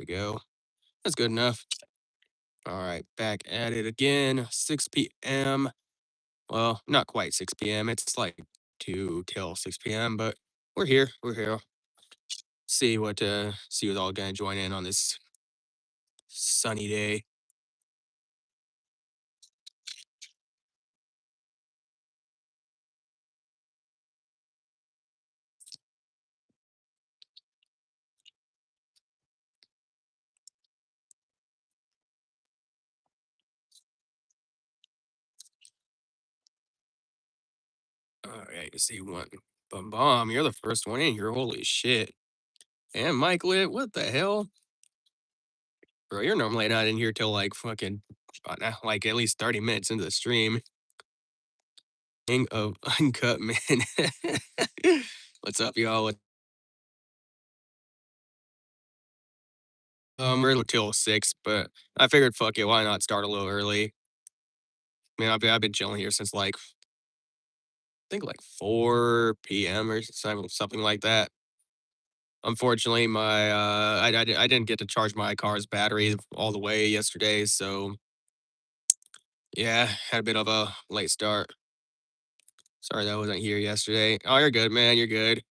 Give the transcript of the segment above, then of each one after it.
we go. That's good enough. All right, back at it again. 6 p.m. Well, not quite 6 p.m. It's like 2 till 6 p.m., but we're here. We're here. See who's all gonna join in on this sunny day. All right, let's see one. Bum bomb, you're the first one in here. Holy shit. And Mike Lit, what the hell? Bro, you're normally not in here till like fucking like at least 30 minutes into the stream. King of Uncut Man. What's up, y'all? We're till 6, but I figured fuck it, why not start a little early? I mean, I've been chilling here since like I think like 4 p.m. or something like that. Unfortunately, my I didn't get to charge my car's battery all the way yesterday, so yeah, had a bit of a late start. Sorry that I wasn't here yesterday. Oh, you're good, man. You're good.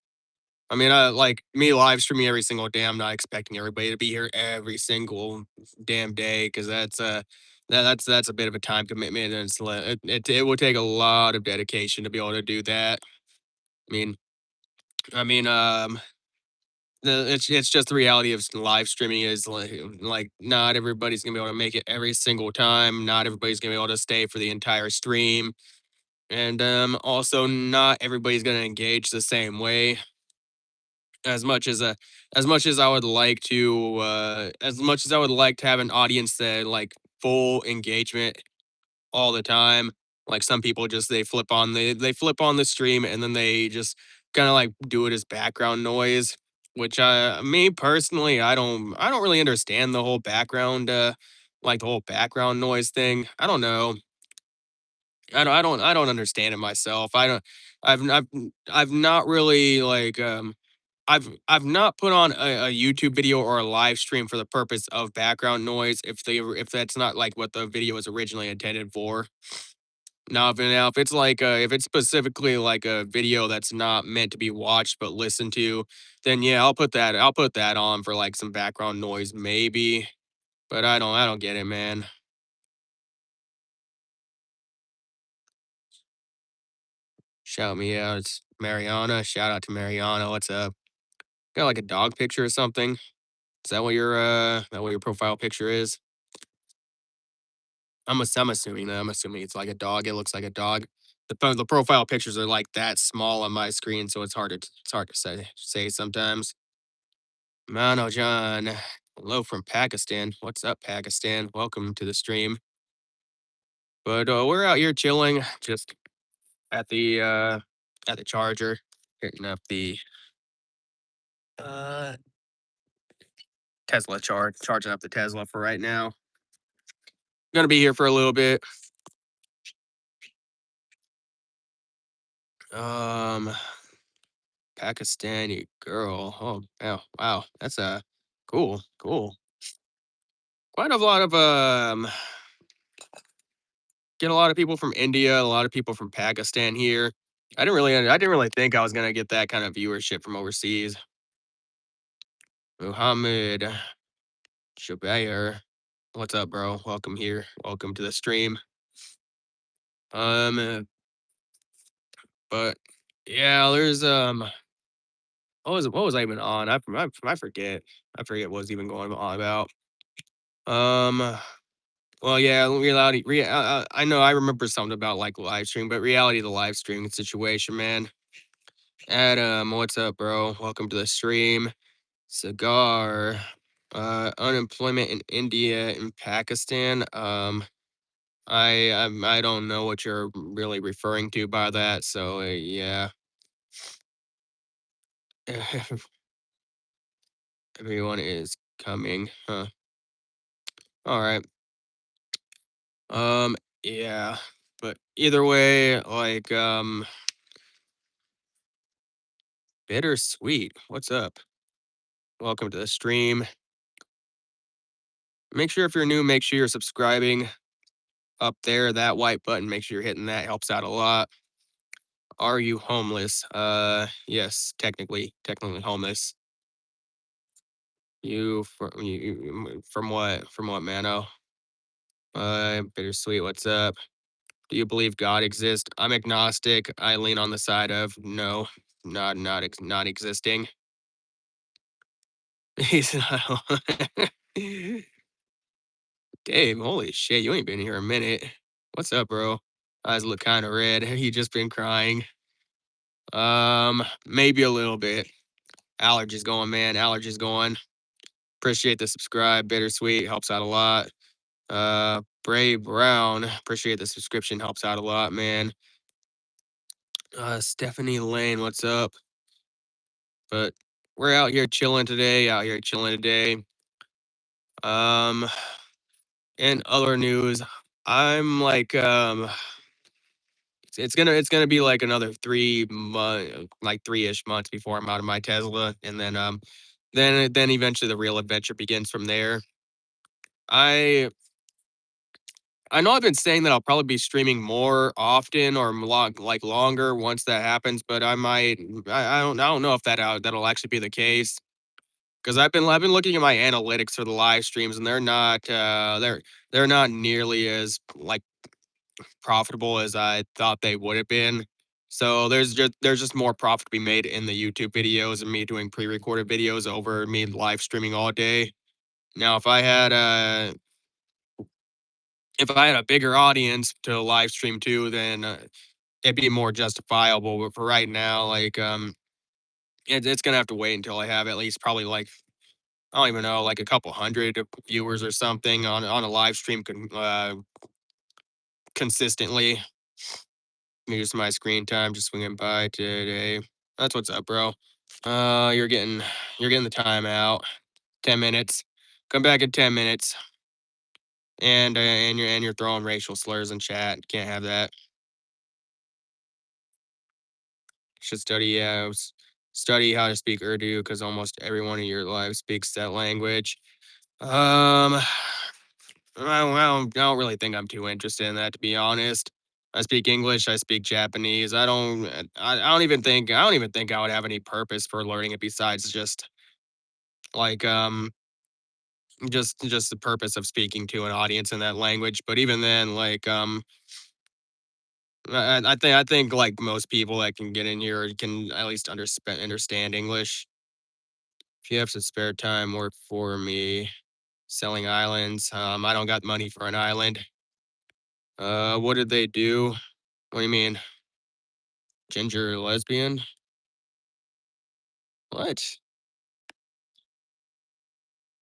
I mean, like me live streaming every single day. I'm not expecting everybody to be here every single damn day because that's a bit of a time commitment, and it would take a lot of dedication to be able to do that. I mean, I mean, it's just the reality of live streaming is like not everybody's gonna be able to make it every single time. Not everybody's gonna be able to stay for the entire stream, and also not everybody's gonna engage the same way. as much as uh as much as I would like to as much as I would like to have an audience that like full engagement all the time. Like some people just they flip on the stream and then they just kind of like do it as background noise, which me personally I don't really understand the whole background like the whole background noise thing. I don't know. I don't understand it myself. I don't I've not really like I've not put on a YouTube video or a live stream for the purpose of background noise if that's not like what the video was originally intended for. Now if it's like if it's specifically like a video that's not meant to be watched but listened to, then yeah, I'll put that on for like some background noise maybe. But I don't get it, man. Shout me out. It's Mariana. Shout out to Mariana. What's up? Got like a dog picture or something? Is that what your profile picture is? I'm assuming that. I'm assuming it's like a dog. It looks like a dog. The profile pictures are like that small on my screen, so it's hard to say sometimes. Mano John, hello from Pakistan. What's up, Pakistan? Welcome to the stream. But we're out here chilling, just at the uh at the charger, hitting up the uh Tesla charging up the Tesla for right now. Gonna be here for a little bit. Um, Pakistani girl. Oh, wow, wow. That's cool, cool. Quite a lot of get a lot of people from India, a lot of people from Pakistan here. I didn't really think I was gonna get that kind of viewership from overseas. Muhammad Shabair. What's up, bro? Welcome here. Welcome to the stream. Uh, but yeah, there's what was I even on? I forget. I forget what was even going on about. Um well, yeah, I know I remember something about like live stream, but reality of the live streaming situation, man. Adam, what's up, bro? Welcome to the stream. Cigar. Unemployment in India and Pakistan. I don't know what you're really referring to by that. So yeah, everyone is coming. Huh. All right. Um. Yeah. But either way, like bittersweet. What's up? Welcome to the stream. Make sure if you're new, make sure you're subscribing up there, that white button, make sure you're hitting that, helps out a lot. Are you homeless? Yes, technically homeless. From what? From what, Mano? Bittersweet, what's up? Do you believe God exists? I'm agnostic. I lean on the side of no, not existing. He's not. Dave, holy shit, you ain't been here a minute. What's up, bro? Eyes look kind of red. You just been crying. Maybe a little bit. Allergies going, man. Allergies going. Appreciate the subscribe. Bittersweet helps out a lot. Bray Brown, appreciate the subscription. Helps out a lot, man. Stephanie Lane, what's up? But we're out here chilling today. Out here chilling today. Um, in other news, I'm like it's gonna be like another 3 month, like 3-ish months before I'm out of my Tesla, and then eventually the real adventure begins from there. I I know I've been saying that I'll probably be streaming more often or longer once that happens, but I don't know if that'll actually be the case because I've been looking at my analytics for the live streams and they're not nearly as like profitable as I thought they would have been. So there's just more profit to be made in the YouTube videos and me doing pre-recorded videos over me live streaming all day. Now, if I had a bigger audience to live stream to, then it'd be more justifiable. But for right now, like it's gonna have to wait until I have at least probably like I don't even know, like a couple hundred viewers or something on a live stream consistently. Use my screen time just swinging by today. That's what's up, bro. You're getting the time out. 10 minutes. Come back in 10 minutes. And you're throwing racial slurs in chat. Can't have that. Should study how to speak Urdu because almost everyone in your life speaks that language. Um, I don't really think I'm too interested in that, to be honest. I speak English. I speak Japanese. I don't even think I would have any purpose for learning it besides just like just the purpose of speaking to an audience in that language. But even then, like I think like most people that can get in here can at least understand English. If you have some spare time, work for me selling islands. I don't got money for an island. What did they do? What do you mean? Ginger lesbian? What?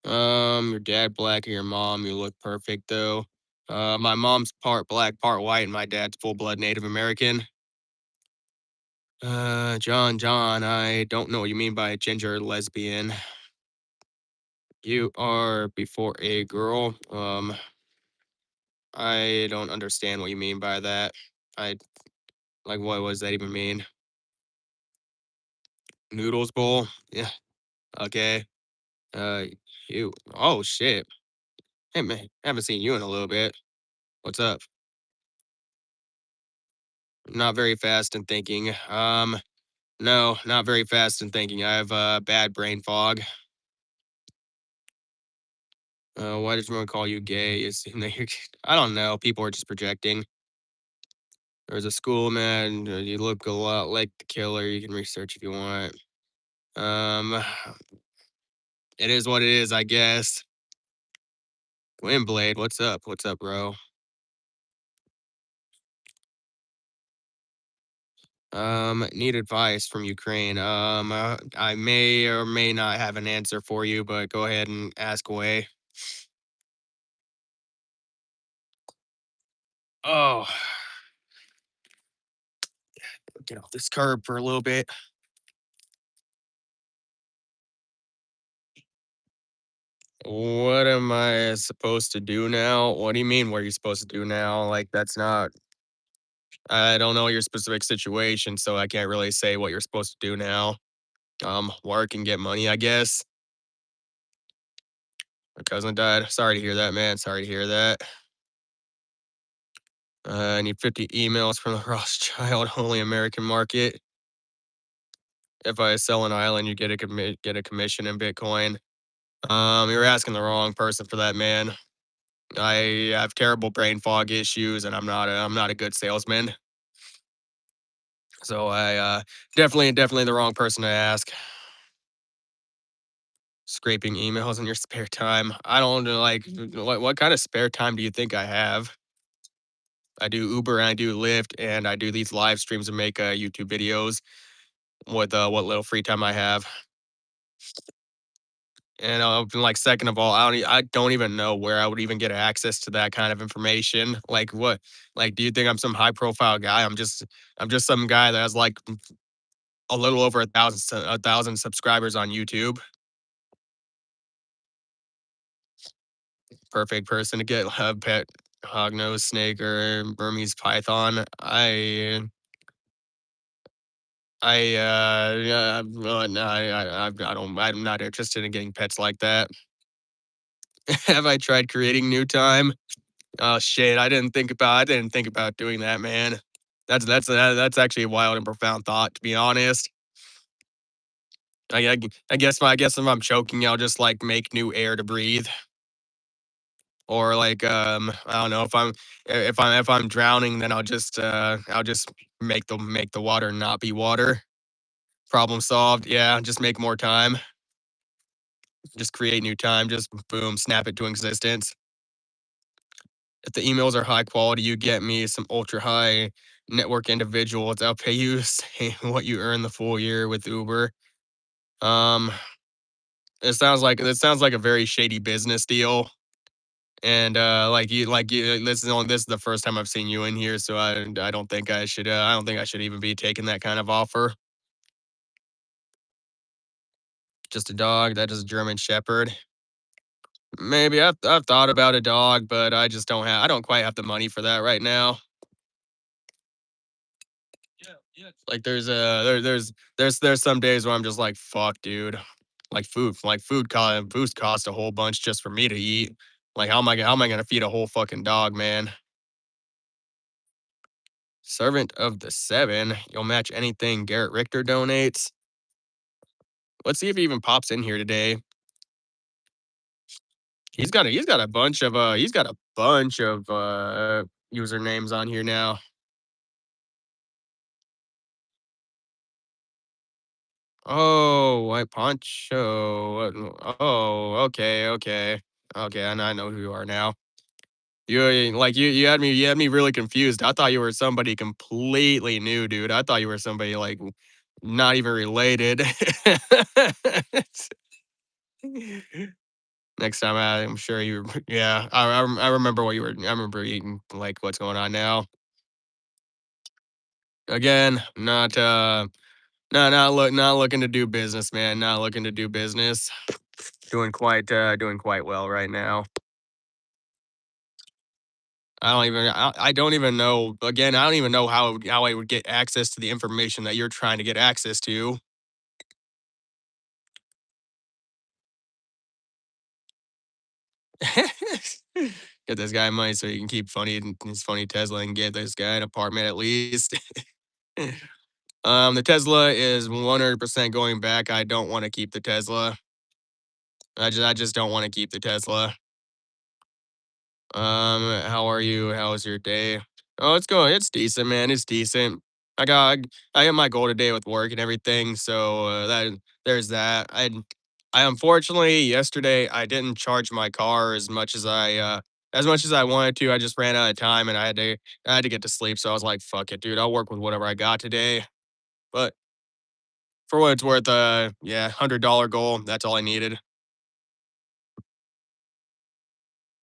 Your dad black and your mom, you look perfect though. My mom's part black, part white, and my dad's full blood Native American. John, I don't know what you mean by ginger lesbian. You are before a girl. I don't understand what you mean by that. I like what does that even mean? Noodles bowl? Yeah. Okay. Uh, you. Oh shit. Hey man, haven't seen you in a little bit. What's up? Not very fast in thinking. No, not very fast in thinking. I have bad brain fog. Why did someone call you gay? I don't know. People are just projecting. There's a school man. You look a lot like the killer. You can research if you want. Um, it is what it is, I guess. Windblade, what's up? What's up, bro? Need advice from Ukraine. I may or may not have an answer for you, but go ahead and ask away. Oh, get off this curb for a little bit. What am I supposed to do now? What do you mean? What are you supposed to do now? Like that's not. I don't know your specific situation, so I can't really say what you're supposed to do now. Work and get money, I guess. My cousin died. Sorry to hear that, man. Sorry to hear that. I need 50 emails from the Rothschild only American market. If I sell an island, you get a commission in Bitcoin. You're asking the wrong person for that, man. I have terrible brain fog issues, and I'm not a good salesman. So I definitely the wrong person to ask. Scraping emails in your spare time. I don't know, like what kind of spare time do you think I have? I do Uber and I do Lyft and I do these live streams and make YouTube videos with what little free time I have. And like second of all, I don't even know where I would even get access to that kind of information. Like what? Like, do you think I'm some high profile guy? I'm just some guy that has like a little over a thousand subscribers on YouTube. Perfect person to get a pet hognose snake or Burmese python. Yeah, well, no, I don't. I'm not interested in getting pets like that. Have I tried creating new time? Oh shit, I didn't think about doing that, man. That's actually a wild and profound thought, to be honest. I guess if I'm choking, I'll just like make new air to breathe, or like I don't know if I'm drowning, then I'll just make the water not be water. Problem solved. Yeah, just make more time. Just create new time. Just boom, snap it to existence. If the emails are high quality, you get me some ultra high network individuals. I'll pay you say what you earn the full year with Uber. Um, it sounds like a very shady business deal. And this is the first time I've seen you in here, so I don't think I don't think I should even be taking that kind of offer. Just a dog that is a German Shepherd. Maybe I've thought about a dog, but I don't quite have the money for that right now. Like there's some days where I'm just like, fuck, dude. Food cost a whole bunch just for me to eat. Like how am I gonna feed a whole fucking dog, man? Servant of the Seven, you'll match anything Garrett Richter donates. Let's see if he even pops in here today. He's got a bunch of usernames on here now. Oh, white poncho. Oh, okay, okay. Okay, I know who you are now. You had me really confused. I thought you were somebody completely new, dude. I thought you were somebody like not even related. Next time I'm sure you yeah, I remember what you were I remember eating like what's going on now. Again, not looking to do business, man. Not looking to do business. Doing quite well right now. I don't even know. Again, I don't even know how I would get access to the information that you're trying to get access to. Get this guy money so he can keep funny his funny Tesla and get this guy an apartment at least. The Tesla is 100% going back. I don't want to keep the Tesla. I just don't want to keep the Tesla. How are you? How was your day? Oh, it's going. It's decent, man. It's decent. I got I hit my goal today with work and everything, so that there's that. I unfortunately yesterday I didn't charge my car as much as I wanted to. I just ran out of time and I had to get to sleep. So I was like, fuck it, dude. I'll work with whatever I got today. But for what it's worth, yeah, $100 goal. That's all I needed.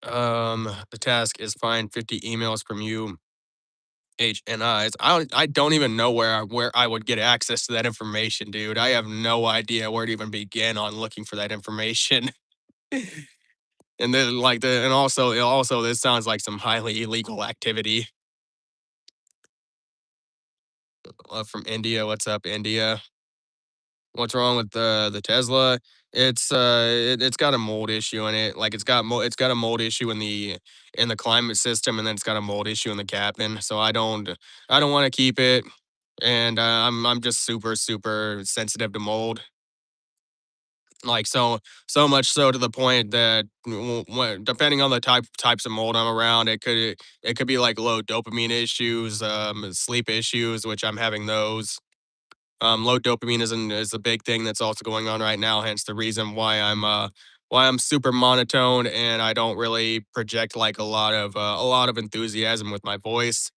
The task is find 50 emails from you HNIs. I don't even know where I would get access to that information, dude. I have no idea where to even begin on looking for that information. And then also this sounds like some highly illegal activity. From India. What's up, India? What's wrong with the Tesla? It's got a mold issue in it. Like it's got a mold issue in the climate system, and then it's got a mold issue in the cabin. So I don't want to keep it, and I'm just super sensitive to mold. Like so much so to the point that depending on the types of mold I'm around, it could be like low dopamine issues, sleep issues, which I'm having those. Low dopamine is a big thing that's also going on right now. Hence the reason why I'm super monotone and I don't really project like a lot of enthusiasm with my voice.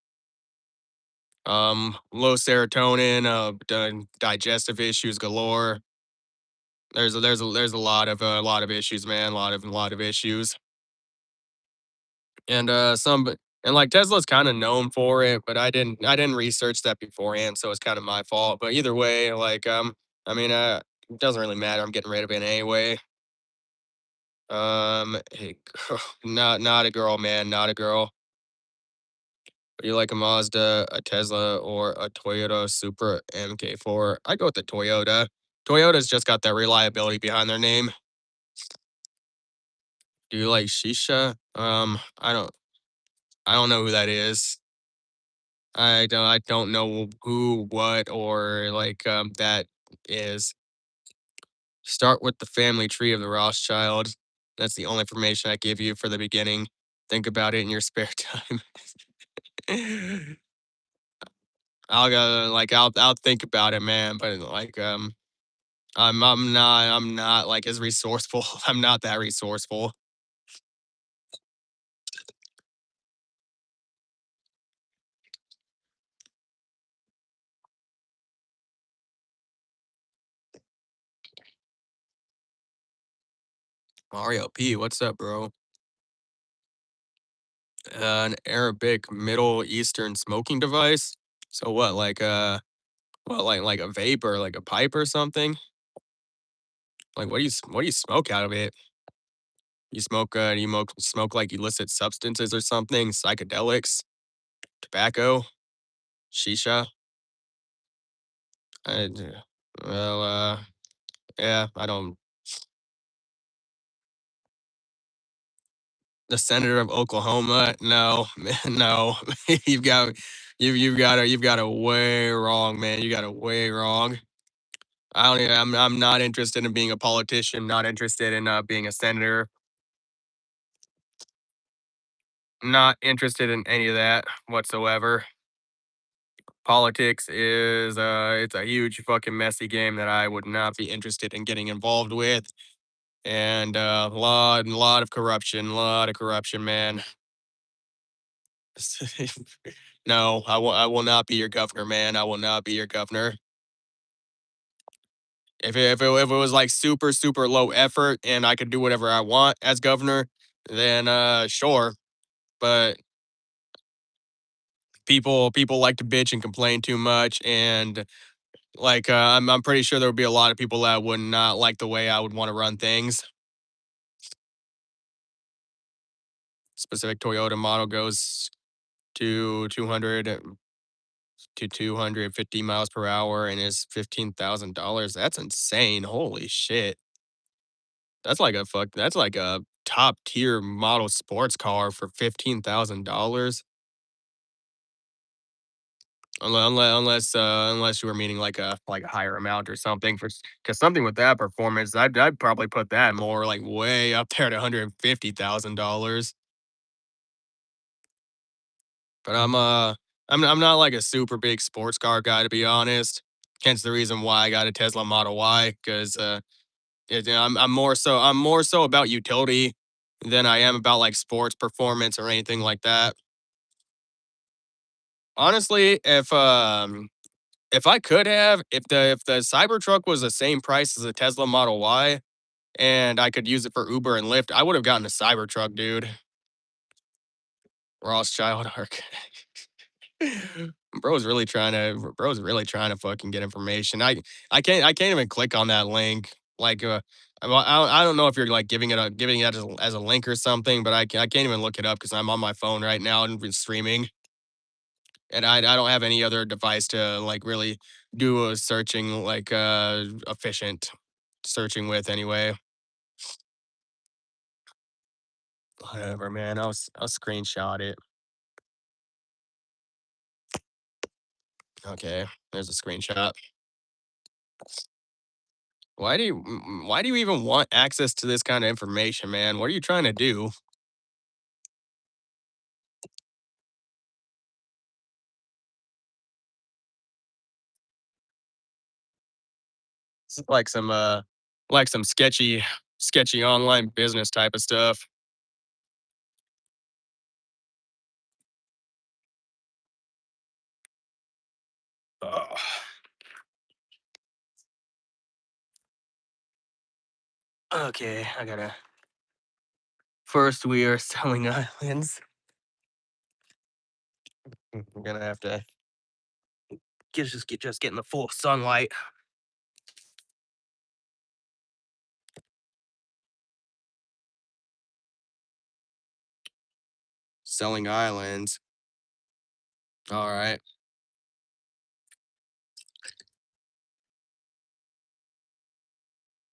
Low serotonin, digestive issues galore. There's a lot of issues, man. A lot of issues, and and like Tesla's kind of known for it, but I didn't research that beforehand, so it's kind of my fault. But either way, I mean, it doesn't really matter. I'm getting rid of it anyway. Hey, not a girl, man, not a girl. Do you like a Mazda, a Tesla, or a Toyota Supra MK4? I go with the Toyota. Toyota's just got that reliability behind their name. Do you like shisha? I don't know who that is. I don't know who, what, or that is. Start with the family tree of the Rothschild. That's the only information I give you for the beginning. Think about it in your spare time. I'll think about it, man. But I'm not like as resourceful. I'm not that resourceful. Mario P, what's up, bro? An Arabic Middle Eastern smoking device. So what, like a vape or like a pipe or something? Like what do you smoke out of it? You smoke like illicit substances or something, psychedelics, tobacco, shisha. I, d- well, yeah, I don't. The senator of Oklahoma? No, no. you've got you've got it way wrong, man. You got it way wrong. I don't even, I'm not interested in being a politician. Not interested in being a senator. Not interested in any of that whatsoever. Politics is it's a huge fucking messy game that I would not be interested in getting involved with. And lot of corruption, lot of corruption, man. No, I will not be your governor, man. I will not be your governor. If it was like super low effort and I could do whatever I want as governor, then sure. But people like to bitch and complain too much, and I'm pretty sure there would be a lot of people that would not like the way I would want to run things. Specific Toyota model goes to 200 to 250 miles per hour and is $15,000. That's insane. Holy shit. That's like a top tier model sports car for $15,000. Unless you were meaning like a higher amount or something for because something with that performance, I'd probably put that more like way up there at $150,000. But I'm not like a super big sports car guy to be honest. Hence the reason why I got a Tesla Model Y because I'm more so about utility than I am about like sports performance or anything like that. Honestly, if I could have, if the Cybertruck was the same price as a Tesla Model Y and I could use it for Uber and Lyft, I would have gotten a Cybertruck, dude. Rothschild arc. Bro's really trying to fucking get information. I can't even click on that link. Like I don't know if you're like giving it as a link or something, but I can't even look it up because I'm on my phone right now and been streaming. and I don't have any other device to like really do a searching like efficient searching with anyway. Whatever, man. I'll screenshot it. Okay, there's a screenshot. Why do you even want access to this kind of information, man? What are you trying to do? It's like some sketchy online business type of stuff. Ugh. Okay, I gotta. First, we are selling islands. We're gonna have to just get in the full sunlight. Selling islands. All right,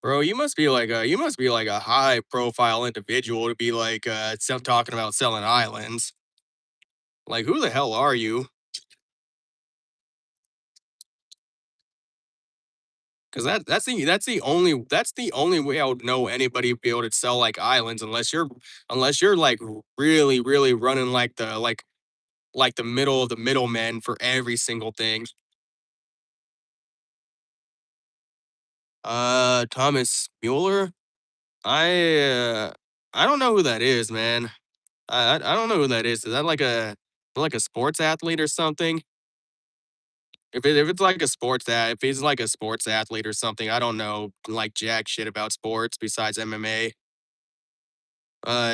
bro. You must be like a high profile individual to be like talking about selling islands. Like, who the hell are you? Because that's the only way I would know anybody be able to sell like islands unless you're like really running like the middle of the middlemen for every single thing. Thomas Mueller. I I don't know who that is, man. I don't know who that is. Is that like a sports athlete or something? If it's like a if he's like a sports athlete or something, I don't know like jack shit about sports besides MMA.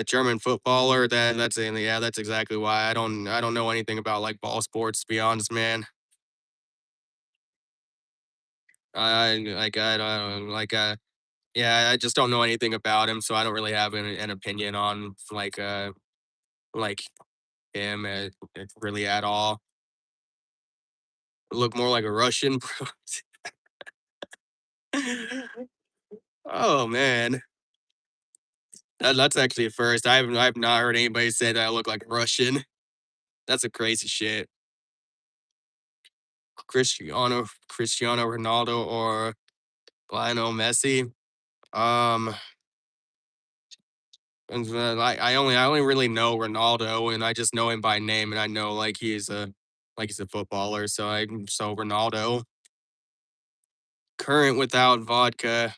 German footballer. Yeah, that's exactly why I don't know anything about like ball sports. To be honest, man. I don't yeah, I just don't know anything about him, so I don't really have an opinion on like him really at all. Look more like a Russian. Oh man, that's actually a first. I've not heard anybody say that I look like a Russian. That's a crazy shit. Cristiano Ronaldo or Lionel Messi. Um, and, I only really know Ronaldo, and I just know him by name, and I know like he's a footballer. So Ronaldo. Current without vodka.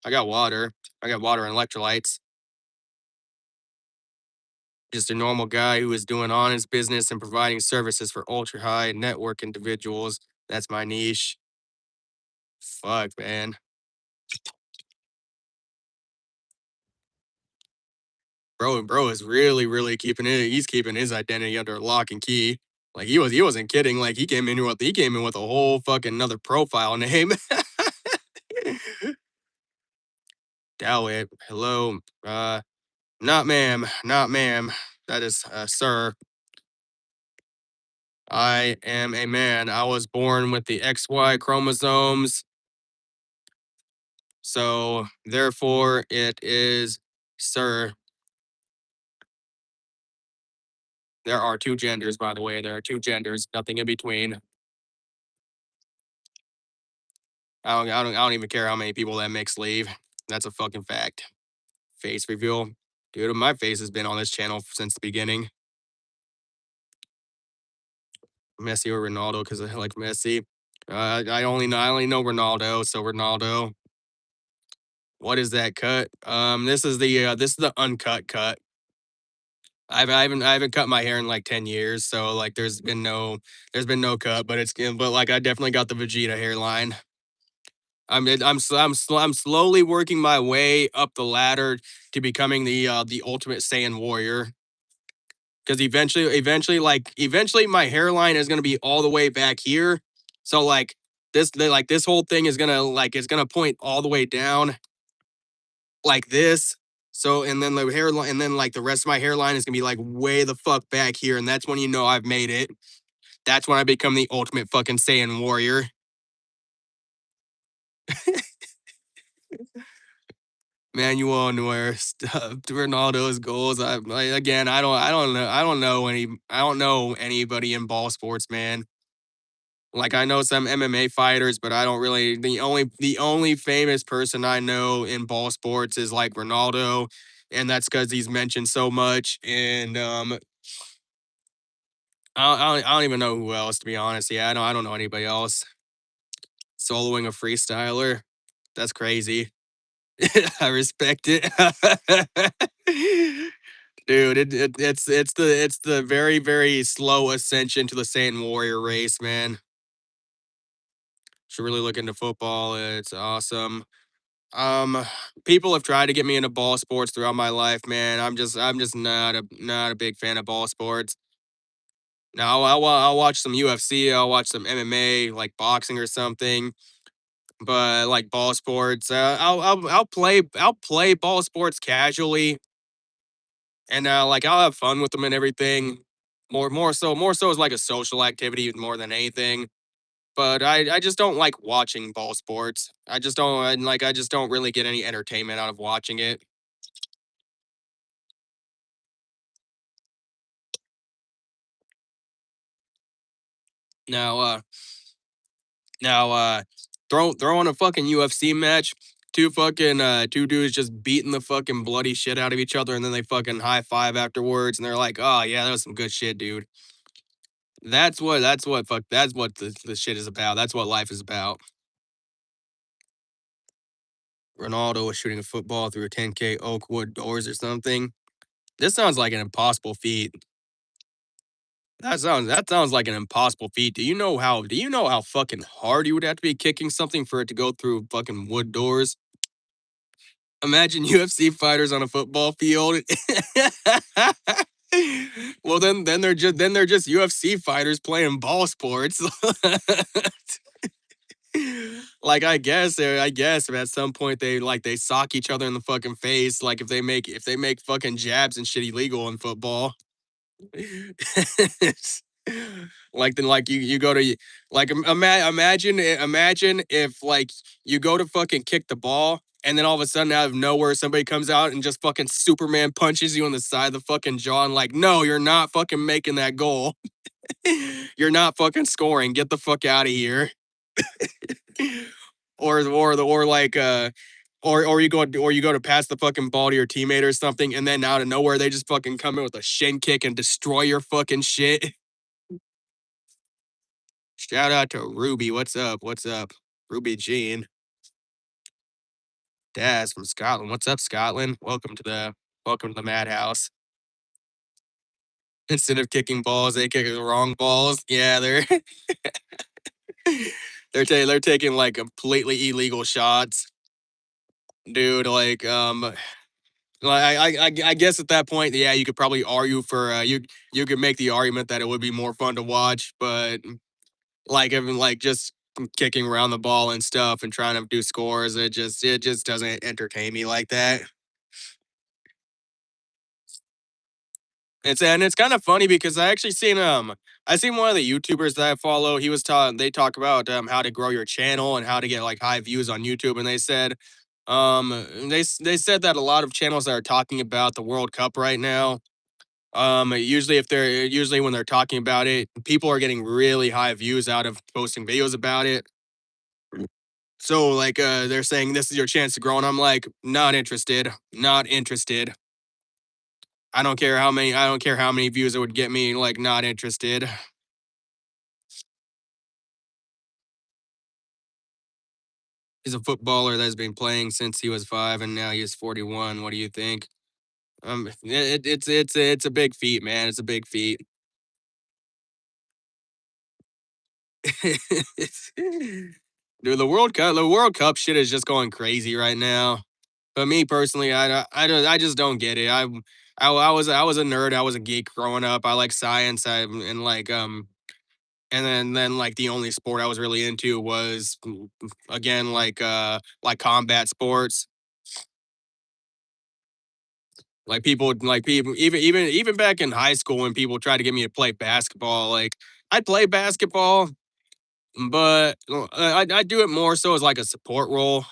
I got water. I got water and electrolytes. Just a normal guy who is doing honest business and providing services for ultra high network individuals. That's my niche. Fuck, man. Bro is really keeping it. He's keeping his identity under lock and key. Like he wasn't kidding. Like he came in with a whole fucking another profile name. Dowit, hello. Not ma'am, not ma'am. That is sir. I am a man. I was born with the XY chromosomes. So therefore it is sir. There are two genders, by the way. There are two genders, nothing in between. I don't even care how many people that makes leave. That's a fucking fact. Face reveal. Dude, my face has been on this channel since the beginning. Messi or Ronaldo because I like Messi. I only know Ronaldo, so Ronaldo. What is that cut? This is the uncut cut. I haven't cut my hair in like 10 years, so like there's been no cut, but like I definitely got the Vegeta hairline. I'm slowly working my way up the ladder to becoming the ultimate Saiyan warrior. Because eventually my hairline is gonna be all the way back here. So this whole thing is gonna like it's gonna point all the way down like this. So and then the hairline and then like the rest of my hairline is gonna be like way the fuck back here, and that's when you know I've made it. That's when I become the ultimate fucking Saiyan warrior. Manuel Neuer stuff, Ronaldo's goals. Again, I don't know anybody in ball sports, man. Like I know some MMA fighters, but I don't really. The only famous person I know in ball sports is like Ronaldo, and that's because he's mentioned so much. And I don't even know who else to be honest. Yeah, I don't know anybody else. Soloing a freestyler, that's crazy. I respect it. Dude, it's the very, very slow ascension to the Saiyan warrior race, man. Should really look into football. It's awesome. Um, People have tried to get me into ball sports throughout my life, man. I'm just not a big fan of ball sports. Now I'll watch some UFC, I'll watch some MMA, like boxing or something. But like ball sports, I'll play ball sports casually, and like I'll have fun with them and everything. More so as like a social activity more than anything. But I just don't like watching ball sports. I just don't really get any entertainment out of watching it. Now now throwing a fucking UFC match, two dudes just beating the fucking bloody shit out of each other, and then they fucking high five afterwards, and they're like, "Oh yeah, that was some good shit, dude." That's what the shit is about. That's what life is about. Ronaldo was shooting a football through a 10K Oakwood doors or something. This sounds like an impossible feat. That sounds like an impossible feat. Do you know how fucking hard you would have to be kicking something for it to go through fucking wood doors? Imagine UFC fighters on a football field. Well, then they're just UFC fighters playing ball sports. Like I guess if at some point they sock each other in the fucking face, like if they make fucking jabs and shit illegal in football. Like then like you go to like imagine if like you go to fucking kick the ball, and then all of a sudden out of nowhere somebody comes out and just fucking Superman punches you on the side of the fucking jaw and like, no, you're not fucking making that goal. You're not fucking scoring. Get the fuck out of here. Or like or you go to pass the fucking ball to your teammate or something, and then out of nowhere they just fucking come in with a shin kick and destroy your fucking shit. Shout out to Ruby. What's up? What's up? Ruby Jean. Daz from Scotland. What's up, Scotland? Welcome to the madhouse. Instead of kicking balls, they kick the wrong balls. Yeah, they're taking like completely illegal shots, dude. Like I guess at that point, yeah, you could probably argue for you could make the argument that it would be more fun to watch, but like even like just kicking around the ball and stuff and trying to do scores, it just doesn't entertain me like that. It's kind of funny because I seen one of the YouTubers that I follow. They talk about how to grow your channel and how to get like high views on YouTube, and they said that a lot of channels that are talking about the World Cup right now, usually when they're talking about it, people are getting really high views out of posting videos about it. So like they're saying this is your chance to grow, and I'm like, not interested, not interested. I don't care how many views it would get me, like not interested. He's a footballer that's been playing since he was 5 and now he's 41. What do you think? It's a big feat, man. It's a big feat. Dude, the World Cup shit is just going crazy right now. But me personally, I just don't get it. I was a nerd. I was a geek growing up. I like science. And like and then like the only sport I was really into was again like combat sports. Like people even back in high school when people tried to get me to play basketball, like I play basketball, but I do it more so as like a support role.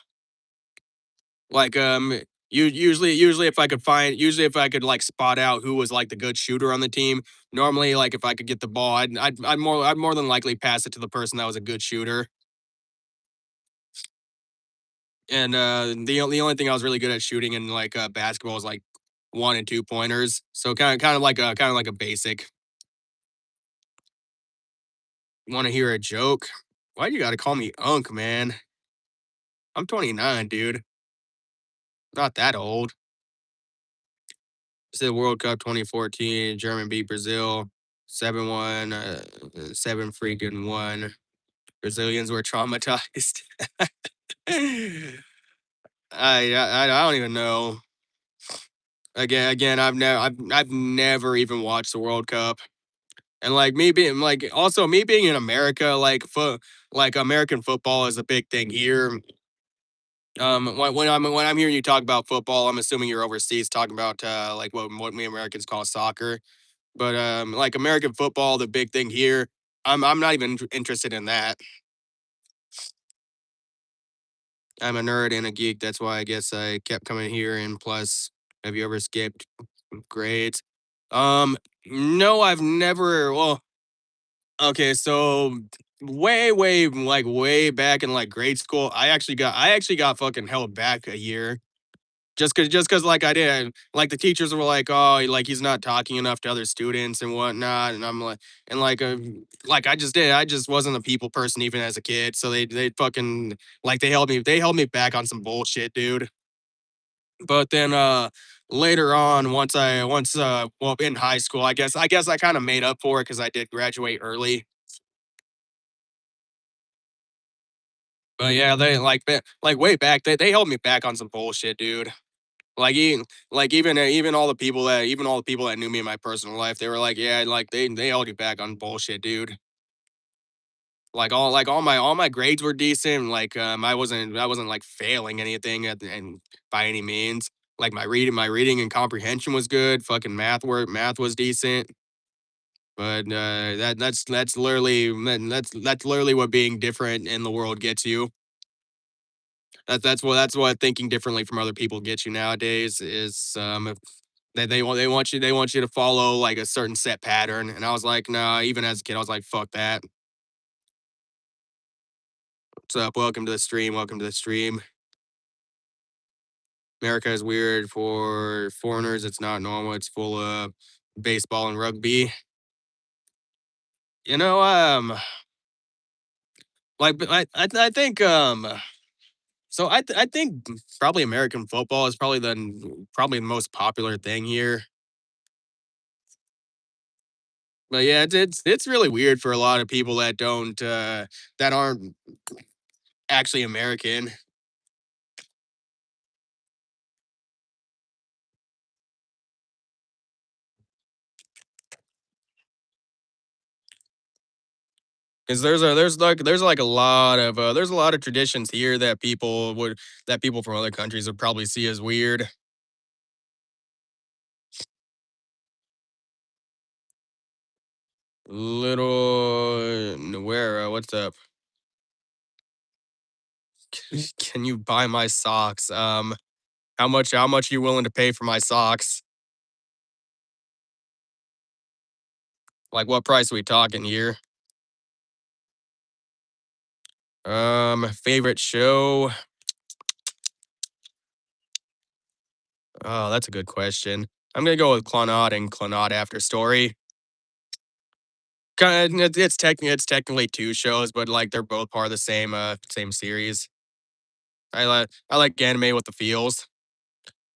Like usually if I could usually if I could like spot out who was like the good shooter on the team. Normally, like if I could get the ball, I'd more than likely pass it to the person that was a good shooter. And the only thing I was really good at shooting in like basketball was like 1 and 2 pointers. So kind of like a basic. Want to hear a joke? Why you got to call me Unk, man? I'm 29, dude. Not that old. It's the World Cup 2014. German beat Brazil 7-1, 7 freaking 1. Brazilians were traumatized. I don't even know. I've never even watched the World Cup. And like me being like also me being in America, like American football is a big thing here. When I'm hearing you talk about football, I'm assuming you're overseas talking about like what we Americans call soccer. But like American football, the big thing here, I'm not even interested in that. I'm a nerd and a geek. That's why I guess I kept coming here. And plus, have you ever skipped grades? Um, no, I've never. Well, okay, so way back in like grade school, I actually got fucking held back a year just cause like I did like the teachers were like, "Oh, like he's not talking enough to other students and whatnot," and I'm like I just wasn't a people person even as a kid, so they fucking like they held me back on some bullshit, dude. But then later on, well in high school, I guess I kind of made up for it because I did graduate early. But yeah, like way back they held me back on some bullshit, dude. Like even all the people that knew me in my personal life, they were like, yeah, like they held you back on bullshit, dude. All my grades were decent. Like I wasn't like failing anything and by any means. Like my reading and comprehension was good. Fucking math was decent. But that's literally what being different in the world gets you. That's what thinking differently from other people gets you nowadays is they want you to follow like a certain set pattern. And I was like, nah, even as a kid, I was like, fuck that. What's up? Welcome to the stream. Welcome to the stream. America is weird for foreigners. It's not normal. It's full of baseball and rugby. You know, I think I think probably American football is probably the most popular thing here. But yeah, it's really weird for a lot of people that aren't actually American. 'Cause there's like a lot of there's a lot of traditions here that people from other countries would probably see as weird. Little Nuera, what's up? Can you buy my socks? How much are you willing to pay for my socks? Like what price are we talking here? Favorite show? Oh, that's a good question. I'm gonna go with Clannad and Clannad After Story. It's technically two shows, but like they're both part of the same series. I like anime with the feels.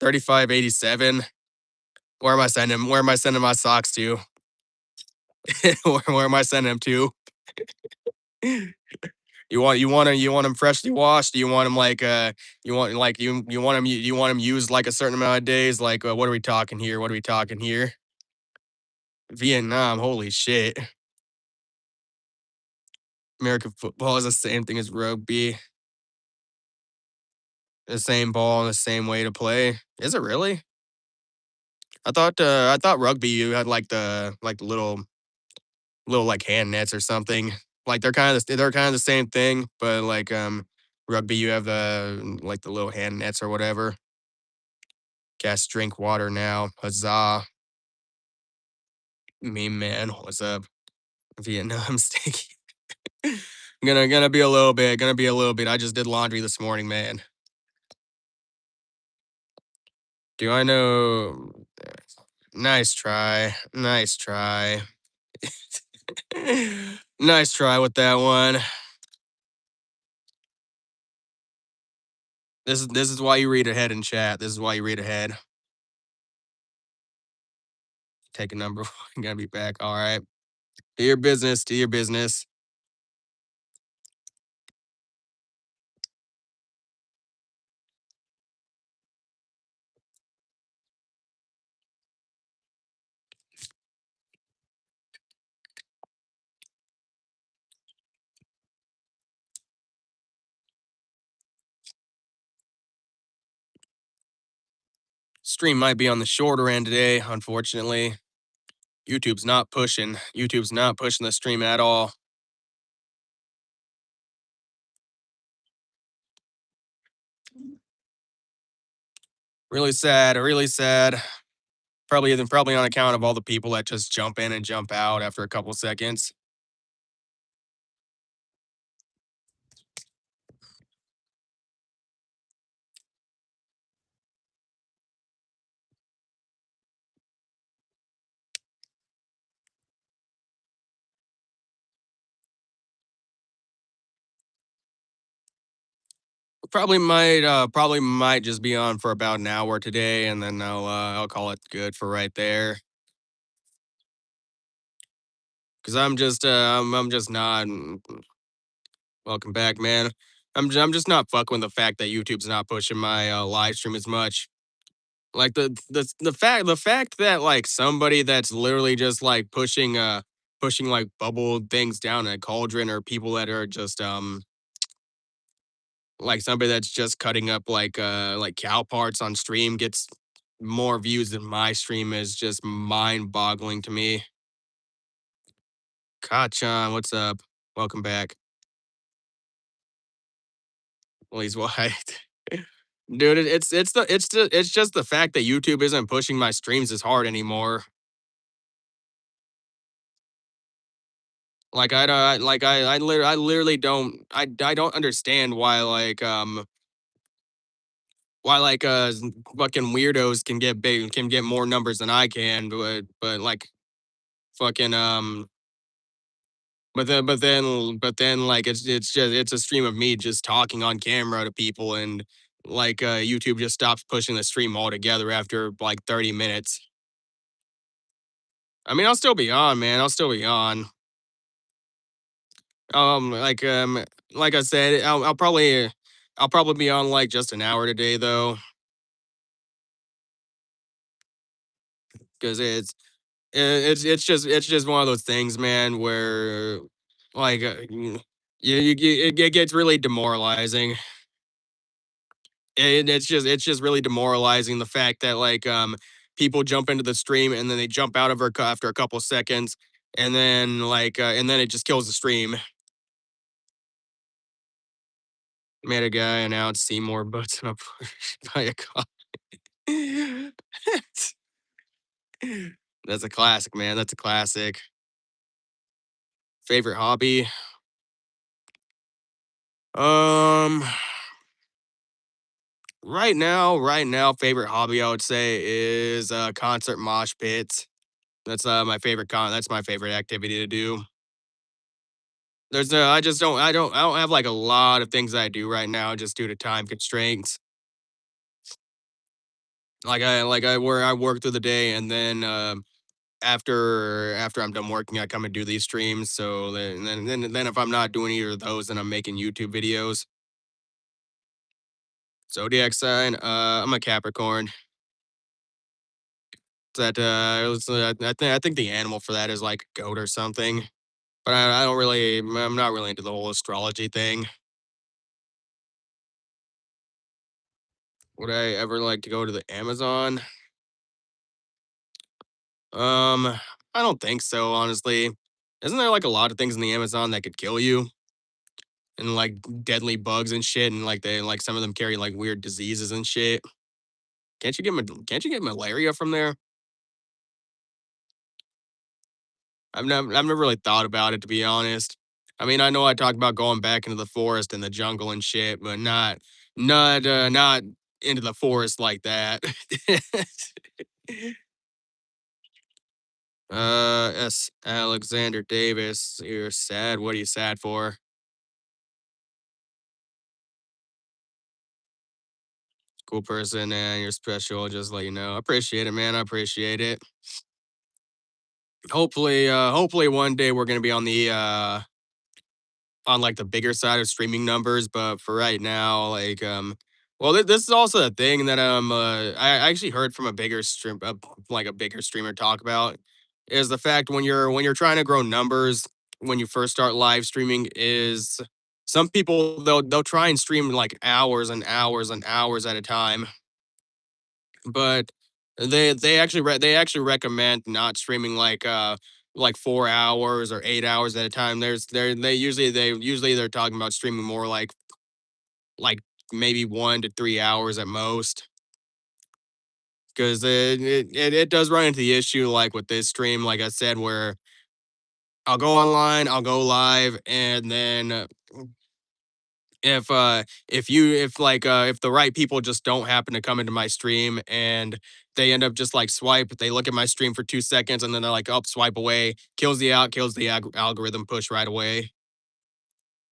3587. Where am I sending my socks to? Where am I sending them to? You want them freshly washed? Do you want them you want them you want them used like a certain amount of days? Like what are we talking here? What are we talking here? Vietnam, holy shit. American football is the same thing as rugby. The same ball and the same way to play. Is it really? I thought rugby you had like the little little like hand nets or something. Like they're kind of the same thing, but like rugby you have the like the little hand nets or whatever. Guess drink water now. Huzzah. Me man, what's up? Vietnam steak. Gonna be a little bit, gonna be a little bit. I just did laundry this morning, man. Do I know? Nice try. Nice try. Nice try with that one. This is why you read ahead in chat. This is why you read ahead. Take a number. Gonna be back. All right. Do your business. Do your business. Stream might be on the shorter end today, unfortunately. YouTube's not pushing. YouTube's not pushing the stream at all. Really sad. Really sad. Probably on account of all the people that just jump in and jump out after a couple seconds. Probably might just be on for about an hour today, and then I'll call it good for right there. Cause I'm just not. Welcome back, man. I'm just not fucking with the fact that YouTube's not pushing my live stream as much. Like the fact that like somebody that's literally just like pushing like bubble things down a cauldron, or people that are just like somebody that's just cutting up like cow parts on stream gets more views than my stream is just mind boggling to me. Kachan, what's up? Welcome back. Well, he's white. Dude, it's just the fact that YouTube isn't pushing my streams as hard anymore. Like I don't like I literally don't I don't understand why fucking weirdos can get more numbers than I can, but like fucking but then like it's just it's a stream of me just talking on camera to people, and like YouTube just stops pushing the stream altogether after like 30 minutes. I mean, I'll still be on, man. I'll still be on. Um, like um, like I said, I'll probably be on like just an hour today though, because it's just one of those things, man, where like it gets really demoralizing. It's just really demoralizing the fact that people jump into the stream and then they jump out of her after a couple seconds, and then it just kills the stream. Made a guy announce Seymour butts up by a cop. That's a classic, man. That's a classic. Favorite hobby? Um, right now, favorite hobby I would say is concert mosh pits. That's my favorite activity to do. I just I don't have like a lot of things I do right now just due to time constraints. I work through the day, and then after I'm done working, I come and do these streams. So then if I'm not doing either of those, then I'm making YouTube videos. Zodiac sign, I'm a Capricorn. I think the animal for that is like a goat or something. But I don't really I'm not really into the whole astrology thing. Would I ever like to go to the Amazon? Um, I don't think so, honestly. Isn't there like a lot of things in the Amazon that could kill you and like deadly bugs and shit, and like they like some of them carry like weird diseases and shit. Can't you get malaria from there? I've never really thought about it, to be honest. I mean, I know I talked about going back into the forest and the jungle and shit, but not into the forest like that. S. Alexander Davis, you're sad. What are you sad for? Cool person and you're special. Just let you know. I appreciate it, man. I appreciate it. Hopefully one day we're gonna be on like the bigger side of streaming numbers, but for right now, well, this is also a thing that I actually heard from a bigger stream, like a bigger streamer talk about, is the fact when you're trying to grow numbers when you first start live streaming is some people they'll try and stream like hours and hours and hours at a time, but they actually recommend not streaming like 4 hours or 8 hours at a time. They usually they're talking about streaming more like maybe 1 to 3 hours at most. Because it does run into the issue like with this stream, like I said, where I'll go online, I'll go live, and then if the right people just don't happen to come into my stream and they end up just like they look at my stream for 2 seconds and then they're like, up, swipe away, kills the algorithm push right away.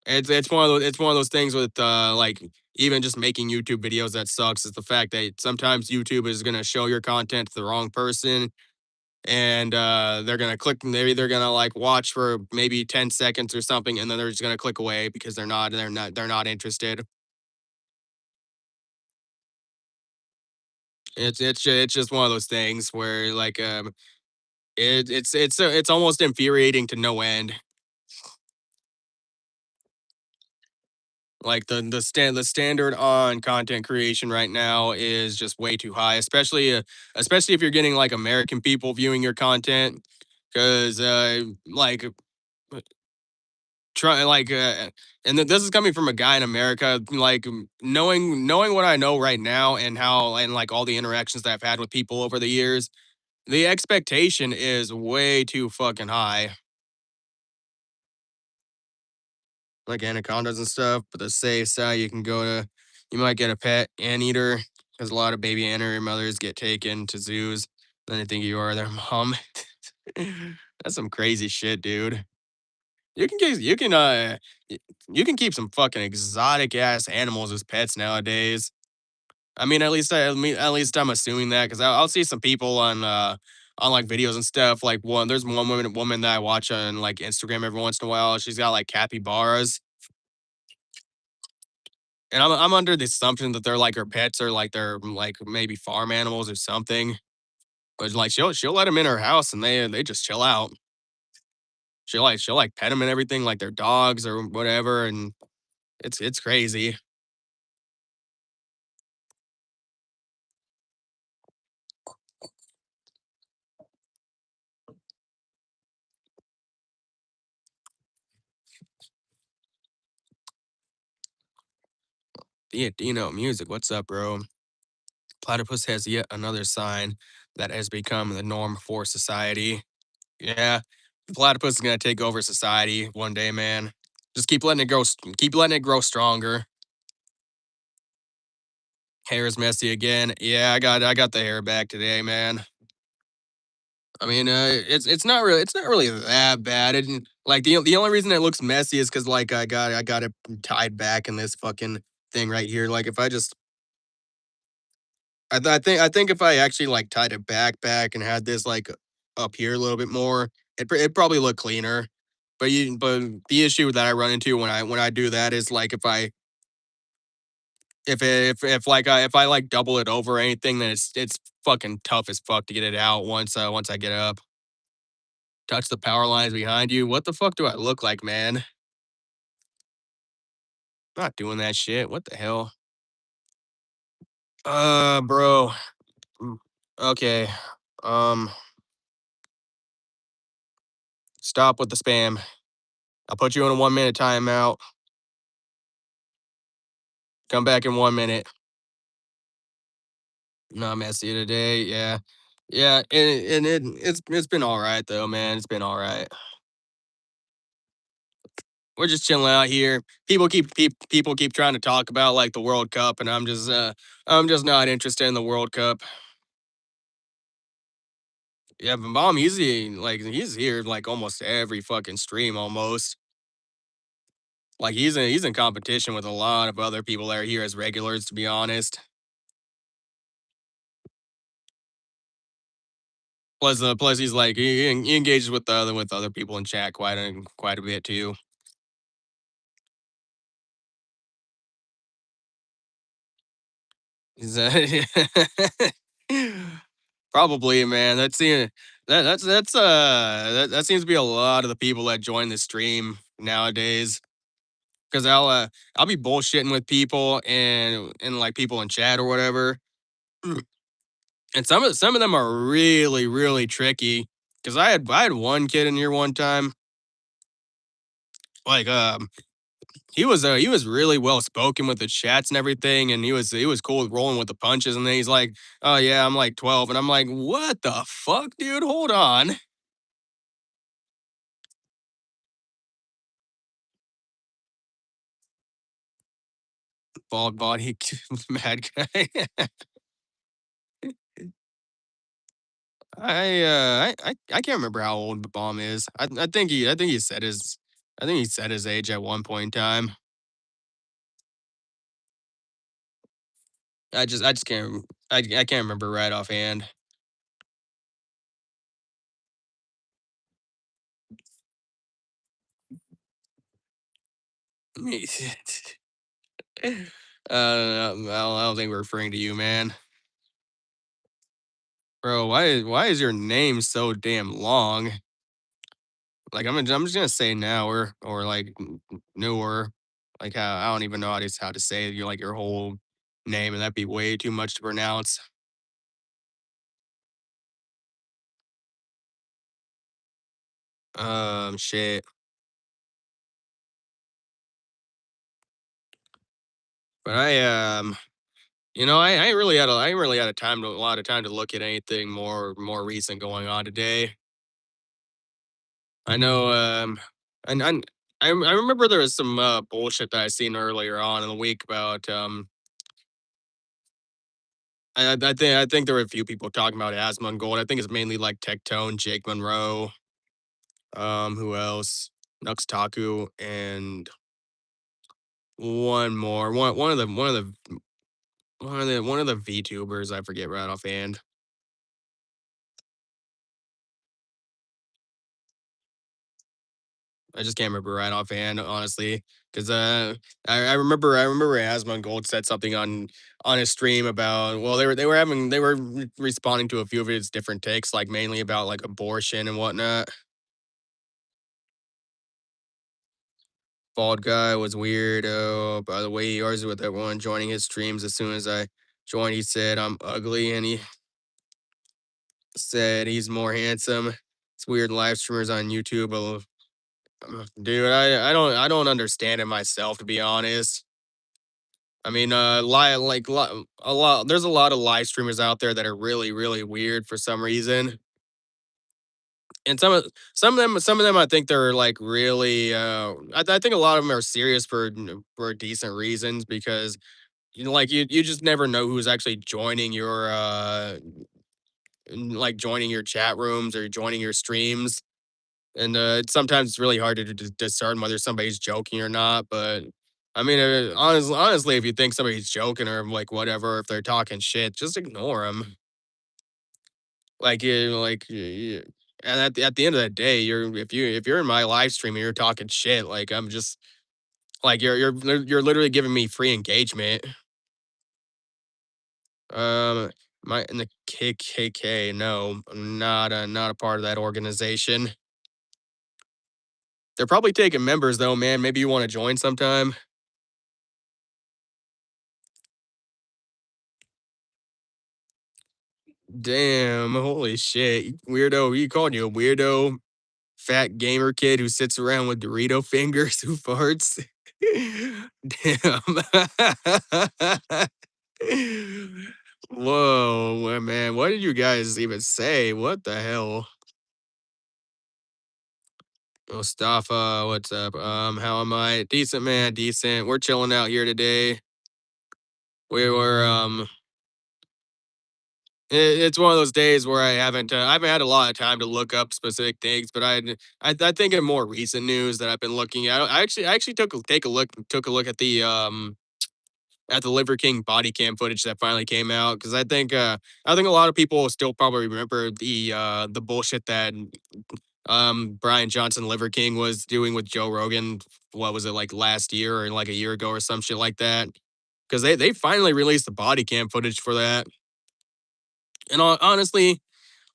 It's one of those things with like even just making YouTube videos that sucks is the fact that sometimes YouTube is gonna show your content to the wrong person and they're gonna click. They're either gonna like watch for maybe 10 seconds or something, and then they're just gonna click away because they're not interested. It's just one of those things where it's almost infuriating to no end. Like the standard on content creation right now is just way too high, especially if you're getting like American people viewing your content, because try and this is coming from a guy in America, knowing what I know right now and how and like all the interactions that I've had with people over the years, the expectation is way too fucking high. Like anacondas and stuff, but the safe side you can go to, you might get a pet anteater because a lot of baby anteater mothers get taken to zoos. Then they think you are their mom. That's some crazy shit, dude. You can get y- you can keep some fucking exotic ass animals as pets nowadays. I mean, at least I'm assuming that because I'll see some people on like videos and stuff. Like there's one woman that I watch on like Instagram every once in a while. She's got like capybaras, and I'm under the assumption that they're like her pets or like they're like maybe farm animals or something. But like she'll let them in her house and they just chill out. She'll like pet them and everything like they're dogs or whatever, and it's crazy. Dino music, what's up, bro? Platypus has yet another sign that has become the norm for society. Yeah, the platypus is gonna take over society one day, man. Just keep letting it grow. Keep letting it grow stronger. Hair is messy again. Yeah, I got the hair back today, man. I mean, it's not really that bad. Like the only reason it looks messy is because like I got it tied back in this fucking thing right here. Like if I just I think if I actually like tied it back and had this like up here a little bit more, it probably look cleaner. But the issue that I run into when I do that is like if I like double it over or anything, then it's fucking tough as fuck to get it out once I get up. Touch the power lines behind you. What the fuck do I look like, man? Not doing that shit. What the hell? Bro. Mm, Okay. Um, Stop with the spam. I'll put you in a 1 minute timeout. Come back in 1 minute. No, messy today. Yeah. Yeah, it's been all right though, man. It's been all right. We're just chilling out here. People keep trying to talk about like the World Cup, and I'm just not interested in the World Cup. Yeah, but mom, he's here like almost every fucking stream almost. Like he's in competition with a lot of other people that are here as regulars, to be honest. Plus he's like he engages with other people in chat quite a bit too. He's, probably, man. That seems to be a lot of the people that join the stream nowadays. Because I'll be bullshitting with people and like people in chat or whatever, and some of them are really tricky. Because I had one kid in here one time, like he was really well spoken with the chats and everything, and he was cool with rolling with the punches. And then he's like, "Oh yeah, I'm like 12," and I'm like, "What the fuck, dude? Hold on." Bald body, mad guy. I can't remember how old the bomb is. I think he said his I think he said his age at one point in time. I just can't I can't remember right offhand. I don't think we're referring to you, man. Bro, why is your name so damn long? Like I'm just gonna say now or like newer. Like how I don't even know how to say you like your whole name, and that'd be way too much to pronounce. Shit. But I ain't really had I ain't really had a lot of time to look at anything more recent going on today. I know and I remember there was some bullshit that I seen earlier on in the week about I think there were a few people talking about Asmongold. Gold. I think it's mainly like Tectone, Jake Monroe, who else? Nux Taku and one more. One of the VTubers I forget right offhand. I just can't remember right offhand, honestly, because I remember Asmongold Gold said something on his stream about well they were responding to a few of his different takes, like mainly about like abortion and whatnot. Bald guy was weirdo. By the way, he argued with everyone joining his streams. As soon as I joined, he said I'm ugly, and he said he's more handsome. It's weird live streamers on YouTube. Dude, I don't understand it myself, to be honest. I mean, a lot. There's a lot of live streamers out there that are really weird for some reason, and some of them, I think they're like really. I think a lot of them are serious for decent reasons because you just never know who's actually joining your like joining your chat rooms or joining your streams, and sometimes it's really hard to discern whether somebody's joking or not. But I mean, honestly, if you think somebody's joking or like whatever, if they're talking shit, just ignore them. Like and at the end of the day, if you're in my live stream and you're talking shit, like I'm just like you're literally giving me free engagement. Um, my in the KKK, no, I'm not a part of that organization. They're probably taking members though, man. Maybe you want to join sometime. Damn, holy shit, weirdo! You calling you a weirdo fat gamer kid who sits around with Dorito fingers who farts. Damn. Whoa, man, what did you guys even say? What the hell? Mustafa, what's up? How am I? Decent, man, decent. We're chilling out here today. We were it's one of those days where I haven't had a lot of time to look up specific things, but I think in more recent news that I've been looking at, I actually took a look at the Liver King body cam footage that finally came out because I think a lot of people still probably remember the bullshit that Brian Johnson Liver King was doing with Joe Rogan. What was it, like last year or like a year ago or some shit like that? Because they finally released the body cam footage for that, and honestly,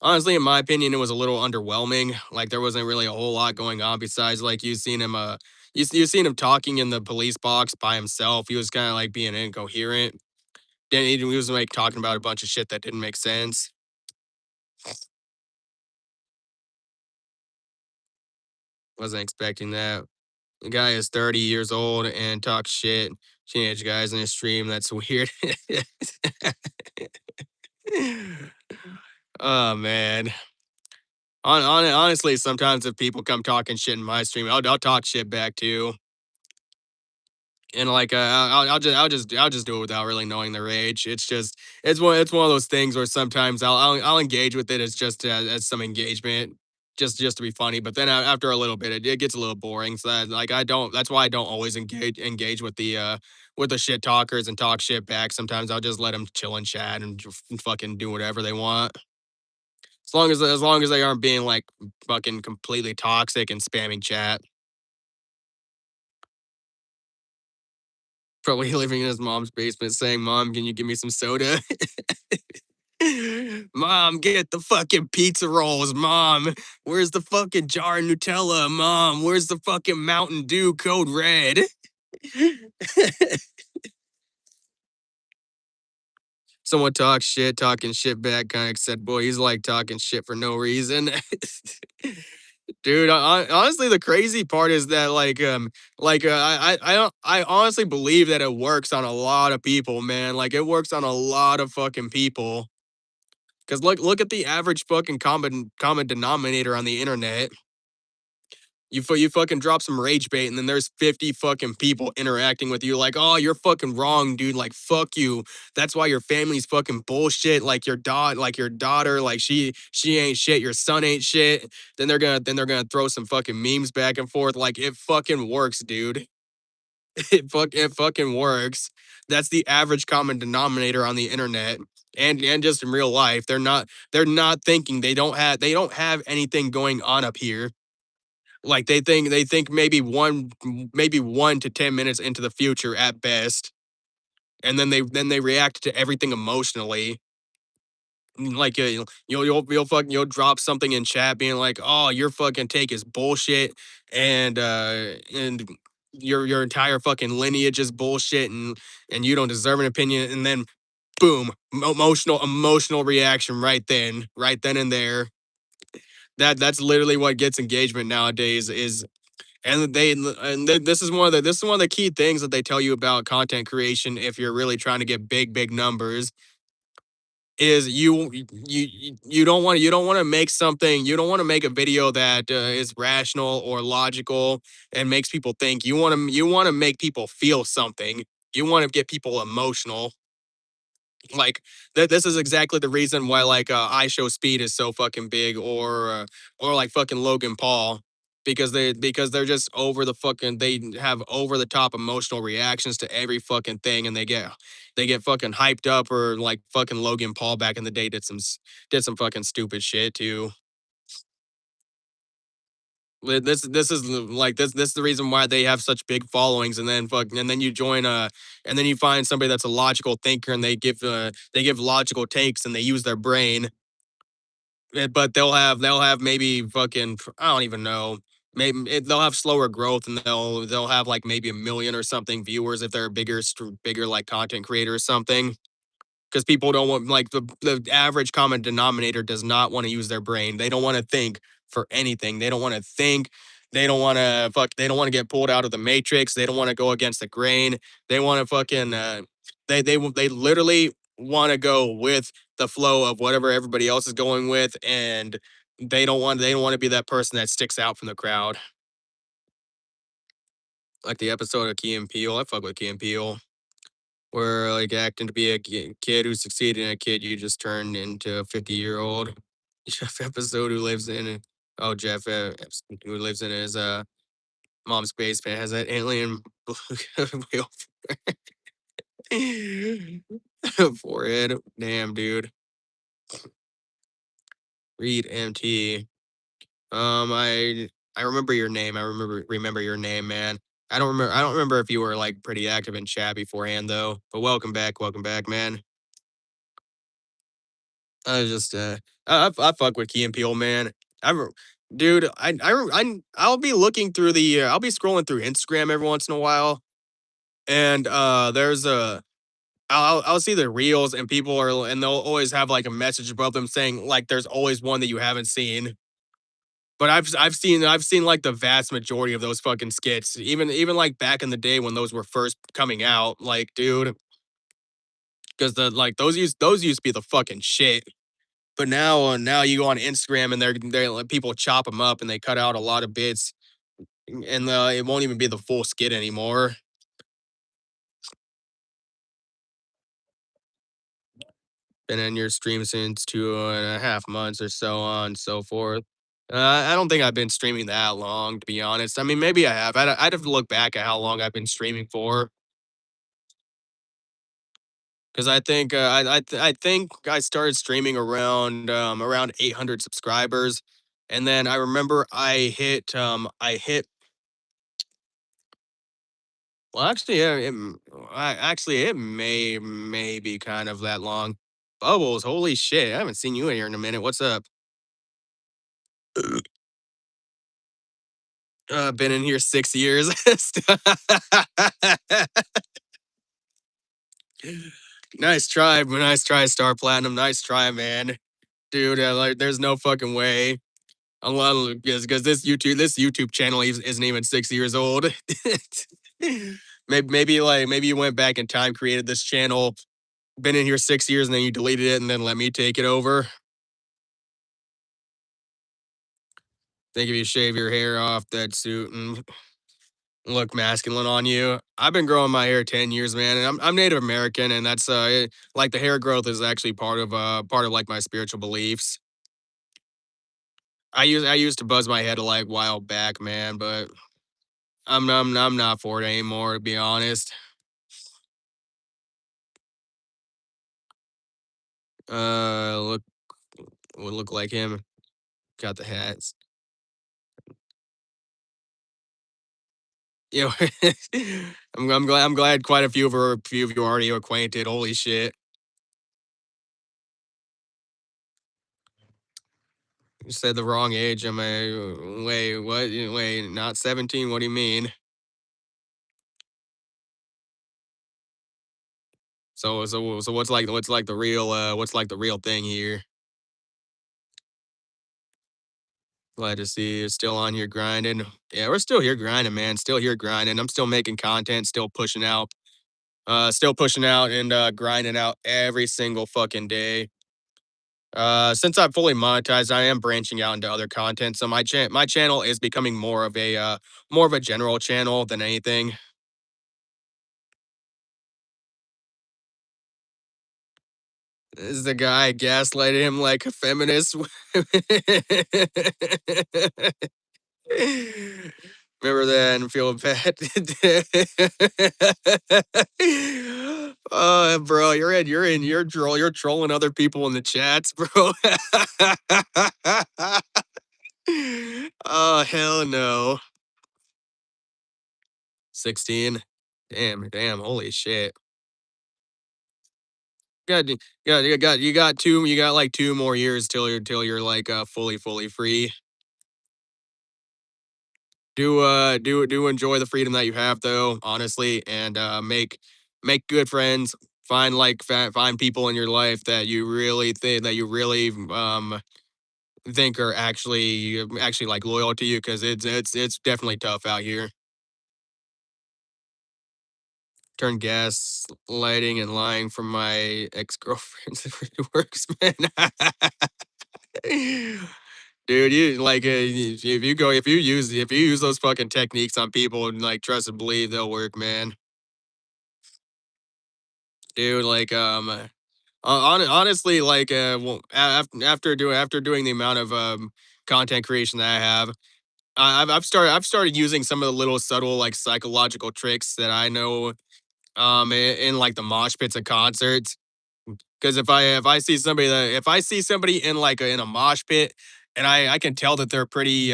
in my opinion, it was a little underwhelming. Like there wasn't really a whole lot going on besides like you seen him talking in the police box by himself. He was kind of like being incoherent. Then he was like talking about a bunch of shit that didn't make sense. Wasn't expecting that. The guy is 30 years old and talks shit. Teenage guys in his stream. That's weird. Oh man. Honestly, sometimes if people come talking shit in my stream, I'll talk shit back too. And like I'll just do it without really knowing their age. It's one of those things where sometimes I'll engage with it as just as some engagement, just to be funny. But then after a little bit, it gets a little boring. So that, like I don't. That's why I don't always engage with the shit talkers and talk shit back. Sometimes I'll just let them chill and chat and fucking do whatever they want. As long as they aren't being like fucking completely toxic and spamming chat. Probably living in his mom's basement saying, "Mom, can you give me some soda?" Mom, get the fucking pizza rolls. Mom, where's the fucking jar of Nutella? Mom, where's the fucking Mountain Dew Code Red? Someone talking shit back, kind of said, "Boy, he's like talking shit for no reason." Dude, honestly, the crazy part is that I honestly believe that it works on a lot of people, man. Like it works on a lot of fucking people. Cause look at the average fucking common denominator on the internet. You fucking drop some rage bait, and then there's 50 fucking people interacting with you like, oh, you're fucking wrong, dude. Like, fuck you. That's why your family's fucking bullshit. Like your daughter, like she ain't shit. Your son ain't shit. Then they're gonna throw some fucking memes back and forth. Like it fucking works, dude. It fucking works. That's the average common denominator on the internet and just in real life. They're not thinking. They don't have anything going on up here. Like they think maybe 1 to 10 minutes into the future at best, and then they react to everything emotionally. Like you'll drop something in chat being like, "Oh, your fucking take is bullshit," and your entire fucking lineage is bullshit, and you don't deserve an opinion. And then boom, emotional reaction right then and there. That's literally what gets engagement nowadays is this is this is one of the key things that they tell you about content creation if you're really trying to get big numbers is you don't want to make something you don't want to make a video that is rational or logical and makes people think. You want to make people feel something. You want to get people emotional. Like this is exactly the reason why like I Show Speed is so fucking big or like fucking Logan Paul because they're just over the fucking they have over the top emotional reactions to every fucking thing and they get fucking hyped up or like fucking Logan Paul back in the day did some fucking stupid shit too. This is this is the reason why they have such big followings and then you join and then you find somebody that's a logical thinker and they give logical takes and they use their brain. But they'll have maybe fucking I don't even know. They'll have slower growth and they'll have like maybe a million or something viewers if they're a bigger like content creator or something. because people don't want like the average common denominator does not want to use their brain. They don't want to think for anything. They don't want to think. They don't want to fuck. They don't want to get pulled out of the matrix. They don't want to go against the grain. They want to fucking. They literally want to go with the flow of whatever everybody else is going with, and they don't want to be that person that sticks out from the crowd. Like the episode of Key and Peele. I fuck with Key and Peele. Where like acting to be a kid who succeeded and a kid you just turned into a 50-year-old. Jeff episode who lives in Jeff who lives in his mom's basement has that alien wheel forehead. Damn, dude. Read MT. I remember your name. I remember your name, man. I don't remember if you were like pretty active in chat beforehand though. But welcome back, man. I just I fuck with Key and Peele, man. I'm dude. I'll be looking through the I'll be scrolling through Instagram every once in a while, and there's a I'll see the reels and people are and they'll always have like a message above them saying like there's always one that you haven't seen. But I've seen like the vast majority of those fucking skits, even like back in the day when those were first coming out, like dude, because the like those used to be the fucking shit. But now you go on Instagram and they're like people chop them up and they cut out a lot of bits and it won't even be the full skit anymore. Been in your stream since 2.5 months or so on and so forth. I don't think I've been streaming that long, to be honest. I mean, maybe I have. I'd have to look back at how long I've been streaming for, because I think I started streaming around 800 subscribers, and then I remember I hit. Well, actually, yeah, actually it may be kind of that long. Bubbles, holy shit! I haven't seen you in here in a minute. What's up? Been in here 6 years. Nice try, Star Platinum. Nice try, man. Dude, like, there's no fucking way. Unless because this YouTube channel isn't even 6 years old. Maybe you went back in time, created this channel, been in here 6 years, and then you deleted it, and then let me take it over. Think if you shave your hair off that suit and look masculine on you. I've been growing my hair 10 years, man, and I'm Native American, and that's like the hair growth is actually part of like my spiritual beliefs. I used to buzz my head a like while back, man, but I'm not for it anymore, to be honest. Look would look like him. Got the hats. You know, I'm glad quite a few of you are already acquainted. Holy shit. You said the wrong age. I'm a wait, what? Wait, not 17. What do you mean? So what's like the real what's like the real thing here? Glad to see you're still on here grinding. Yeah, we're still here grinding, man. Still here grinding. I'm still making content, still pushing out and grinding out every single fucking day. Since I'm fully monetized, I am branching out into other content. So my channel is becoming more of a general channel than anything. This is the guy gaslighting him like a feminist. Remember that and feel bad. Bro, you're trolling other people in the chats, bro. Oh hell no. 16. Damn, holy shit. Got you got like 2 more years till you're like fully free. Do enjoy the freedom that you have though, honestly, and make good friends, find people in your life that you really think are actually like loyal to you because it's definitely tough out here. Turn gas lighting and lying from my ex-girlfriends if it works, man. Dude, you like if you use those fucking techniques on people and like trust and believe they'll work, man. Dude, like honestly, like after doing the amount of content creation that I have, I've started using some of the little subtle like psychological tricks that I know in like the mosh pits of concerts. Because if I see somebody in like in a mosh pit, and I can tell that they're pretty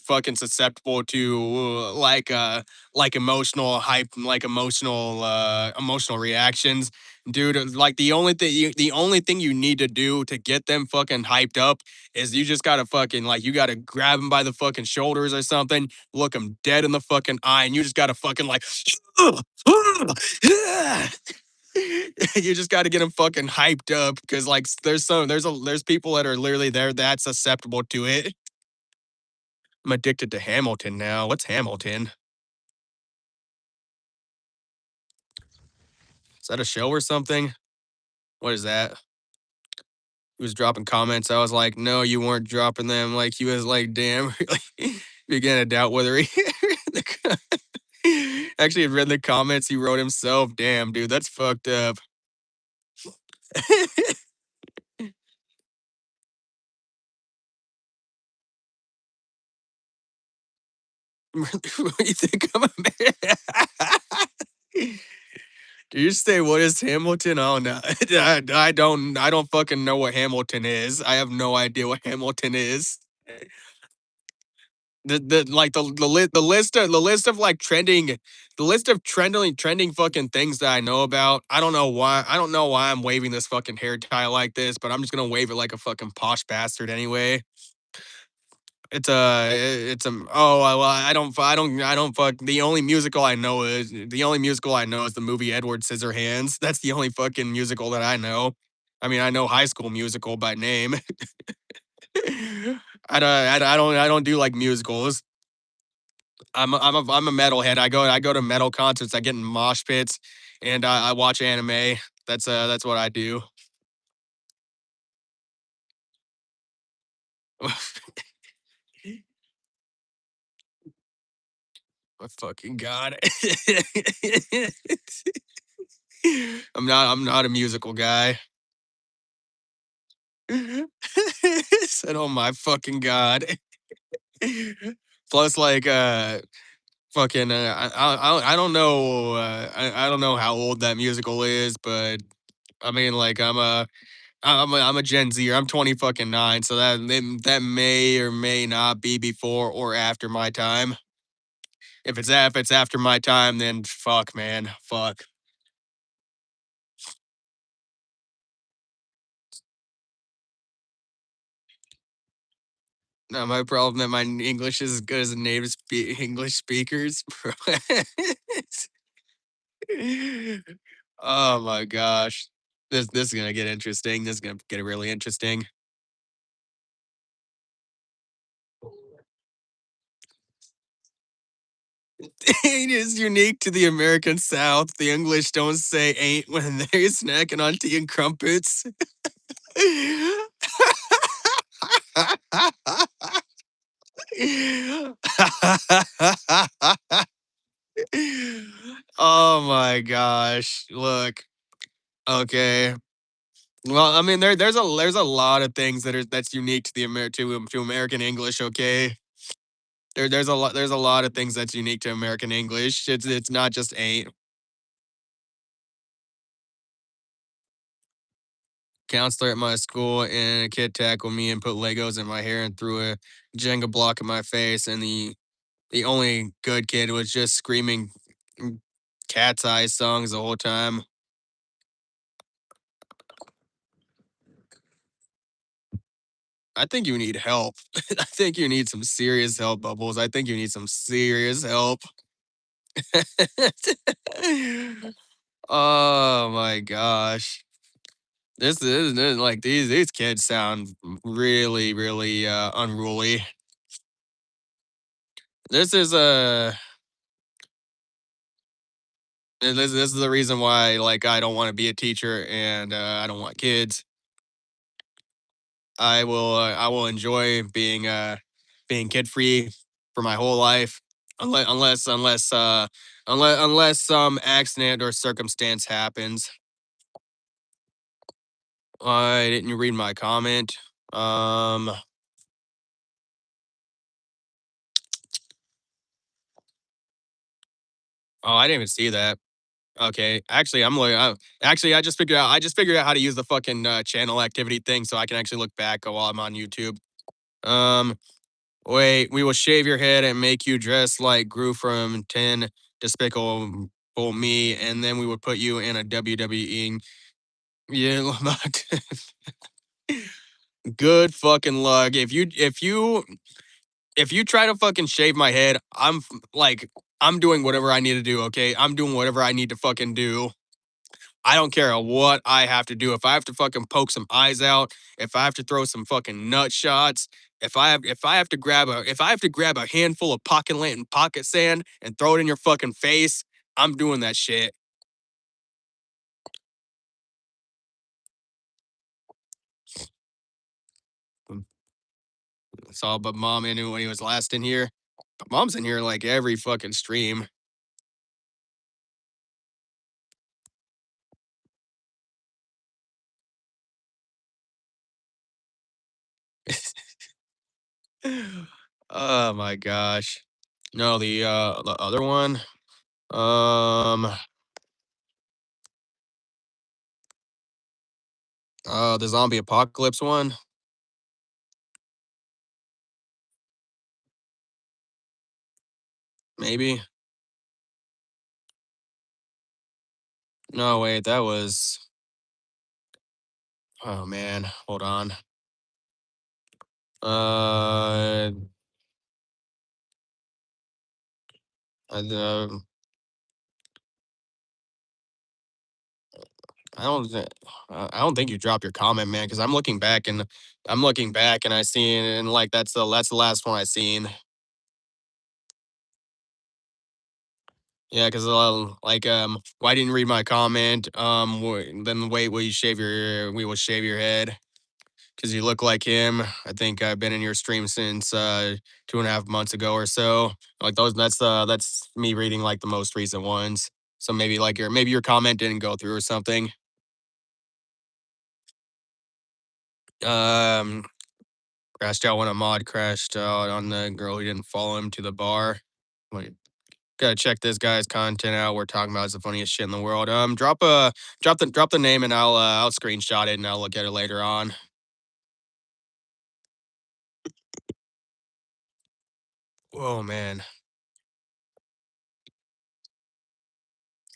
fucking susceptible to like emotional hype, like emotional reactions, dude. Like the only thing you need to do to get them fucking hyped up is you just gotta fucking like you gotta grab them by the fucking shoulders or something, look them dead in the fucking eye, and you just gotta fucking like you just got to get them fucking hyped up because like there's people that are literally there that susceptible to it. I'm addicted to Hamilton now. What's Hamilton? Is that a show or something? What is that? He was dropping comments. I was like, no, you weren't dropping them. Like he was like, damn, really began to doubt whether he actually had read the comments he wrote himself. Damn, dude, that's fucked up. What do you think I'm a man? Do you say what is Hamilton? Oh no, I don't fucking know what Hamilton is. I have no idea what Hamilton is. The like the list of like trending the list of trending fucking things that I know about. I don't know why I'm waving this fucking hair tie like this, but I'm just gonna wave it like a fucking posh bastard anyway. Well, I don't fuck the only musical I know is the movie Edward Scissorhands. That's the only fucking musical that I know. I mean, I know High School Musical by name. I don't do like musicals. I'm a metalhead. I go to metal concerts. I get in mosh pits, and I watch anime. That's what I do. My fucking god. I'm not a musical guy. Said, "Oh my fucking god." Plus, like, fucking, I don't know, I don't know how old that musical is, but I mean, like, I'm a Gen Zer. I'm 20 fucking 9, so that may or may not be before or after my time. If it's after my time, then fuck, man, fuck. Not my problem that my English is as good as the native English speakers, bro. Oh my gosh. This is gonna get interesting. This is gonna get really interesting. Ain't is unique to the American South. The English don't say ain't when they're snacking on tea and crumpets. Oh my gosh. Look. Okay. Well, I mean, there's a lot of things that's unique to the to American English. Okay, there's a lot of things that's unique to American English. It's not just ain't. Counselor at my school and a kid tackled me and put Legos in my hair and threw a Jenga block in my face. And the only good kid was just screaming Cat's Eyes songs the whole time. I think you need help. I think you need some serious help, Bubbles. I think you need some serious help. Oh my gosh. This like these kids sound really, really unruly. This is this is the reason why like I don't want to be a teacher and I don't want kids. I will enjoy being kid free for my whole life unless some accident or circumstance happens. I didn't read my comment. Um, oh, I didn't even see that. Okay, actually, actually, I just figured out how to use the fucking channel activity thing, so I can actually look back while I'm on YouTube. Um, wait, we will shave your head and make you dress like Gru from 10 Despicable Me, and then we would put you in a WWE. Yeah, good fucking luck. If you try to fucking shave my head, like I'm doing whatever I need to do. Okay, I'm doing whatever I need to fucking do. I don't care what I have to do. If I have to fucking poke some eyes out, if I have to throw some fucking nut shots, if I have to grab a handful of pocket lint and pocket sand and throw it in your fucking face, I'm doing that shit. Saw but mom in when he was last in here. But mom's in here like every fucking stream. Oh my gosh. No, the other one. Um the zombie apocalypse one, maybe. No, wait, that was oh man, hold on. Uh, the I don't thi I don't think you dropped your comment, man, because I'm looking back and I see and like that's the last one I seen. Yeah, because like why didn't you read my comment? Then wait, we will shave your head because you look like him. I think I've been in your stream since 2.5 months ago or so. Like those, that's me reading like the most recent ones. So maybe your comment didn't go through or something. Um, crashed out when a mod crashed out on the girl who didn't follow him to the bar. Wait, gotta check this guy's content out. We're talking about is the funniest shit in the world. Drop the name and I'll screenshot it and I'll look at it later on. Oh man,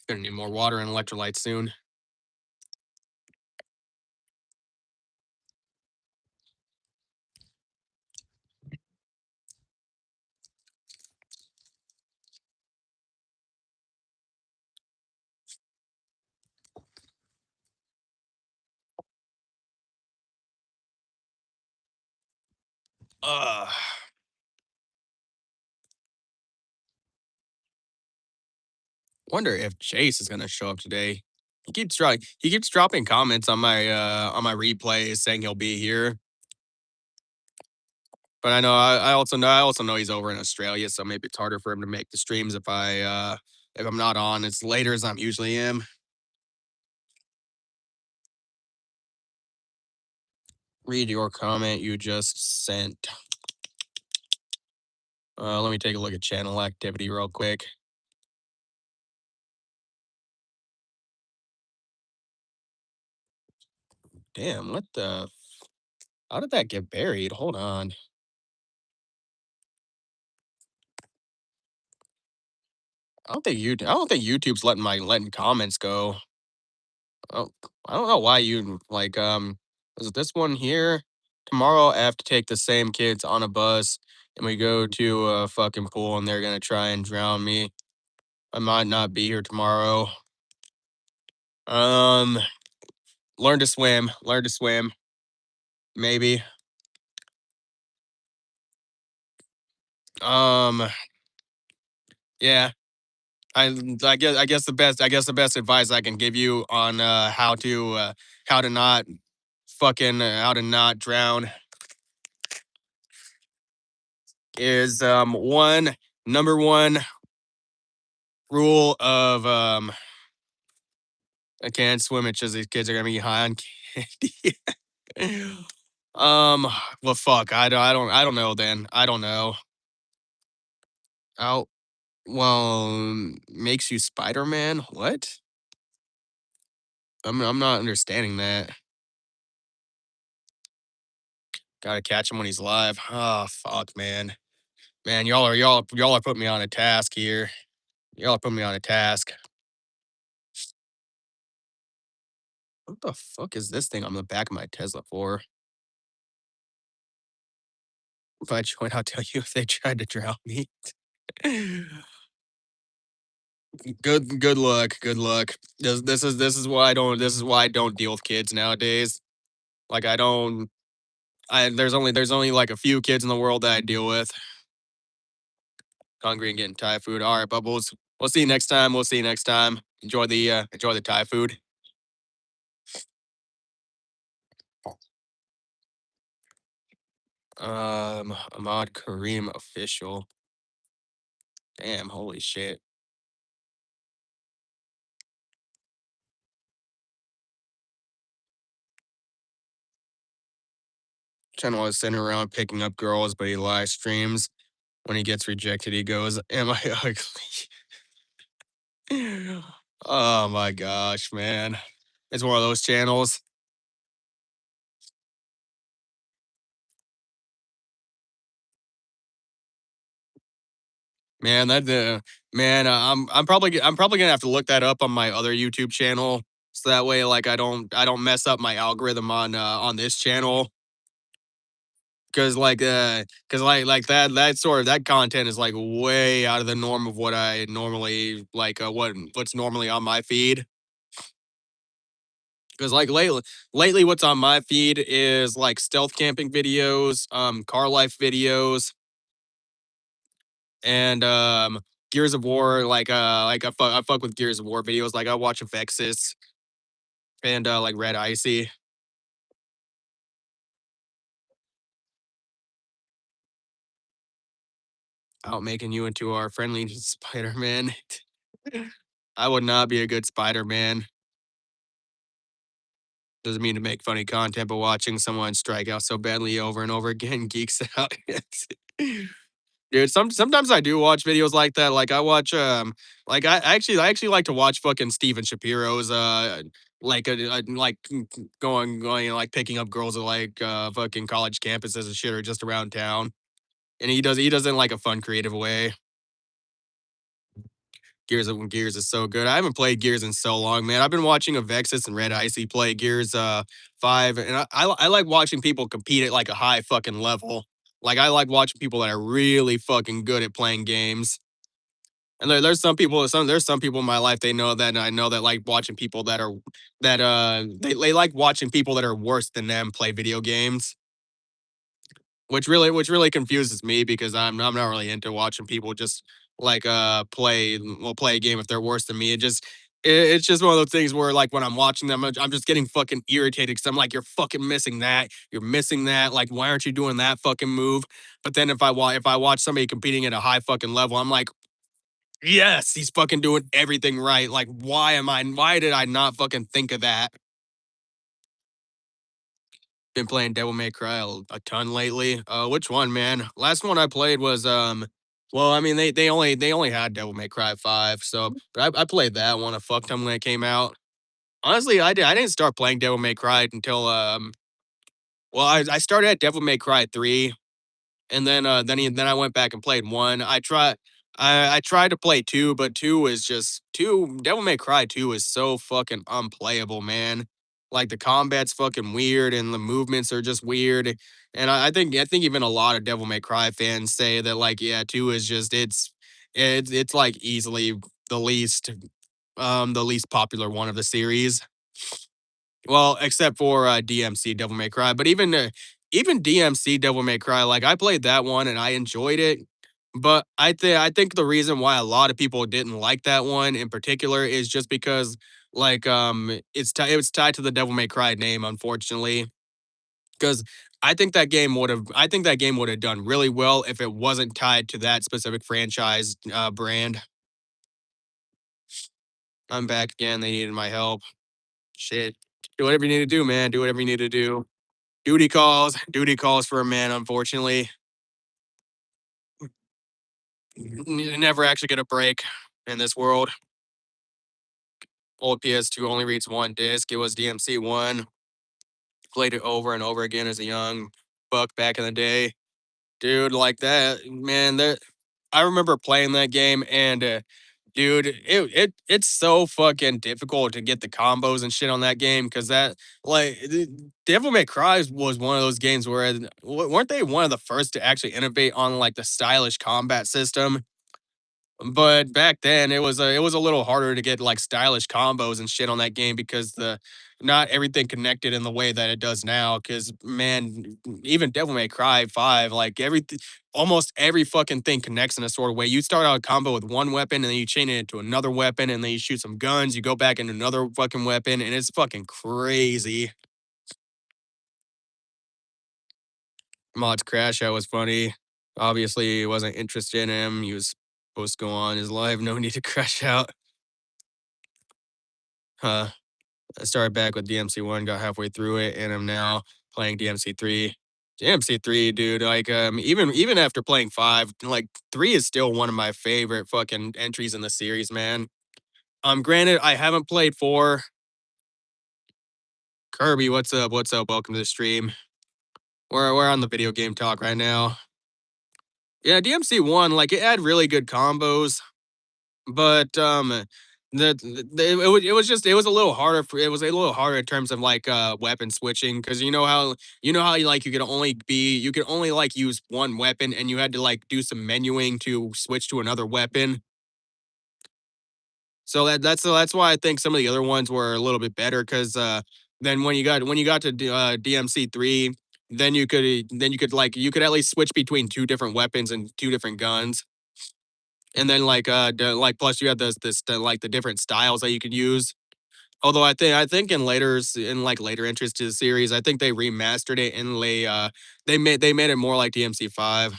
gonna need more water and electrolytes soon. Uh, wonder if Chase is gonna show up today. He keeps dropping comments on my replays saying he'll be here. But I also know he's over in Australia, so maybe it's harder for him to make the streams if I'm not on. It's later as I'm usually am. Read your comment you just sent. Let me take a look at channel activity real quick. Damn, what the how did that get buried? Hold on. I don't think YouTube's letting comments go. Oh, I don't know why you like is it this one here? Tomorrow I have to take the same kids on a bus and we go to a fucking pool and they're gonna try and drown me. I might not be here tomorrow. Um, learn to swim. Learn to swim. Maybe. Um, yeah. I guess the best advice I can give you on how to not how to not drown is one number one rule of I can't swim it because these kids are gonna be high on candy. um well fuck I don't know then. I don't know. Oh well makes you Spider-Man? What? I'm not understanding that. Gotta catch him when he's live. Oh fuck man. Man, y'all are putting me on a task here. Y'all are putting me on a task. What the fuck is this thing on the back of my Tesla for? If I join, I'll tell you if they tried to drown me. Good luck. Good luck. This is why I don't deal with kids nowadays. Like I don't I there's only like a few kids in the world that I deal with. Hungry and getting Thai food. All right, Bubbles. We'll see you next time. We'll see you next time. Enjoy the Thai food. Ahmad Kareem official. Damn, holy shit. Channel is sitting around picking up girls, but he live streams. When he gets rejected, he goes, "Am I ugly?" Oh my gosh, man. It's one of those channels. Man, that man, I'm probably gonna have to look that up on my other YouTube channel, so that way, like, I don't mess up my algorithm on this channel. Cause like that sort of that content is like way out of the norm of what I normally like. What's normally on my feed. Cause like lately, what's on my feed is like stealth camping videos, car life videos, and Gears of War. I fuck with Gears of War videos. Like I watch Vexus and like Red Icy out making you into our friendly Spider Man. I would not be a good Spider Man. Doesn't mean to make funny content, but watching someone strike out so badly over and over again geeks out. Dude, sometimes I do watch videos like that. Like I watch like I actually like to watch fucking Steven Shapiro's going like picking up girls at like fucking college campuses and shit or just around town. And he does it in like a fun creative way. Gears is so good. I haven't played Gears in so long, man. I've been watching Avexis and Red Icy play Gears 5, and I like watching people compete at like a high fucking level. Like I like watching people that are really fucking good at playing games. And there's some people in my life they know that and I know that like watching people that they like watching people that are worse than them play video games. Which really confuses me because I'm not really into watching people just like play a game if they're worse than me. It's just one of those things where like when I'm watching them, I'm just getting fucking irritated because I'm like, you're fucking missing that. You're missing that. Like, why aren't you doing that fucking move? But then if I watch somebody competing at a high fucking level, I'm like, yes, he's fucking doing everything right. Like, why did I not fucking think of that? Been playing Devil May Cry a ton lately. Which one, man? Last one I played was well, I mean they only had Devil May Cry 5, so but I played that one a fuck ton when it came out. Honestly, I didn't start playing Devil May Cry until well I started at Devil May Cry 3 and then I went back and played 1. I tried to play 2, but 2 is just 2 Devil May Cry 2 is so fucking unplayable, man. Like the combat's fucking weird and the movements are just weird. And I think even a lot of Devil May Cry fans say that like yeah, 2 is just it's like easily the least the least popular one of the series. Well, except for DMC Devil May Cry, but even DMC Devil May Cry, like I played that one and I enjoyed it. But I think the reason why a lot of people didn't like that one in particular is just because it was tied to the Devil May Cry name, unfortunately. Because I think that game would have done really well if it wasn't tied to that specific franchise brand. I'm back again. They needed my help. Shit. Do whatever you need to do, man. Do whatever you need to do. Duty calls for a man, unfortunately. Never actually get a break in this world. Old PS2 only reads one disc. It was DMC1. Played it over and over again as a young buck back in the day. Dude, like that, man, that I remember playing that game and dude, it's so fucking difficult to get the combos and shit on that game because Devil May Cry was one of those games where weren't they one of the first to actually innovate on like the stylish combat system? But back then, it was a little harder to get like stylish combos and shit on that game because the not everything connected in the way that it does now. Because man, even Devil May Cry 5, like everything, almost every fucking thing connects in a sort of way. You start out a combo with one weapon, and then you chain it into another weapon, and then you shoot some guns. You go back into another fucking weapon, and it's fucking crazy. Mods Crash Out was funny. Obviously, he wasn't interested in him. He was supposed to go on his live. No need to crash out. Huh. I started back with DMC1, got halfway through it, and I'm now playing DMC3. DMC3, dude, like even after playing 5, like 3 is still one of my favorite fucking entries in the series, man. Granted, I haven't played 4. Kirby, what's up? What's up? Welcome to the stream. We're on the video game talk right now. Yeah, DMC1, like it had really good combos. But, it was a little harder it was a little harder in terms of, like, weapon switching because you know how you you could only, like, use one weapon and you had to, like, do some menuing to switch to another weapon. So that's why I think some of the other ones were a little bit better 'cause, then when you got to DMC3, you could at least switch between 2 different weapons and 2 different guns. And then plus you have like the different styles that you could use. Although I think in like later entries to the series, I think they remastered it and they made it more like DMC5.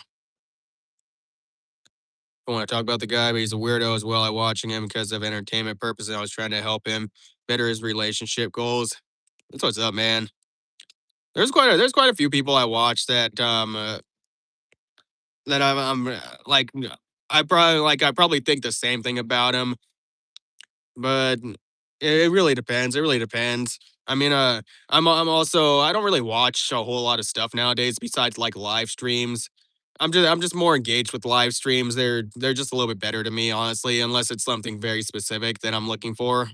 I want to talk about the guy, but he's a weirdo as well. I watching him because of entertainment purposes. I was trying to help him better his relationship goals. That's what's up, man. There's quite a few people I watch that like I probably think the same thing about him. But it really depends. It really depends. I mean, I'm also I don't really watch a whole lot of stuff nowadays besides like live streams. I'm just more engaged with live streams. They're just a little bit better to me, honestly, unless it's something very specific that I'm looking for.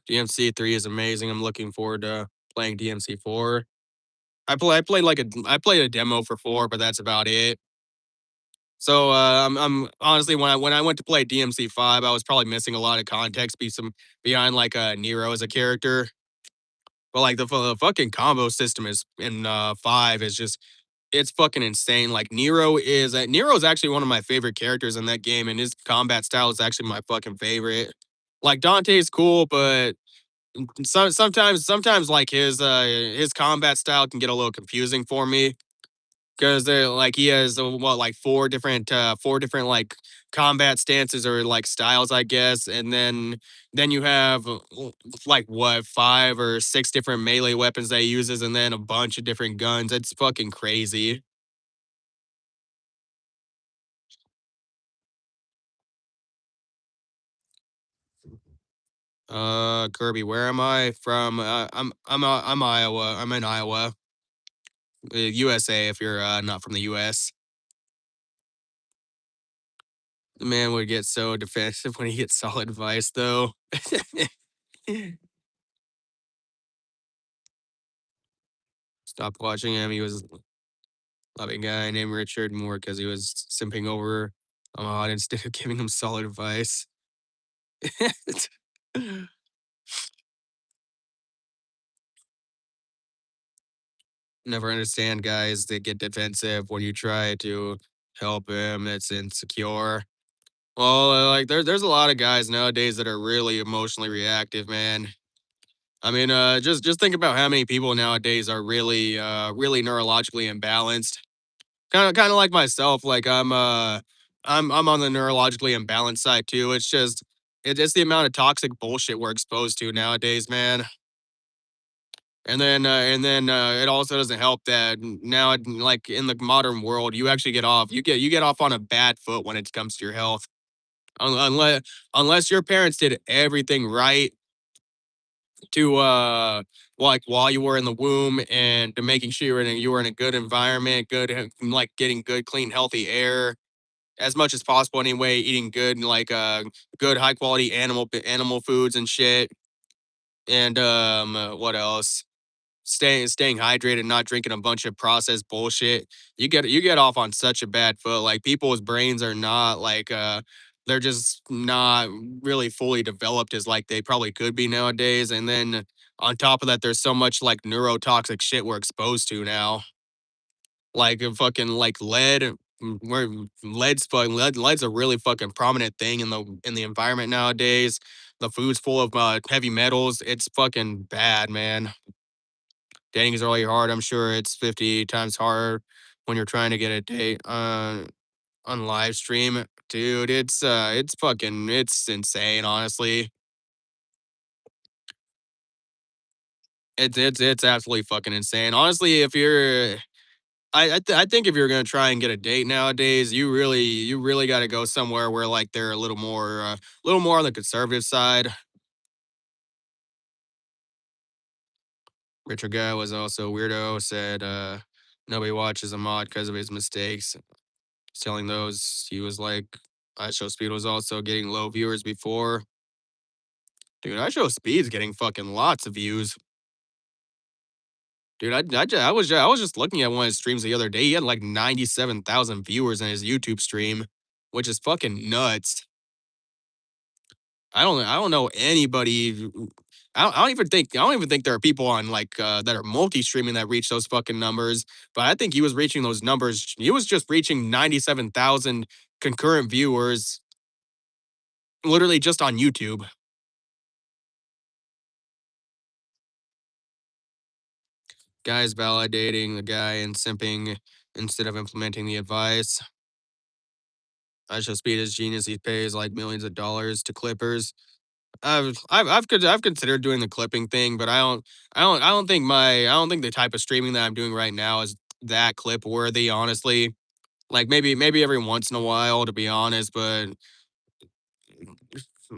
DMC3 is amazing. I'm looking forward to playing DMC4. I played a demo for 4, but that's about it. So I'm honestly when I went to play DMC5, I was probably missing a lot of context behind like Nero as a character. But like the fucking combo system is in 5 is just it's fucking insane. Like Nero is actually one of my favorite characters in that game, and his combat style is actually my fucking favorite. Like Dante's cool, but sometimes like his combat style can get a little confusing for me. Because they're like he has what like 4 different like combat stances or like styles, I guess, and then you have like what 5 or 6 different melee weapons that he uses, and then a bunch of different guns. It's fucking crazy. Kirby, where am I from? I'm Iowa. I'm in Iowa, USA. If you're not from the US, the man would get so defensive when he gets solid advice, though. Stopped watching him. He was loving guy named Richard Moore because he was simping over Ahmad instead of giving him solid advice. Never understand guys that get defensive when you try to help him that's insecure. Well, like there's a lot of guys nowadays that are really emotionally reactive, man. I mean, just think about how many people nowadays are really really neurologically imbalanced. Kind of like myself. Like I'm on the neurologically imbalanced side too. It's just it's the amount of toxic bullshit we're exposed to nowadays, man. And then it also doesn't help that now, like in the modern world, you actually you get off on a bad foot when it comes to your health. Unless your parents did everything right to like while you were in the womb and to making sure you were in a good environment, good like getting good, clean, healthy air as much as possible anyway, eating good like good high quality animal foods and shit. And what else? Staying hydrated, not drinking a bunch of processed bullshit. You get off on such a bad foot. Like people's brains are not like they're just not really fully developed as like they probably could be nowadays. And then on top of that, there's so much like neurotoxic shit we're exposed to now. Like a fucking like lead. Where lead's a really fucking prominent thing in the environment nowadays. The food's full of heavy metals. It's fucking bad, man. Dating is really hard. I'm sure it's 50 times harder when you're trying to get a date on live stream. Dude, it's fucking it's insane, honestly. It's absolutely fucking insane. Honestly, if you're I think if you're gonna try and get a date nowadays, you really got to go somewhere where like they're a little more on the conservative side. Richard Guy was also a weirdo. Said nobody watches a mod because of his mistakes. Selling those. He was like, I Show Speed was also getting low viewers before. Dude, I Show Speed's getting fucking lots of views. Dude, I was just looking at one of his streams the other day. He had like 97,000 viewers in his YouTube stream, which is fucking nuts. I don't know anybody. I don't even think there are people on like that are multi streaming that reach those fucking numbers. But I think he was reaching those numbers. He was just reaching 97,000 concurrent viewers, literally just on YouTube. Guys validating the guy and simping instead of implementing the advice. I Show Speed is genius. He pays like millions of dollars to clippers. I've considered doing the clipping thing, but I don't think the type of streaming that I'm doing right now is that clip worthy. Honestly, like maybe every once in a while, to be honest. But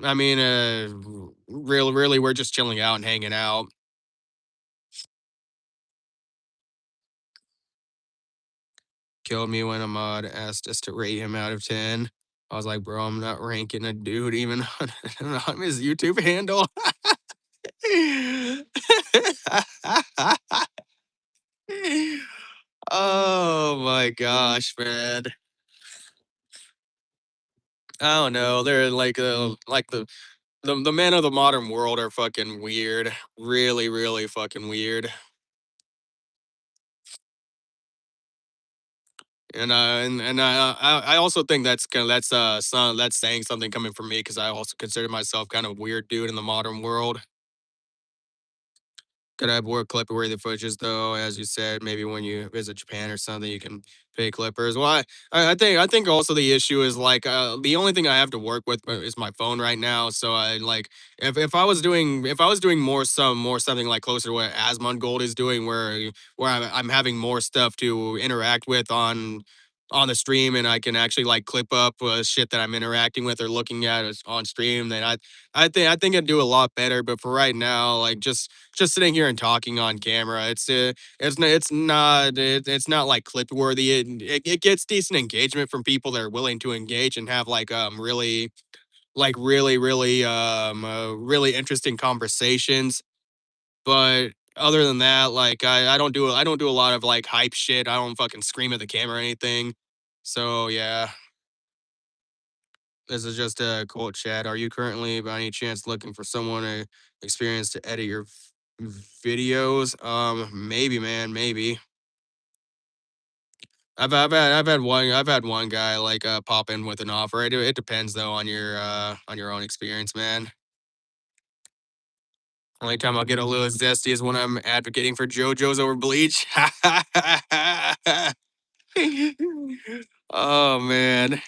I mean, really, we're just chilling out and hanging out. Killed me when a mod asked us to rate him out of 10. I was like, bro, I'm not ranking a dude even on his YouTube handle. Oh my gosh, man. I don't know. They're like the men of the modern world are fucking weird. Really, really fucking weird. And I also think that's saying something coming from me because I also consider myself kind of weird dude in the modern world. Could have more clipper worthy footages though, as you said, maybe when you visit Japan or something, you can pay clippers. Well, I think also the issue is like the only thing I have to work with is my phone right now. So I like if I was doing more something like closer to what Asmongold is doing, where I'm having more stuff to interact with on the stream and I can actually like clip up shit that I'm interacting with or looking at on stream, then I think I'd do a lot better. But for right now, like just sitting here and talking on camera. It's not like clip worthy. It gets decent engagement from people that are willing to engage and have really interesting conversations. But other than that, like I don't do a lot of like hype shit. I don't fucking scream at the camera or anything. So yeah. This is just a quote chat. Are you currently, by any chance, looking for someone to experience to edit your videos? Maybe, man, maybe. I've had one guy like pop in with an offer. It depends though on your own experience, man. Only time I'll get a little zesty is when I'm advocating for JoJo's over Bleach. Oh man.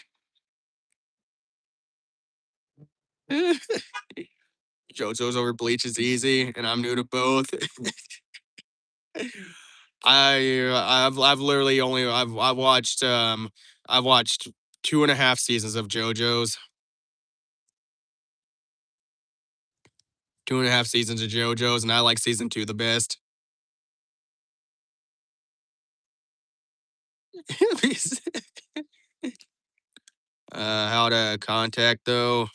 JoJo's over Bleach is easy, and I'm new to both. I've literally only I've watched 2.5 seasons of JoJo's, 2.5 seasons of JoJo's, and I like season two the best. How to contact though?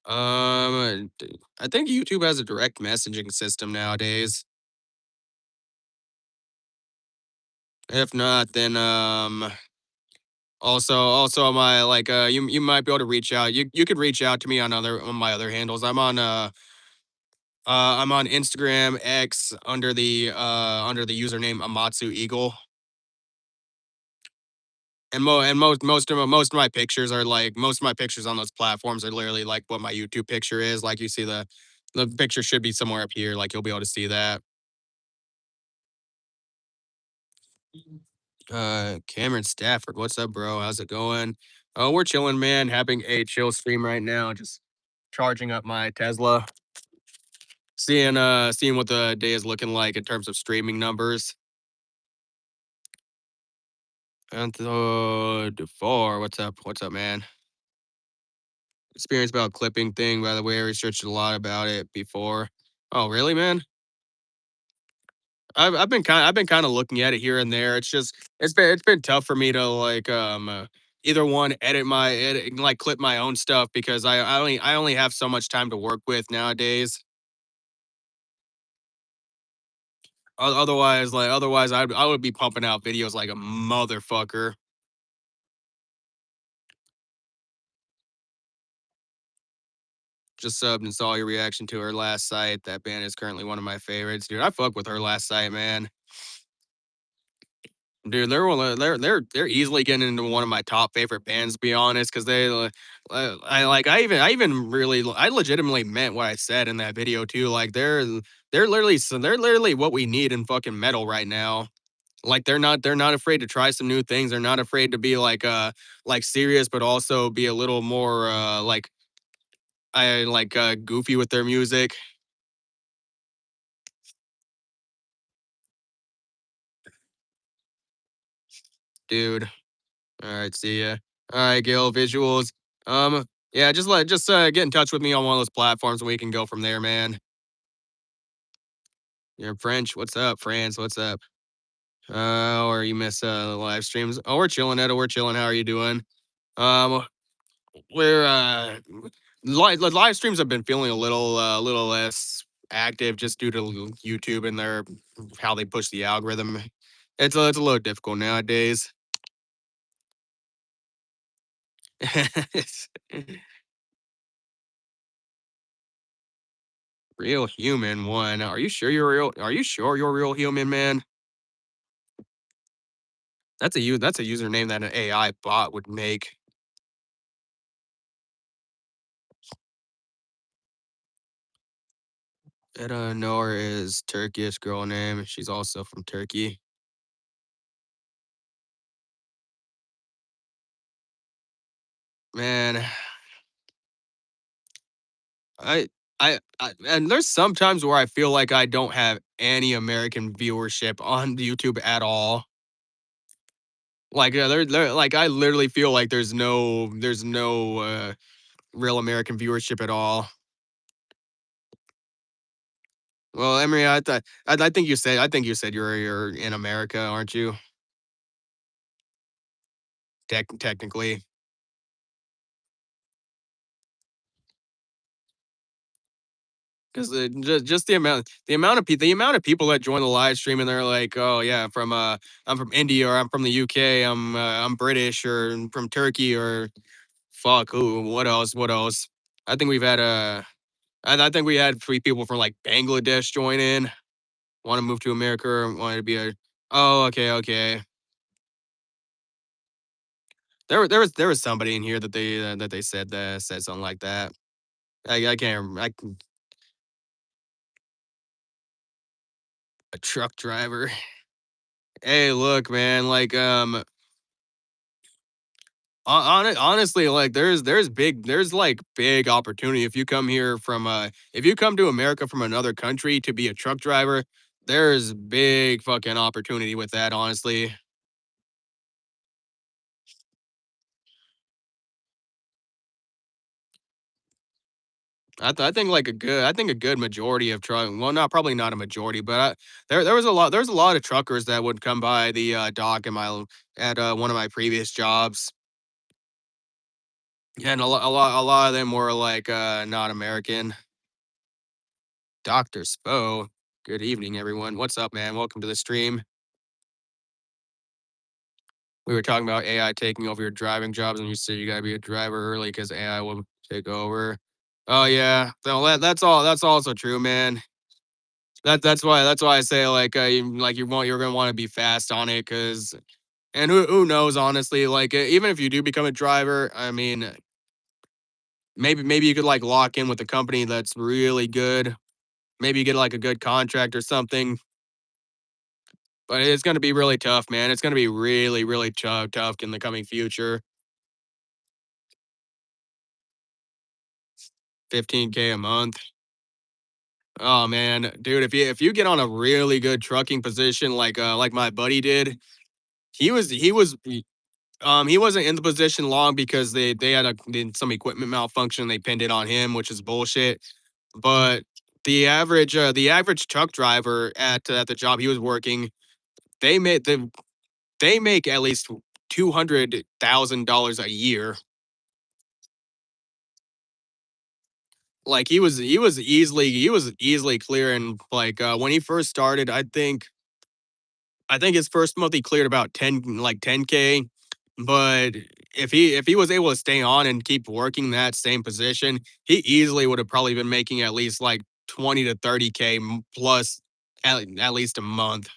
I think YouTube has a direct messaging system nowadays. If not, then also my like you might be able to reach out. You could reach out to me on my other handles. I'm on Instagram X under the username Amatsu Eagle. And most of my pictures are like most of my pictures on those platforms are literally like what my YouTube picture is. Like you see the picture should be somewhere up here. Like you'll be able to see that. Cameron Stafford, what's up, bro? How's it going? Oh, we're chilling, man. Having a chill stream right now. Just charging up my Tesla. Seeing what the day is looking like in terms of streaming numbers. And Defor, what's up? What's up, man? Experience about clipping thing, by the way. I researched a lot about it before. Oh, really, man? I've been kind of looking at it here and there. It's been tough for me to like either one edit like clip my own stuff because I only have so much time to work with nowadays. Otherwise I would be pumping out videos like a motherfucker. Just subbed and saw your reaction to her last sight. That band is currently one of my favorites, dude. I fuck with her last sight, man. Dude, they're easily getting into one of my top favorite bands, to be honest, because I even really I legitimately meant what I said in that video too. Like they're literally what we need in fucking metal right now. Like they're not afraid to try some new things. They're not afraid to be like serious, but also be a little more like I like goofy with their music, dude. All right, see ya. All right, Gil, visuals. Yeah, just get in touch with me on one of those platforms and we can go from there, man. You're French. What's up, France? What's up? Or you miss live streams. Oh, we're chilling, Edo. We're chilling. How are you doing? Um, we're the live streams have been feeling a little less active just due to YouTube and their how they push the algorithm. It's a little difficult nowadays. Real human one. Are you sure you're real? Are you sure you're a real human, man? That's a username that an AI bot would make. Eda Noor is Turkish girl name. She's also from Turkey. Man, I and there's sometimes where I feel like I don't have any American viewership on YouTube at all. Like like I literally feel like there's no real American viewership at all. Well, Emery, I think you said you're in America, aren't you? Technically, 'cause just the amount of the amount of people that join the live stream and they're like, "Oh, yeah, I'm from India or I'm from the UK, I'm British or I'm from Turkey or Fuck, who? What else? What else? I think we've had I think we had 3 people from like Bangladesh join in. Want to move to America or wanted to be a. Oh, okay, okay. There was somebody in here that they said that said something like that. I can't. I a truck driver. Hey, look, man. Like honestly, like there's like big opportunity if you come here from if you come to America from another country to be a truck driver. There's big fucking opportunity with that. Honestly, I think like I think a good majority of truck. Well, not probably not a majority, but there was a lot. There's a lot of truckers that would come by the dock in my at one of my previous jobs, and a lot of them were like not American. Doctor Spo. Good evening, everyone. What's up, man? Welcome to the stream. We were talking about AI taking over your driving jobs, and you said you gotta be a driver early because AI will take over. Oh yeah, no, that's all. That's also true, man. That's why I say like you're gonna want to be fast on it because and who knows honestly like even if you do become a driver, I mean maybe you could like lock in with a company that's really good. Maybe you get like a good contract or something. But it's gonna be really tough, man. It's gonna be really, really tough in the coming future. 15K a month. Oh man, dude, if you get on a really good trucking position like my buddy did, he wasn't in the position long because they had some equipment malfunction. They pinned it on him, which is bullshit. But the average truck driver at the job he was working, they made they make at least $200,000 a year. Like he was easily clearing like when he first started, I think his first month he cleared about 10K. But if he was able to stay on and keep working that same position, he easily would have probably been making at least like 20 to 30K plus at least a month.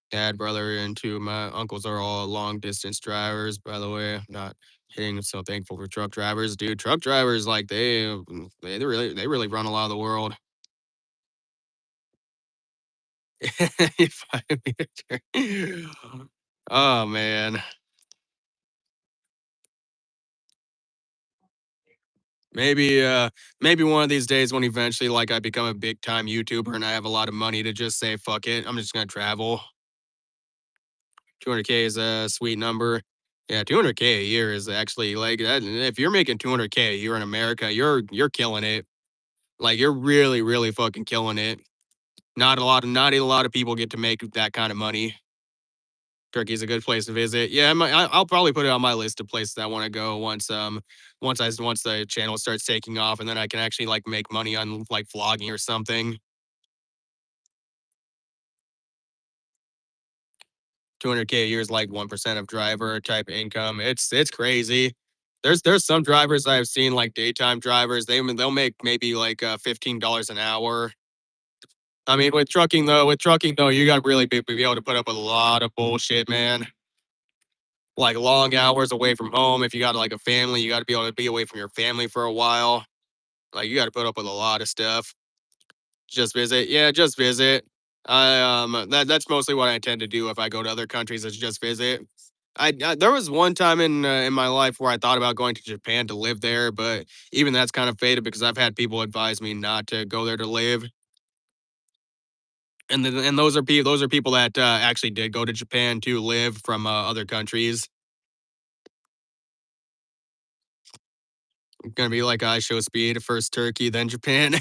Dad, brother, and two of my uncles are all long distance drivers, by the way. I'm not kidding. I'm so thankful for truck drivers, dude. Truck drivers, like they really run a lot of the world. If I oh man. Maybe maybe one of these days when eventually like I become a big time YouTuber and I have a lot of money to just say fuck it. I'm just gonna travel. 200K is a sweet number. Yeah, 200K a year is actually like that. If you're making 200K a year in America, you're killing it. Like you're really, really fucking killing it. Not a lot of people get to make that kind of money. Turkey's a good place to visit. Yeah, I'll probably put it on my list of places I want to go once the channel starts taking off, and then I can actually like make money on like vlogging or something. 200K a year is like 1% of driver type income. It's crazy. There's some drivers I've seen like daytime drivers. They'll make maybe like $15 an hour. I mean, with trucking though, you got to really be able to put up with a lot of bullshit, man. Like long hours away from home. If you got like a family, you got to be able to be away from your family for a while. Like you got to put up with a lot of stuff. Just visit, yeah, just visit. That's mostly what I intend to do if I go to other countries is just visit. There was one time in my life where I thought about going to Japan to live there, but even that's kind of faded because I've had people advise me not to go there to live. And those are people that actually did go to Japan to live from other countries. Gonna be like I show speed first Turkey, then Japan.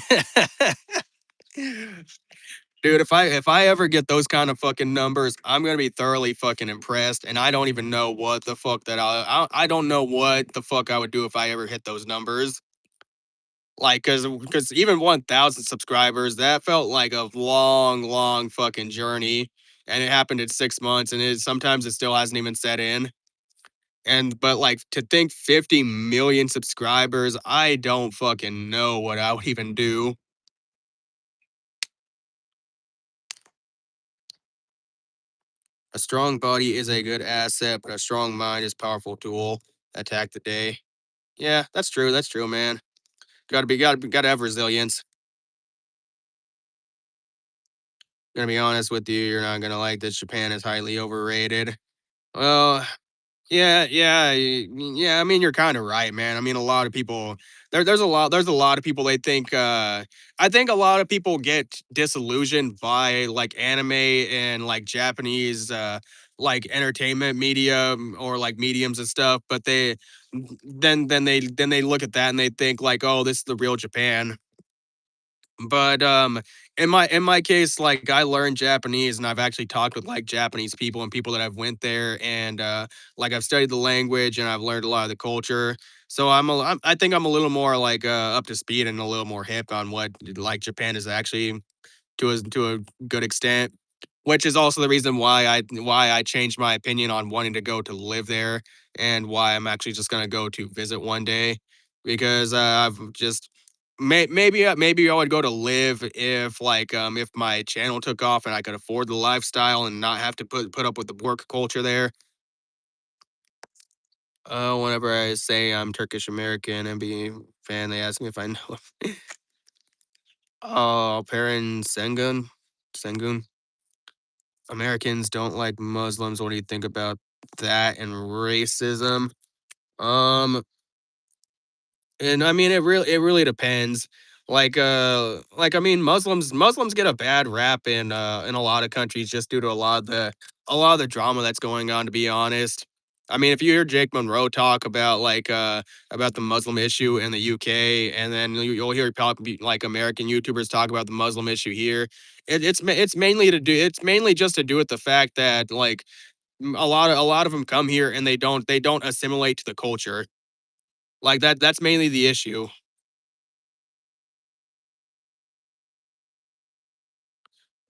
Dude, if I ever get those kind of fucking numbers, I'm gonna be thoroughly fucking impressed, and I don't even know what the fuck that I don't know what the fuck I would do if I ever hit those numbers. Like, cause even 1,000 subscribers, that felt like a long, long fucking journey, and it happened in 6 months, and sometimes it still hasn't even set in. And but, like, to think 50 million subscribers, I don't fucking know what I would even do. A strong body is a good asset, but a strong mind is powerful tool. Attack the day. Yeah, that's true, man. Gotta have resilience. Gonna be honest with you, you're not gonna like that Japan is highly overrated. Well, yeah, yeah, yeah. I mean, you're kind of right, man. I mean, a lot of people there's a lot of people they think I think a lot of people get disillusioned by like anime and like Japanese like entertainment medium or like mediums and stuff, but then they look at that and they think like, "Oh, this is the real Japan." But, in my case, like, I learned Japanese, and I've actually talked with, like, Japanese people and people that have went there, and, like, I've studied the language, and I've learned a lot of the culture. So I think I'm a little more, like, up to speed and a little more hip on what, like, Japan is actually to a good extent, which is also the reason why I changed my opinion on wanting to go to live there and why I'm actually just gonna go to visit one day because I've just maybe I would go to live if my channel took off and I could afford the lifestyle and not have to put up with the work culture there. Whenever I say I'm Turkish American and be fan, they ask me if I know. Oh, Perrin Sengun. Americans don't like Muslims. What do you think about that and racism? Um, and I mean, it really depends. Like I mean, Muslims get a bad rap in a lot of countries just due to a lot of the drama that's going on. To be honest, I mean, if you hear Jake Monroe talk about the Muslim issue in the UK, and then you'll hear like American YouTubers talk about the Muslim issue here, it's mainly just to do with the fact that like a lot of them come here and they don't assimilate to the culture. Like that's mainly the issue.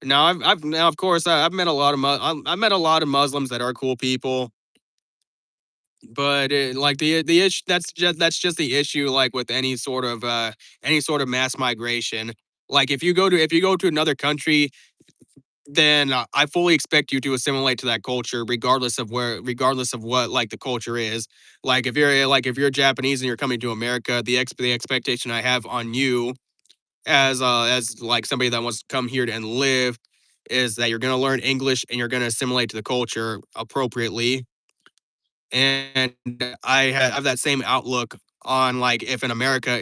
Now I've now of course I've met a lot of I've met a lot of Muslims that are cool people, but like the issue that's just the issue like with any sort of mass migration. Like if you go to another country, then I fully expect you to assimilate to that culture regardless of what like the culture is. Like if you're Japanese and you're coming to America, the expectation I have on you as like somebody that wants to come here and live is that you're going to learn English and you're going to assimilate to the culture appropriately. And have that same outlook on like if an American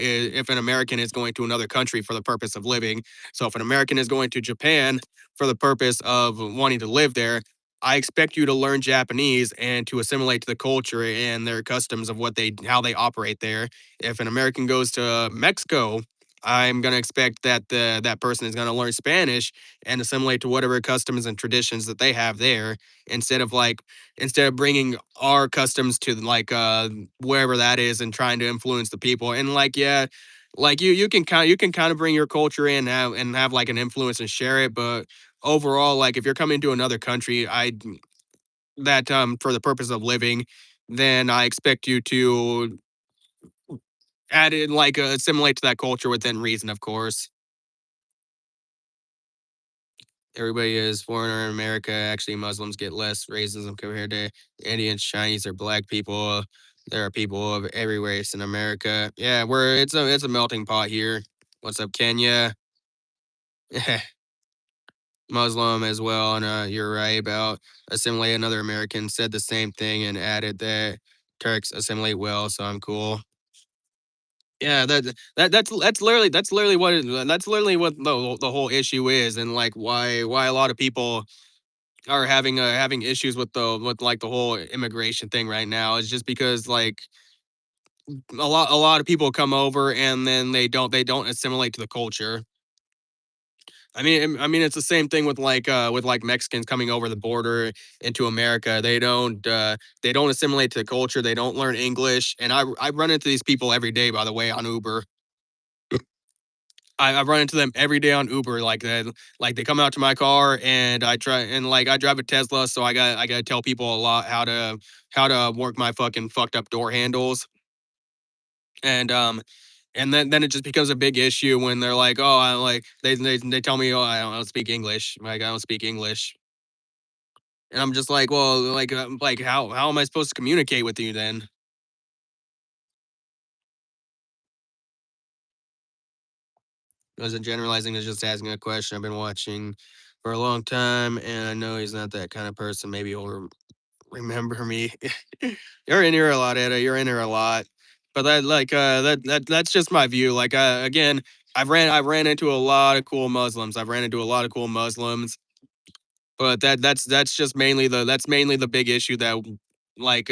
is going to another country for the purpose of living. So if an American is going to Japan for the purpose of wanting to live there, I expect you to learn Japanese and to assimilate to the culture and their customs of what they how they operate there. If an American goes to Mexico, I'm going to expect that that person is going to learn Spanish and assimilate to whatever customs and traditions that they have there instead of like instead of bringing our customs to like wherever that is and trying to influence the people and like yeah like you can kind of bring your culture in and have like an influence and share it but overall like if you're coming to another country I that for the purpose of living then I expect you to add in like assimilate to that culture within reason of course. Everybody is foreigner in America. Actually, Muslims get less racism compared to Indians, Chinese, or Black people. There are people of every race in America. Yeah, it's a melting pot here. What's up, Kenya? Muslim as well, and you're right about assimilate. Another American said the same thing and added that Turks assimilate well, so I'm cool. Yeah, that's literally what the whole issue is, and like why a lot of people are having issues with like the whole immigration thing right now is just because like a lot of people come over and then they don't assimilate to the culture. I mean it's the same thing with like Mexicans coming over the border into America. They don't assimilate to the culture. They don't learn English. And I run into these people every day by the way on Uber. I run into them every day on Uber, like they come out to my car and I drive a Tesla, so I gotta tell people a lot how to work my fucking fucked up door handles. And then it just becomes a big issue when they're like, oh, I like they tell me, oh, I don't speak English, like I don't speak English, and I'm just like, well, like how am I supposed to communicate with you then? Wasn't generalizing, is just asking a question. I've been watching for a long time, and I know he's not that kind of person. Maybe he'll remember me. You're in here a lot, Etta. You're in here a lot. But that's just my view. Like again, I've ran into a lot of cool Muslims. I've ran into a lot of cool Muslims, but that's just mainly that's mainly the big issue that like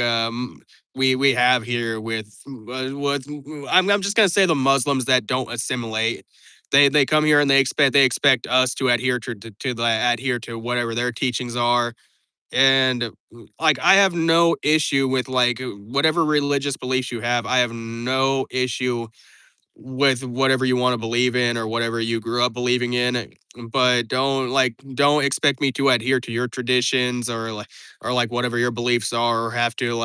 we have here with I'm just gonna say the Muslims that don't assimilate. They come here and they expect us to adhere adhere to whatever their teachings are. And like I have no issue with like whatever religious beliefs you have. I have no issue with whatever you want to believe in or whatever you grew up believing in, but don't expect me to adhere to your traditions or like whatever your beliefs are, or have to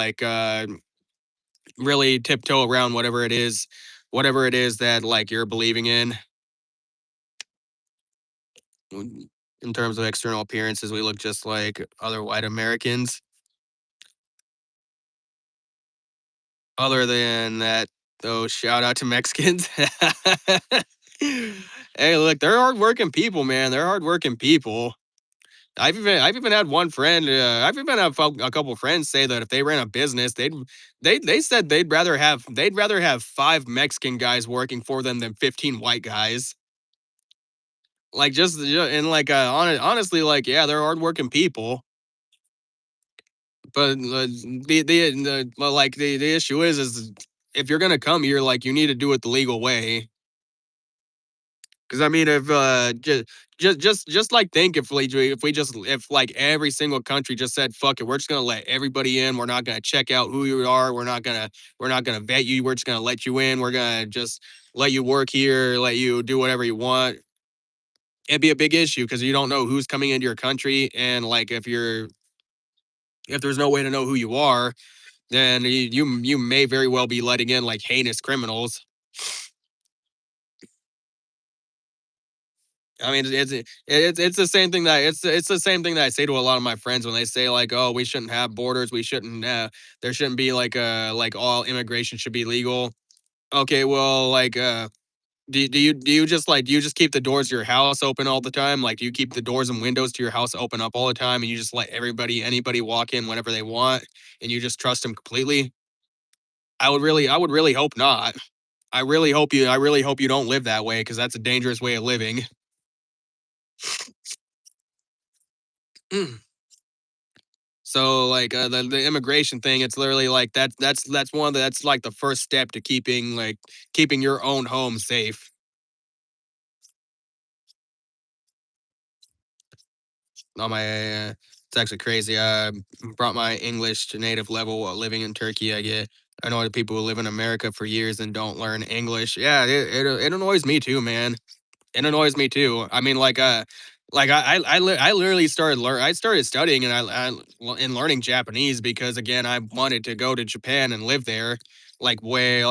really tiptoe around whatever it is that like you're believing in. In terms of external appearances, we look just like other white Americans. Other than that, though, shout out to Mexicans. Hey, look, they're hardworking people, man. They're hardworking people. I've even had one friend. I've even had a couple friends say that if they ran a business, they said they'd rather have 5 Mexican guys working for them than 15 white guys. Like and like honestly, like yeah, they're hardworking people. But the issue is if you're gonna come here, like you need to do it the legal way. Because I mean, if just like think if we just if like every single country just said fuck it, we're just gonna let everybody in. We're not gonna check out who you are. We're not gonna vet you. We're just gonna let you in. We're gonna just let you work here, let you do whatever you want. It'd be a big issue because you don't know who's coming into your country, and like if there's no way to know who you are, then you may very well be letting in like heinous criminals. I mean, it's the same thing that it's the same thing that I say to a lot of my friends when they say like, "Oh, we shouldn't have borders. We shouldn't. There shouldn't be like all immigration should be legal." Okay, well, do you just do you just keep the doors to your house open all the time? Like, do you keep the doors and windows to your house open up all the time, and you just let anybody walk in whenever they want, and you just trust them completely? I would really hope not. I really hope you don't live that way because that's a dangerous way of living. So like the immigration thing, it's literally like that's one of that's like the first step to keeping your own home safe. On my it's actually crazy. I brought my English to native level while living in Turkey. I know other people who live in America for years and don't learn English. Yeah, it annoys me too, man. It annoys me too. I mean, I literally I started studying and and learning Japanese because again I wanted to go to Japan and live there, like way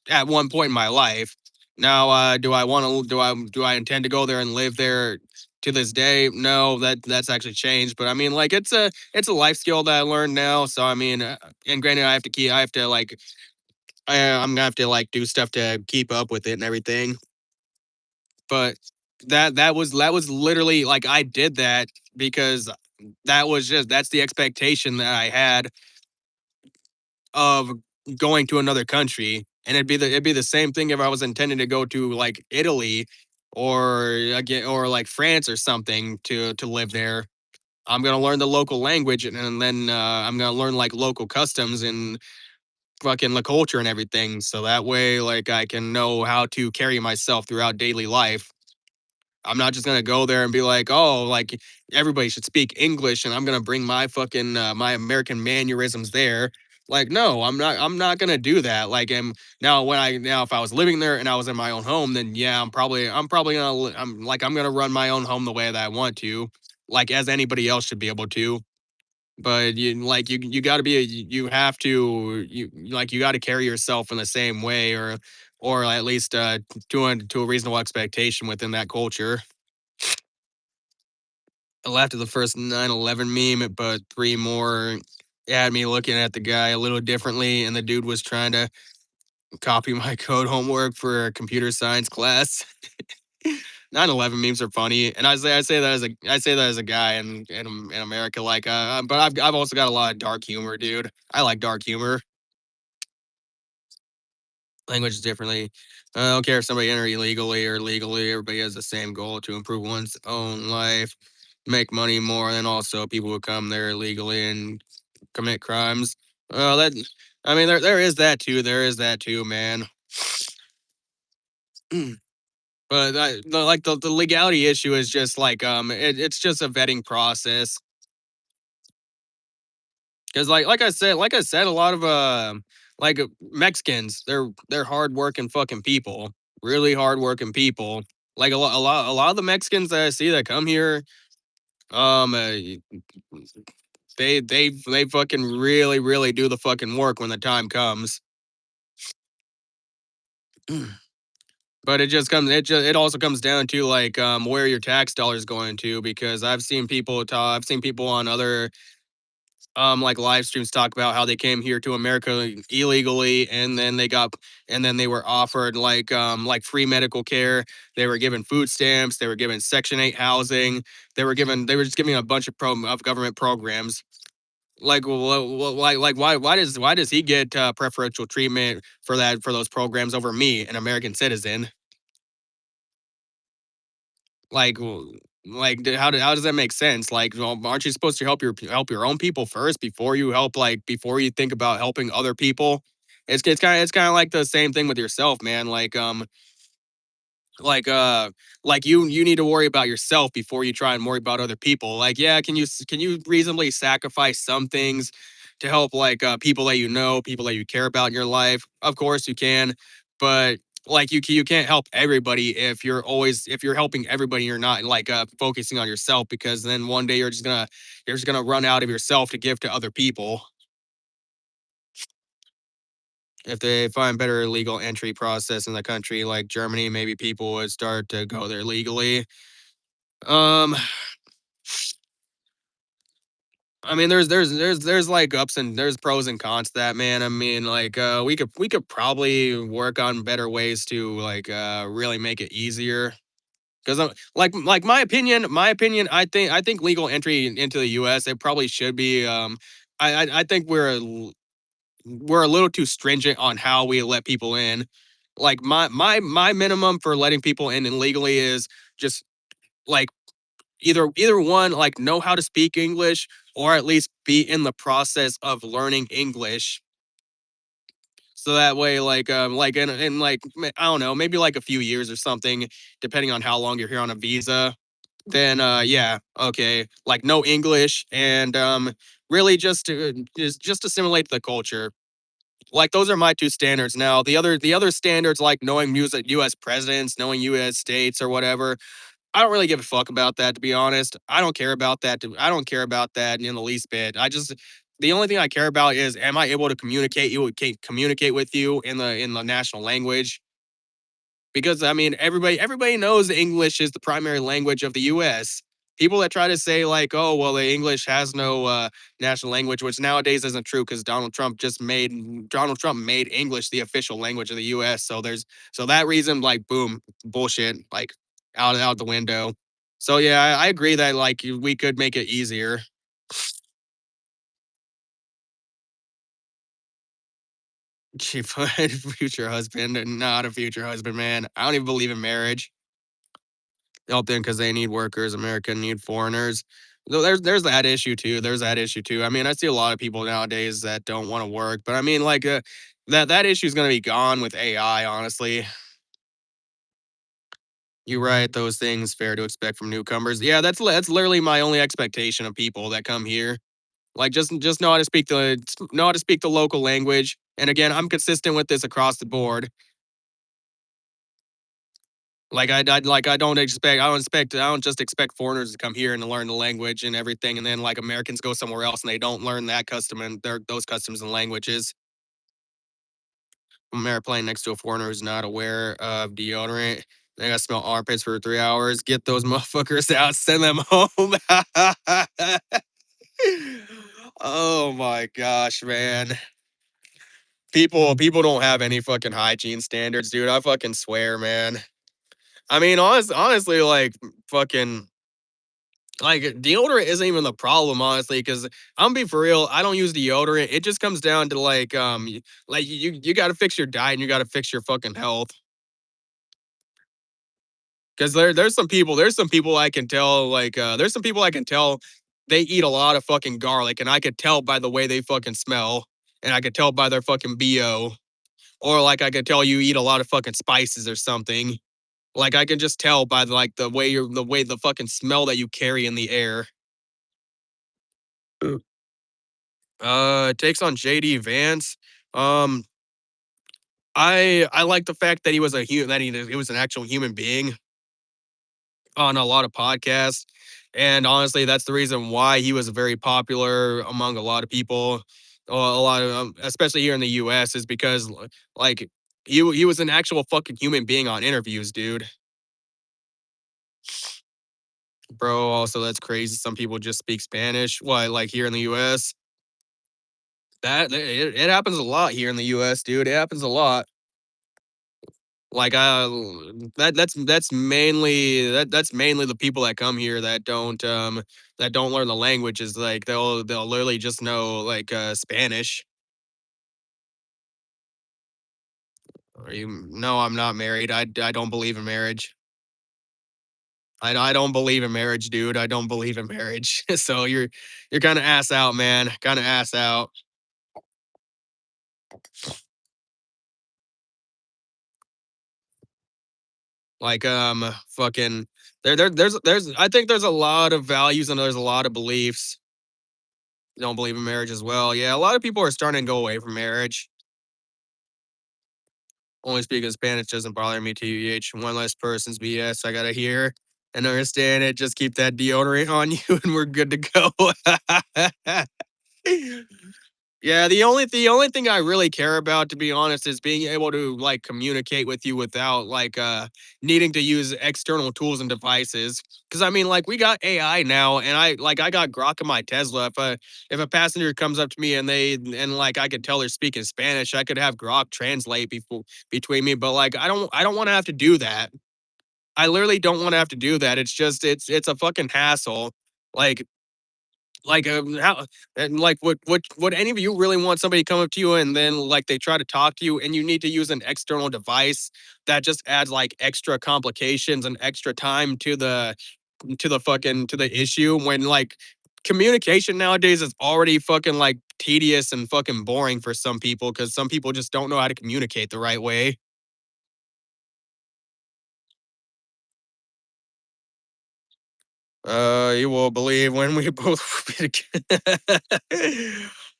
at one point in my life. Now, do I want to do I intend to go there and live there to this day? No, that's actually changed. But I mean, like it's a life skill that I learned now. So I mean, and granted, I have to I'm gonna have to like do stuff to keep up with it and everything. But that was literally like I did that because that's the expectation that I had of going to another country, and it'd be the same thing if I was intending to go to like Italy or again or like France or something to live there. I'm gonna learn the local language and then I'm gonna learn like local customs and fucking the culture and everything. So that way, like I can know how to carry myself throughout daily life. I'm not just gonna go there and be like, oh, like everybody should speak English, and I'm gonna bring my fucking my American mannerisms there. Like, no, I'm not gonna do that. Like, now when I now if I was living there and I was in my own home, then yeah, I'm probably gonna I'm gonna run my own home the way that I want to, like as anybody else should be able to. But you got to be you have to you got to carry yourself in the same way, or at least to a reasonable expectation within that culture. I laughed at the first 9/11 meme, but three more had me looking at the guy a little differently, and the dude was trying to copy my code homework for a computer science class. 9/11 memes are funny, and I say that as a guy in America, like, but I've also got a lot of dark humor, dude. I like dark humor. Language differently. I don't care if somebody enter illegally or legally. Everybody has the same goal to improve one's own life, make money more, and also people who come there illegally and commit crimes. That I mean, there is that too. There is that too, man. But the legality issue is just like it's just a vetting process. Because like I said, a lot of Mexicans, they're hardworking fucking people, really hardworking people. Like a lot of the Mexicans that I see that come here, um, uh, they fucking really do the fucking work when the time comes. But it also comes down to like where your tax dollars going to, because I've seen people on other like live streams talk about how they came here to America illegally, and then they were offered like free medical care. They were given food stamps. They were given Section 8 housing. They were just giving a bunch of government programs. Like, why does he get preferential treatment for those programs over me, an American citizen? Like, how does that make sense? Like, well, aren't you supposed to help your own people first before you think about helping other people? It's kind of like the same thing with yourself, man. Like uh like you need to worry about yourself before you try and worry about other people. Like, yeah, can you reasonably sacrifice some things to help people that you know, people that you care about in your life? Of course you can, but like you can't help everybody if you're helping everybody, you're not focusing on yourself, because then one day you're just gonna run out of yourself to give to other people. If they find better legal entry process in the country like Germany, maybe people would start to go there legally. Um, I mean, there's like ups and there's pros and cons to that, man. I mean, we could probably work on better ways to really make it easier. Because my opinion, I think legal entry into the U.S. it probably should be. I think we're a little too stringent on how we let people in. Like my minimum for letting people in illegally is just like either one, like know how to speak English, or at least be in the process of learning English. So that way, I don't know, maybe like a few years or something, depending on how long you're here on a visa. Then yeah, okay, like no English, and really just assimilate the culture. Like those are my two standards. Now the other standards, like knowing music, U.S. presidents, knowing U.S. states or whatever, I don't really give a fuck about that, to be honest. I don't care about that. I don't care about that in the least bit. The only thing I care about is, am I able to communicate with you in the national language? Because I mean, everybody knows English is the primary language of the U.S. People that try to say like, oh well, the English has no national language, which nowadays isn't true, because Donald Trump made English the official language of the U.S. So that reason, like, boom, bullshit, like out the window. So yeah, I agree that like we could make it easier. She put future husband, and not a future husband, man. I don't even believe in marriage. Help them because they need workers. America need foreigners. There's that issue too. There's that issue too. I mean, I see a lot of people nowadays that don't want to work, but I mean, that issue is going to be gone with AI. Honestly, you write those things fair to expect from newcomers. Yeah, that's literally my only expectation of people that come here. Like just know how to speak the local language. And again, I'm consistent with this across the board. Like I don't just expect foreigners to come here and to learn the language and everything, and then like Americans go somewhere else and they don't learn that custom and their those customs and languages. I'm airplane next to a foreigner who's not aware of deodorant. They gotta smell armpits for 3 hours. Get those motherfuckers out. Send them home. Oh my gosh, man. People don't have any fucking hygiene standards, dude. I fucking swear, man. I mean, honestly, like fucking like deodorant isn't even the problem, honestly, because I'm be for real. I don't use deodorant. It just comes down to like you got to fix your diet and you got to fix your fucking health. Because there's some people I can tell there's some people I can tell they eat a lot of fucking garlic, and I could tell by the way they fucking smell, and I could tell by their fucking bo, or like I could tell you eat a lot of fucking spices or something. Like I can just tell by like the way the fucking smell that you carry in the air. It takes on JD Vance. Um, I like the fact that he was a human that he was an actual human being on a lot of podcasts. And honestly, that's the reason why he was very popular among a lot of people, a lot of especially here in the US, is because like he was an actual fucking human being on interviews, dude. Bro, also that's crazy. Some people just speak Spanish. Why, like here in the US? It happens a lot here in the US, dude. It happens a lot. Like that's mainly the people that come here that don't learn the languages. Like they'll literally just know Spanish. Or you No, I'm not married. I don't believe in marriage. I don't believe in marriage, dude. I don't believe in marriage. So you're kind of ass out, man. Kind of ass out. Like fucking there's I think there's a lot of values and there's a lot of beliefs. Don't believe in marriage as well. Yeah, a lot of people are starting to go away from marriage. Only speaking Spanish doesn't bother me, TBH. One less person's BS I gotta hear and understand it. Just keep that deodorant on you and we're good to go. Yeah, the only thing I really care about, to be honest, is being able to like communicate with you without needing to use external tools and devices. Because I mean, like we got AI now, and I got Grok in my Tesla. If a passenger comes up to me and I could tell they're speaking Spanish, I could have Grok translate between me. But like I don't want to have to do that. I literally don't want to have to do that. It's just it's a fucking hassle. Like how and like would any of you really want somebody to come up to you and then like they try to talk to you and you need to use an external device that just adds like extra complications and extra time to the issue when like communication nowadays is already fucking like tedious and fucking boring for some people because some people just don't know how to communicate the right way. You will believe when we both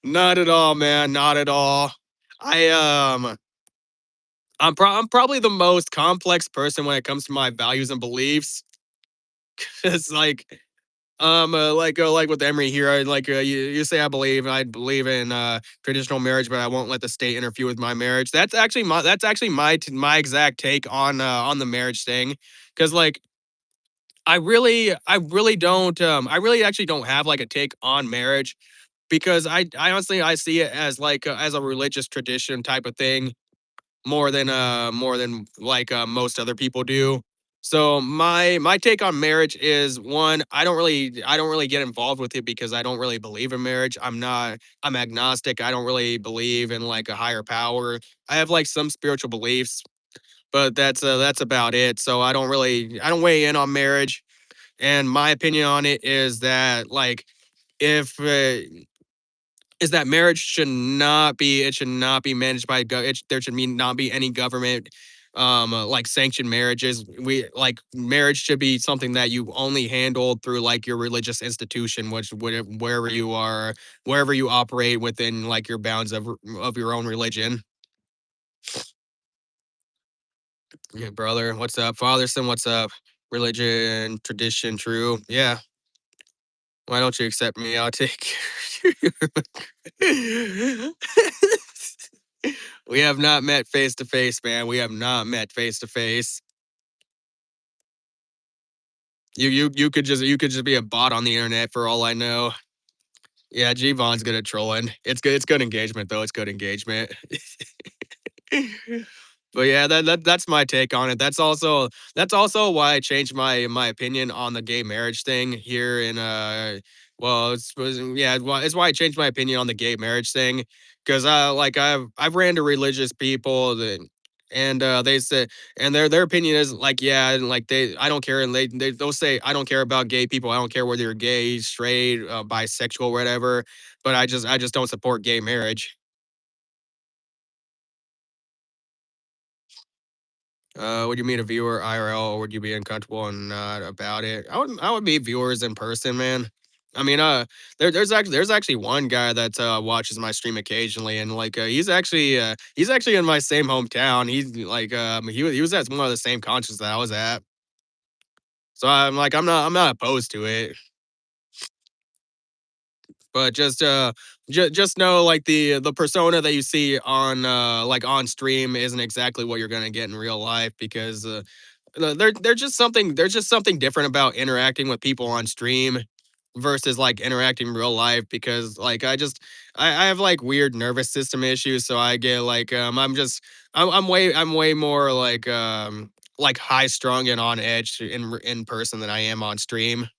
not at all, man. Not at all. I I'm probably the most complex person when it comes to my values and beliefs. It's like with Emery here, you say I believe in traditional marriage, but I won't let the state interfere with my marriage. My exact take on the marriage thing, because like I really don't I really actually don't have like a take on marriage because I honestly I see it as as a religious tradition type of thing more than most other people do. So my take on marriage is one, I don't really get involved with it because I don't really believe in marriage. I'm agnostic. I don't really believe in like a higher power. I have like some spiritual beliefs, but that's about it. So I don't weigh in on marriage. And my opinion on it is that if is that marriage should not be managed by there should not be any government like sanctioned marriages. We like marriage should be something that you only handle through like your religious institution, which wherever you are, wherever you operate within like your bounds of your own religion. Yeah, brother, what's up? Fatherson, what's up? Religion, tradition, true. Yeah. Why don't you accept me? I'll take We have not met face to face, man. We have not met face to face. You could just be a bot on the internet for all I know. Yeah, G Von's good at trolling. It's good engagement though. It's good engagement. But yeah, that's my take on it. That's also why I changed my opinion on the gay marriage thing here in well yeah, it's why I changed my opinion on the gay marriage thing because like I've ran to religious people that and they say and their opinion is like yeah and like they I don't care and they'll say I don't care about gay people. I don't care whether you're gay, straight, bisexual, whatever, but I just don't support gay marriage. Would you meet a viewer IRL or would you be uncomfortable and not about it? I would meet viewers in person, man. I mean, there's actually one guy that watches my stream occasionally, and like he's actually in my same hometown. He's like he was at one of the same concerts that I was at, so I'm like I'm not opposed to it. But just know like the persona that you see on like on stream isn't exactly what you're gonna get in real life because there's just something different about interacting with people on stream versus like interacting in real life because like I have like weird nervous system issues so I get like I'm way more like high strung and on edge in person than I am on stream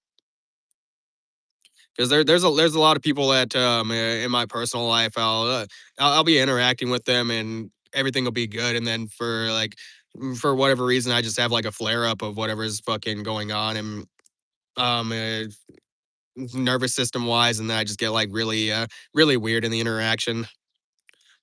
because there's a lot of people that in my personal life I'll be interacting with them and everything will be good and then for whatever reason I just have like a flare up of whatever's fucking going on and um uh, nervous system wise and then I just get like really weird in the interaction.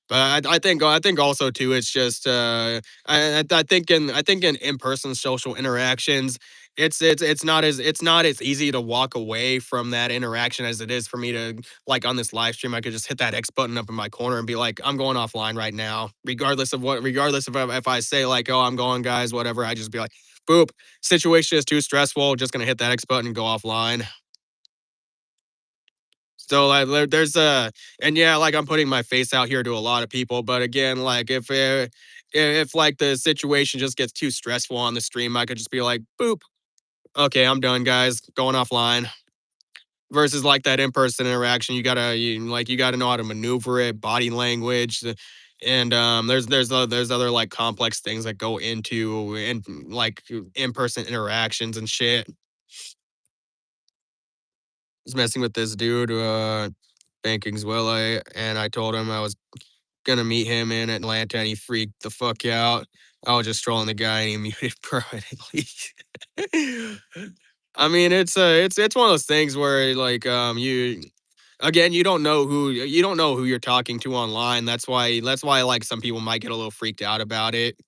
But I think also too, it's just I think in person social interactions, it's not as easy to walk away from that interaction as it is for me to like on this live stream. I could just hit that X button up in my corner and be like, I'm going offline right now, regardless of if I say like, oh, I'm going, guys, whatever. I just be like, boop, situation is too stressful. Just gonna hit that X button and go offline. So like there's and yeah, like I'm putting my face out here to a lot of people, but again, like if like the situation just gets too stressful on the stream, I could just be like, boop, okay, I'm done, guys, going offline. Versus like that in-person interaction, you gotta know how to maneuver it, body language, and there's other like complex things that go into like in-person interactions and shit. Was messing with this dude, Bankings Willie, and I told him I was gonna meet him in Atlanta, and he freaked the fuck out. I was just trolling the guy, and he muted permanently. I mean, it's one of those things where like you again you don't know who you're talking to online. That's why like some people might get a little freaked out about it.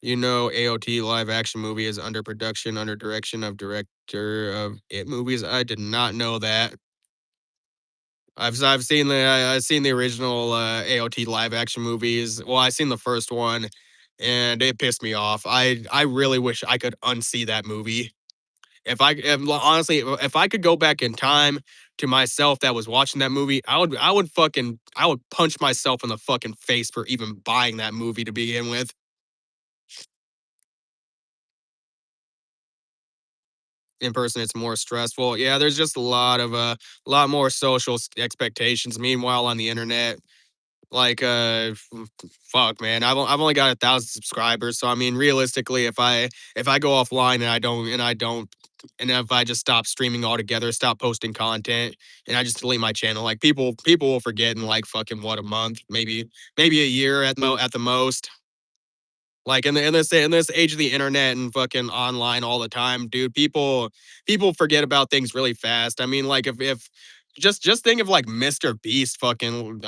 You know, AOT live action movie is under production under direction of director of It movies. I did not know that. I've seen the original AOT live action movies. Well, I seen the first one, and it pissed me off. I really wish I could unsee that movie. Honestly, if I could go back in time to myself that was watching that movie, I would punch myself in the fucking face for even buying that movie to begin with. In person, it's more stressful. Yeah, there's just a lot more social expectations. Meanwhile, on the internet, like fuck man I've only got 1,000 subscribers so I mean realistically if I go offline and if I just stop streaming altogether stop posting content and I just delete my channel like people will forget in like fucking what a month maybe a year at the most like in this age of the internet and fucking online all the time dude people forget about things really fast I mean like if Just think of like Mr. Beast fucking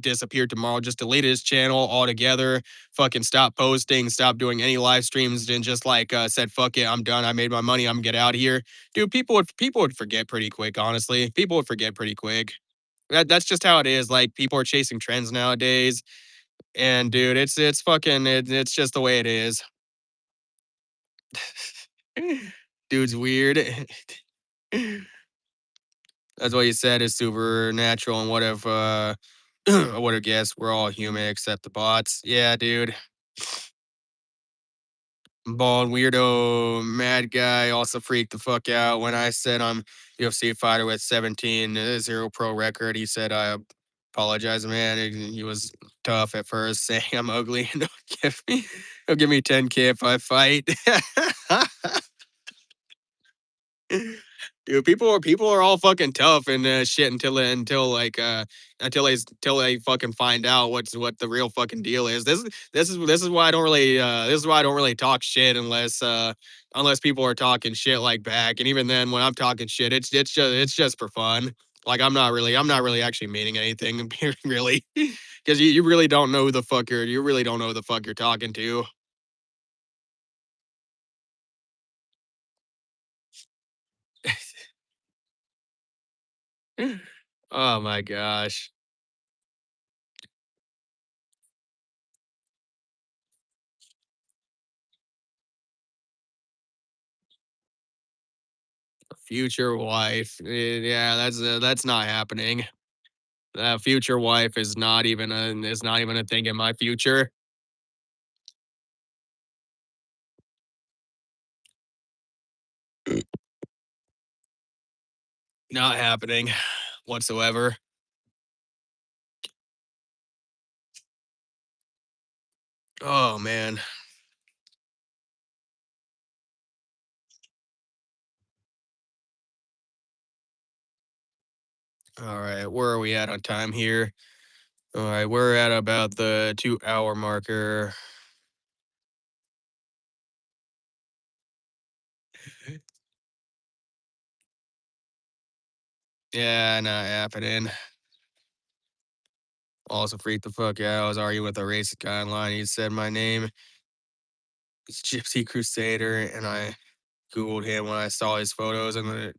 disappeared tomorrow, just deleted his channel altogether, fucking stop posting, stop doing any live streams, and just like said, fuck it, I'm done. I made my money, I'm get out of here. Dude, people would forget pretty quick, honestly. People would forget pretty quick. That's just how it is. Like people are chasing trends nowadays. And dude, it's fucking it's just the way it is. Dude's weird. That's what you said is supernatural, and what if I would have guessed we're all human except the bots. Yeah, dude. Bald weirdo mad guy also freaked the fuck out when I said I'm UFC fighter with 17-0 pro record. He said I apologize, man. He was tough at first, saying I'm ugly. He'll give me 10K if I fight. Dude, people are all fucking tough and shit until they fucking find out what the real fucking deal is. This is why I don't really talk shit unless people are talking shit like back. And even then, when I'm talking shit, it's just for fun. Like I'm not really actually meaning anything really, because you really don't know who the fuck you really don't know who the fuck you're talking to. Oh my gosh. Future wife. Yeah, that's not happening. That future wife is not even a thing in my future. Not happening whatsoever. Oh man. All right, where are we at on time here? All right, we're at about the 2 hour marker. Yeah, not happening. Also freaked the fuck out. I was arguing with a racist guy online. He said my name is Gypsy Crusader, and I Googled him when I saw his photos and the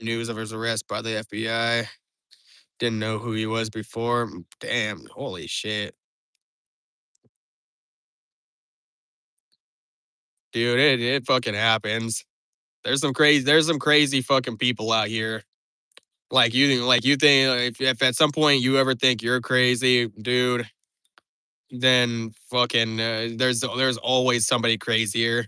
news of his arrest by the FBI. Didn't know who he was before. Damn, holy shit. Dude, it fucking happens. There's some crazy fucking people out here. Like you think if at some point you ever think you're crazy, dude, then fucking there's always somebody crazier.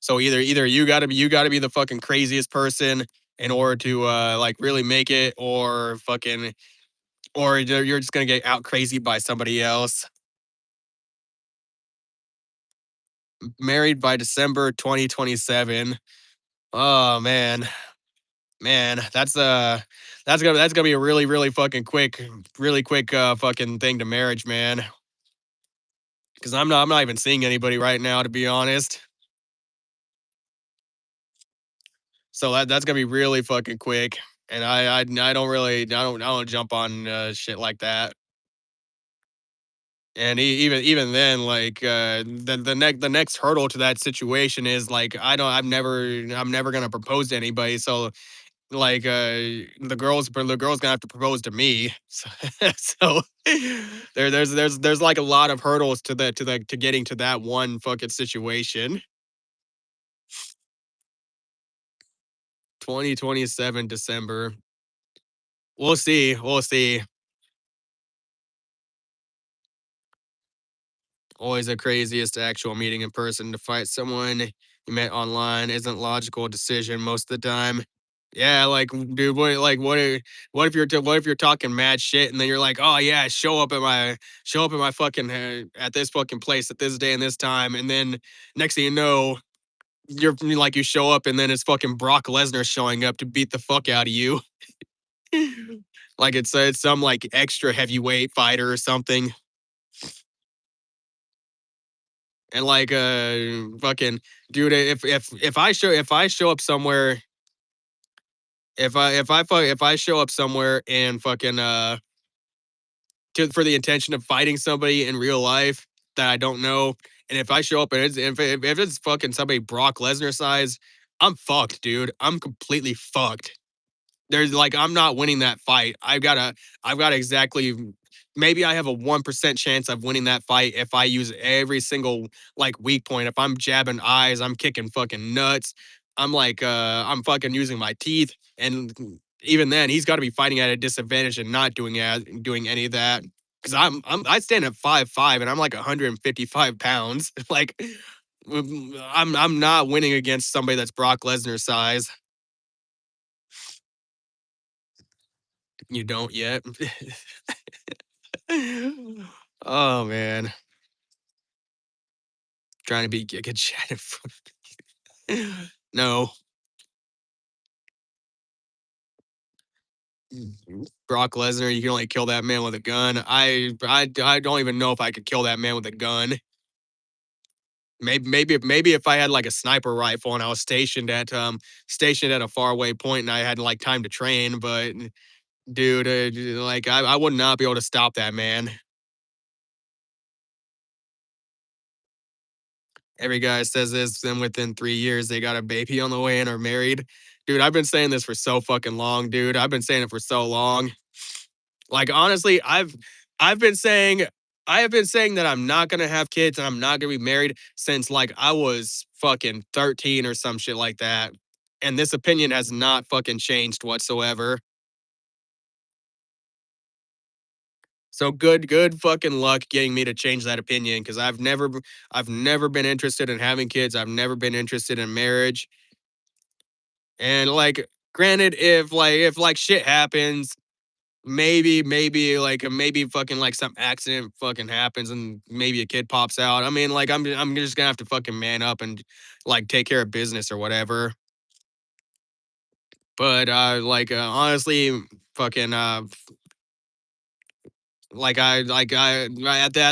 So either you gotta be the fucking craziest person in order to like really make it, or you're just gonna get out crazy by somebody else. Married by December 2027. Oh man. Man, that's gonna be a really fucking quick fucking thing to marriage, man. Because I'm not even seeing anybody right now, to be honest. So that's gonna be really fucking quick. And I don't really I don't jump on shit like that. And even then, like the next hurdle to that situation is like I'm never gonna propose to anybody. So like the girl's gonna have to propose to me. So there's like a lot of hurdles to getting to that one fucking situation. 2027 December. We'll see. Always the craziest actual meeting in person to fight someone you met online isn't logical decision most of the time. Yeah, like, dude, what if you're talking mad shit and then you're like, oh yeah, show up at my fucking at this fucking place at this day and this time, and then next thing you know, you show up and then it's fucking Brock Lesnar showing up to beat the fuck out of you, like it's some like extra heavyweight fighter or something. And like fucking dude, if I show up somewhere If I show up somewhere and fucking for the intention of fighting somebody in real life that I don't know, and if I show up and if it's fucking somebody Brock Lesnar size, I'm fucked, dude. I'm completely fucked. There's like I'm not winning that fight. I've got exactly maybe I have a 1% chance of winning that fight if I use every single like weak point. If I'm jabbing eyes, I'm kicking fucking nuts. I'm fucking using my teeth. And even then, he's got to be fighting at a disadvantage and not doing any of that. Cause I stand at 5'5" and I'm like 155 pounds. Like I'm not winning against somebody that's Brock Lesnar size. You don't yet. Oh man, trying to be Giga Chad. No, Brock Lesnar. You can only kill that man with a gun. I don't even know if I could kill that man with a gun. Maybe if I had like a sniper rifle and I was stationed at a faraway point and I had like time to train. But dude, like I would not be able to stop that man. Every guy says this, then within 3 years they got a baby on the way and are married. Dude, I've been saying this for so fucking long, dude. I've been saying it for so long. Like honestly, I've been saying I have been saying that I'm not gonna have kids and I'm not gonna be married since like I was fucking 13 or some shit like that. And this opinion has not fucking changed whatsoever. So good fucking luck getting me to change that opinion because I've never been interested in having kids. I've never been interested in marriage. And like, granted, if like shit happens, maybe fucking like some accident fucking happens and maybe a kid pops out. I mean, like I'm just gonna have to fucking man up and like take care of business or whatever. But honestly, fucking at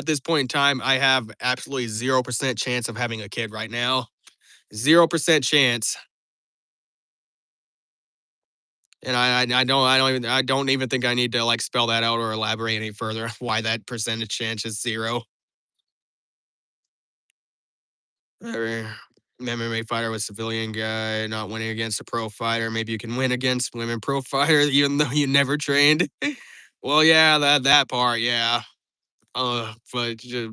this point in time, I have absolutely 0% chance of having a kid right now. 0% chance. And I don't even think I need to like spell that out or elaborate any further why that percentage chance is zero. Every MMA fighter with civilian guy not winning against a pro fighter. Maybe you can win against women pro fighter even though you never trained. Well, yeah, that part, yeah. But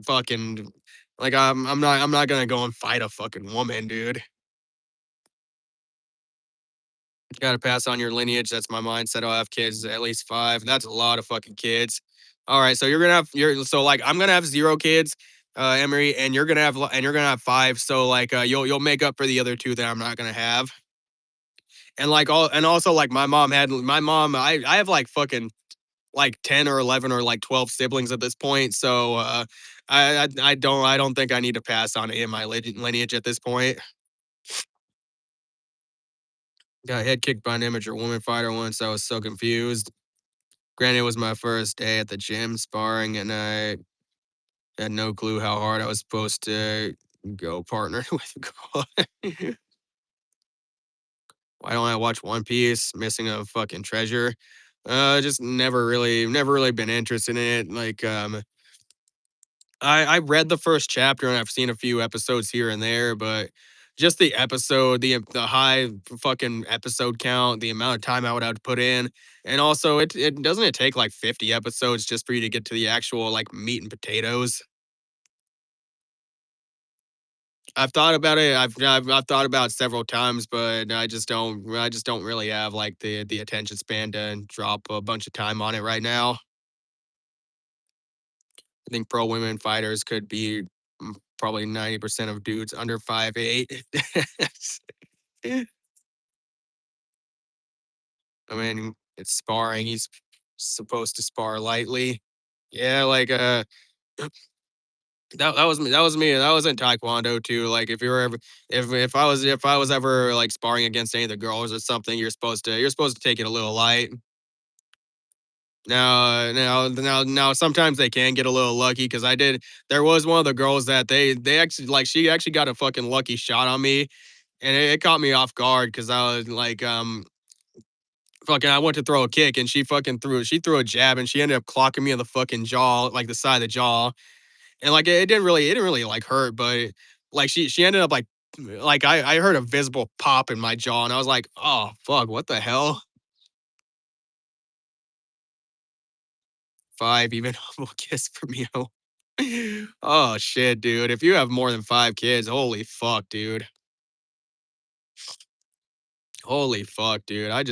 fucking like I'm not gonna go and fight a fucking woman, dude. Gotta pass on your lineage. That's my mindset. I'll have kids, at least five. That's a lot of fucking kids. All right, so like I'm gonna have zero kids, Emery, and you're gonna have five. So like you'll make up for the other two that I'm not gonna have. And also like my mom. I have like fucking like 10 or 11 or like 12 siblings at this point. So I don't think I need to pass on any of my lineage at this point. Got head kicked by an amateur woman fighter once. I was so confused. Granted, it was my first day at the gym sparring, and I had no clue how hard I was supposed to go partner with a girl. Why don't I watch One Piece? Missing a fucking treasure. Just never really been interested in it. Like, I read the first chapter and I've seen a few episodes here and there, but just the high fucking episode count, the amount of time I would have to put in, and also it doesn't it take like 50 episodes just for you to get to the actual like meat and potatoes. I've thought about it. I've thought about it several times, but I just don't really have like the attention span to drop a bunch of time on it right now. I think pro women fighters could be probably 90% of dudes under 5'8". I mean, it's sparring. He's supposed to spar lightly. Yeah, like that was me. That was me. That was in Taekwondo too. Like if I was ever like sparring against any of the girls or something, you're supposed to take it a little light. Now sometimes they can get a little lucky because I did there was one of the girls that they actually like she actually got a fucking lucky shot on me and it caught me off guard because I was like Fucking I went to throw a kick and she threw a jab and she ended up clocking me in the fucking jaw, like the side of the jaw. And like it didn't really like hurt, but like she ended up like I heard a visible pop in my jaw and I was like, oh fuck, what the hell? Five, even humble kiss from you. Oh shit, dude. If you have more than five kids, holy fuck, dude. Holy fuck, dude. I've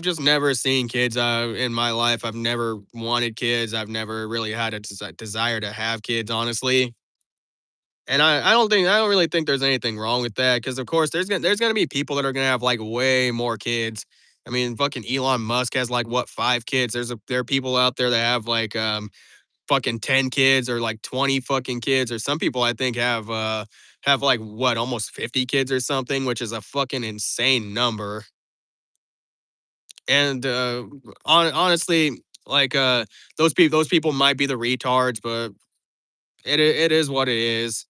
just never seen kids in my life. I've never wanted kids. I've never really had a desire to have kids, honestly. And I don't really think there's anything wrong with that because of course there's gonna be people that are gonna have like way more kids. I mean, fucking Elon Musk has like what five kids. There are people out there that have like fucking 10 kids or like 20 fucking kids or some people I think have like what almost 50 kids or something, which is a fucking insane number. And honestly, like those people might be the retards, but it is what it is.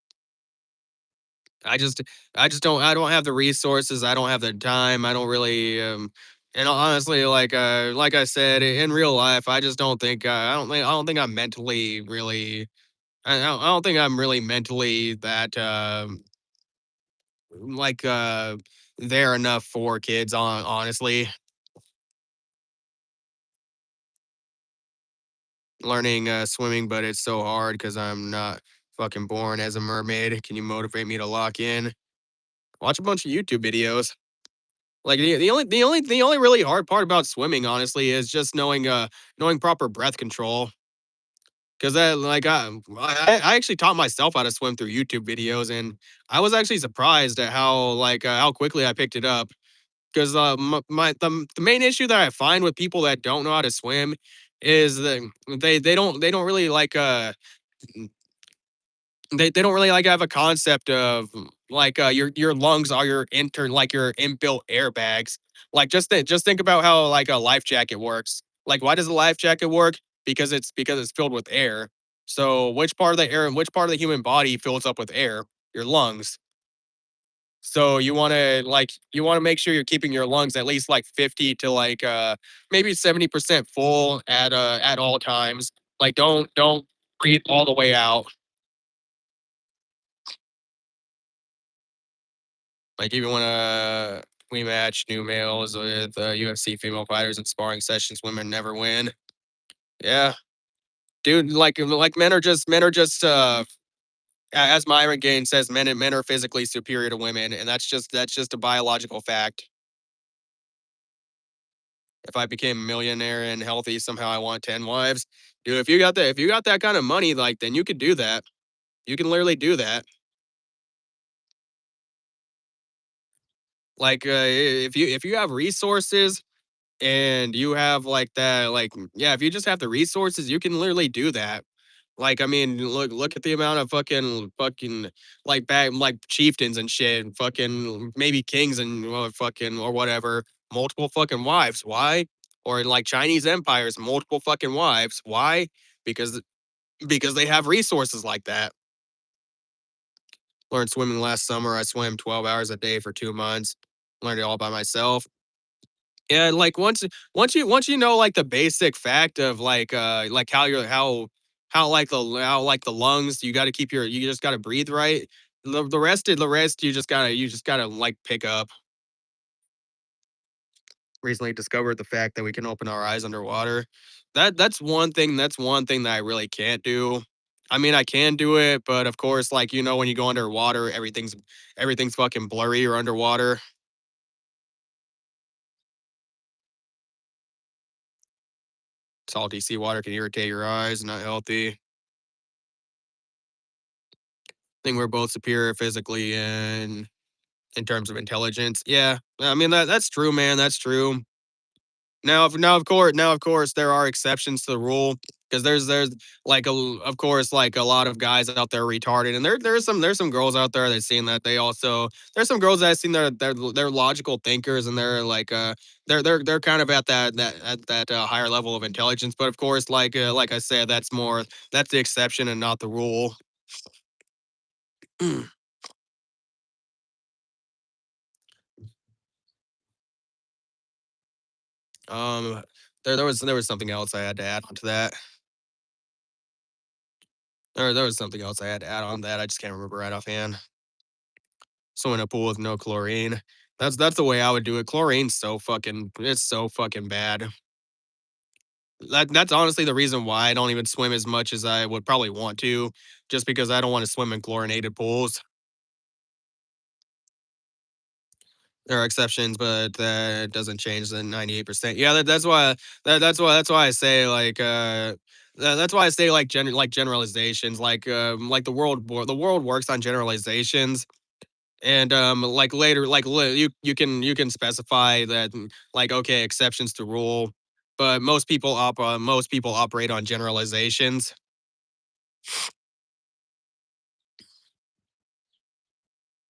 I just I don't have the resources, I don't have the time, I don't really and honestly like I said in real life, I just don't think I don't think I'm mentally really I don't think I'm really mentally that like there enough for kids on honestly. Learning swimming, but it's so hard because I'm not fucking born as a mermaid. Can you motivate me to lock in? Watch a bunch of YouTube videos. Like the only really hard part about swimming, honestly, is just knowing proper breath control. Because that like I actually taught myself how to swim through YouTube videos, and I was actually surprised at how quickly I picked it up. Because the main issue that I find with people that don't know how to swim is that they don't really they don't really like have a concept of your lungs are your inbuilt airbags. Like just think about how like a life jacket works. Like why does a life jacket work? Because it's filled with air. So which part of the air and which part of the human body fills up with air? Your lungs. So you want to make sure you're keeping your lungs at least like 50 to maybe 70% full at all times. Like don't breathe all the way out. Like even when we match new males with UFC female fighters in sparring sessions, women never win. Yeah, dude. Like men are just as Myron Gaines says, men are physically superior to women, and that's just a biological fact. If I became a millionaire and healthy, somehow I want 10 wives, dude. If you got that kind of money, like then you could do that. You can literally do that. Like if you have resources and you have like that yeah, if you just have the resources you can literally do that. Like I mean look at the amount of fucking like back like chieftains and shit and fucking maybe kings and fucking or whatever, multiple fucking wives. Why? Or in like Chinese empires, multiple fucking wives. Why? because because they have resources like that. Learned swimming last summer. I swam 12 hours a day for 2 months. Learned it all by myself. Yeah, like once you know like the basic fact of like how like the lungs, you got to keep your you just got to breathe right. The rest you just gotta like pick up. Recently discovered the fact that we can open our eyes underwater. That's one thing that I really can't do. I mean, I can do it, but of course, like you know, when you go underwater, everything's fucking blurry or underwater. Salty seawater can irritate your eyes, not healthy. Think we're both superior physically and in terms of intelligence. Yeah, I mean that's true, man. That's true. Now of course there are exceptions to the rule because there's of course like a lot of guys out there retarded and there's some girls out there that seen that they also there's some girls that have seen they're logical thinkers and they're they're kind of at that higher level of intelligence, but of course like I said that's the exception and not the rule. Um, there was something else I had to add on to that. There was something else I had to add on that I just can't remember right offhand. Swim in a pool with no chlorine. That's the way I would do it. Chlorine's so fucking it's so fucking bad. That's honestly the reason why I don't even swim as much as I would probably want to, just because I don't want to swim in chlorinated pools. There are exceptions, but that doesn't change the 98%. Yeah, that's why I say that's why I say like generalizations like the world works on generalizations. And like later you can specify that, like, okay, exceptions to rule, but most people operate on generalizations.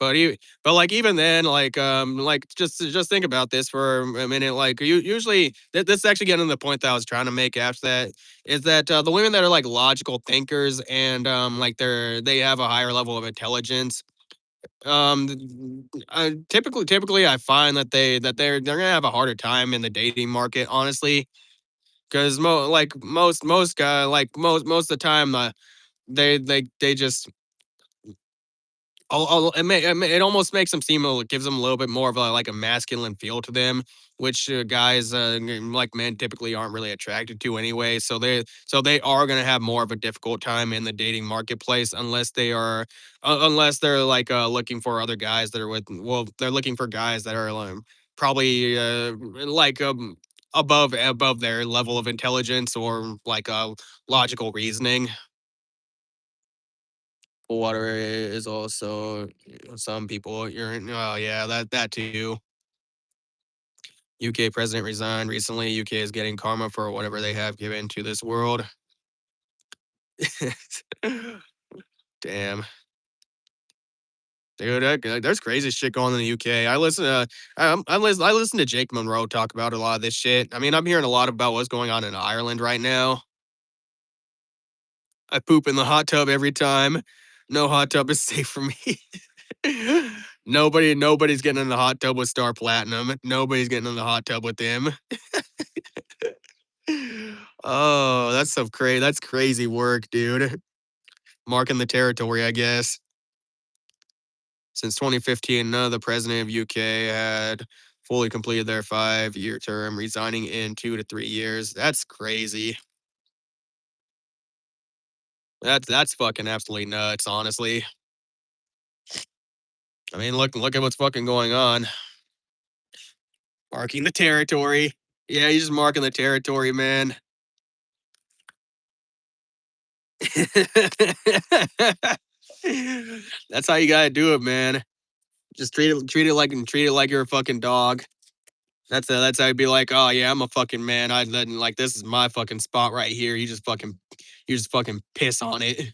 But like even then, like just think about this for a minute. Like you usually this is actually getting to the point that I was trying to make after that, is that the women that are like logical thinkers and like they have a higher level of intelligence. Typically I find that they're gonna have a harder time in the dating market, honestly, because most guy most of the time, they just it almost makes them seem it gives them a little bit more of like a masculine feel to them, which guys like men typically aren't really attracted to anyway. So they are gonna have more of a difficult time in the dating marketplace unless they're like looking for other guys that are they're looking for guys that are probably like above their level of intelligence or like logical reasoning. Water is also some people you're oh yeah, that too. UK president resigned recently. UK is getting karma for whatever they have given to this world. Damn. Dude, there's crazy shit going on in the UK. I listen to Jake Monroe talk about a lot of this shit. I mean, I'm hearing a lot about what's going on in Ireland right now. I poop in the hot tub every time. No hot tub is safe for me. Nobody's getting in the hot tub with Star Platinum. Nobody's getting in the hot tub with them. Oh, that's crazy work, dude. Marking the territory, I guess. Since 2015, none of the president of UK had fully completed their 5-year term, resigning in 2 to 3 years. That's crazy. That's fucking absolutely nuts, honestly. I mean, look at what's fucking going on. Marking the territory. Yeah, he's just marking the territory, man. That's how you gotta do it, man. Just treat it like you're a fucking dog. That's how you'd be like, oh yeah, I'm a fucking man. I then like this is my fucking spot right here. You just fucking piss on it.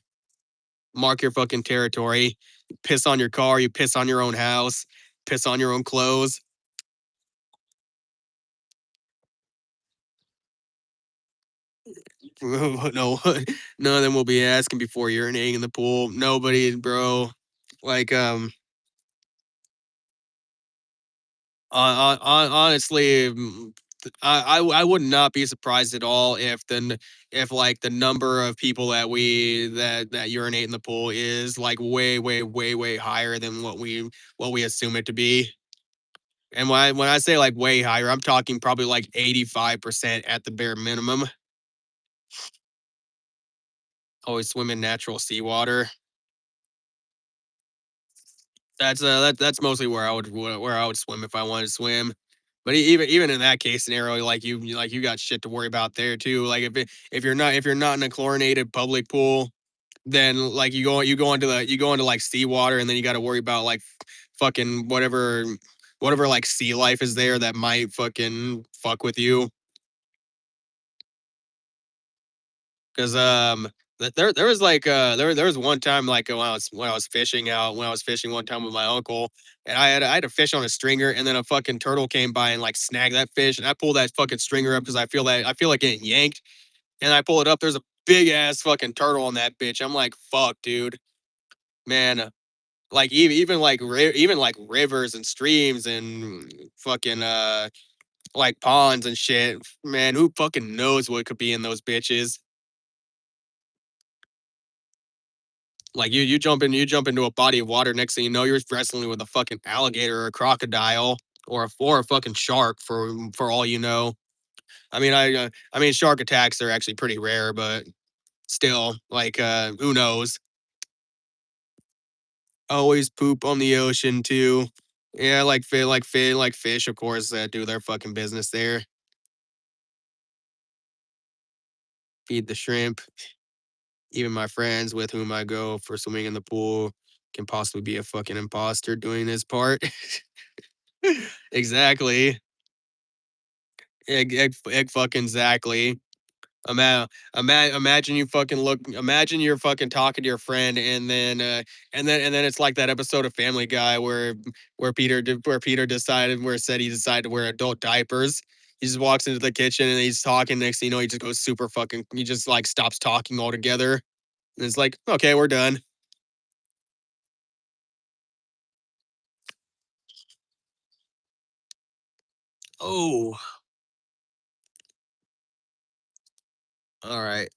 Mark your fucking territory. You piss on your car. You piss on your own house. Piss on your own clothes. No, none of them will be asking before urinating in the pool. Nobody, bro. Like honestly, I would not be surprised at all if like the number of people that urinate in the pool is like way higher than what we assume it to be. And when I say like way higher, I'm talking probably like 85% at the bare minimum. Always swim in natural seawater. That's mostly where I would swim if I wanted to swim. But even in that case scenario, like you got shit to worry about there too. Like if you're not in a chlorinated public pool, then like you go into like seawater, and then you got to worry about like fucking whatever like sea life is there that might fucking fuck with you. Because there was like there was one time like when I was fishing one time with my uncle, and I had a fish on a stringer, and then a fucking turtle came by and like snagged that fish, and I pulled that fucking stringer up because I feel like getting yanked, and I pull it up. There's a big ass fucking turtle on that bitch. I'm like, fuck, dude, man. Like even like rivers and streams and fucking like ponds and shit. Man, who fucking knows what could be in those bitches? Like you jump into a body of water. Next thing you know, you're wrestling with a fucking alligator or a crocodile or a fucking shark for all you know. I mean shark attacks are actually pretty rare, but still, like who knows? Always poop on the ocean too. Yeah, like fish, of course, that do their fucking business there. Feed the shrimp. Even my friends with whom I go for swimming in the pool can possibly be a fucking imposter doing this part. Exactly. Egg fucking exactly. Imagine you fucking look. Imagine you're fucking talking to your friend, and then it's like that episode of Family Guy where Peter decided where it said he decided to wear adult diapers. He just walks into the kitchen and he's talking. Next thing you know, he just goes super fucking. He just like stops talking altogether. And it's like, okay, we're done. Oh, all right.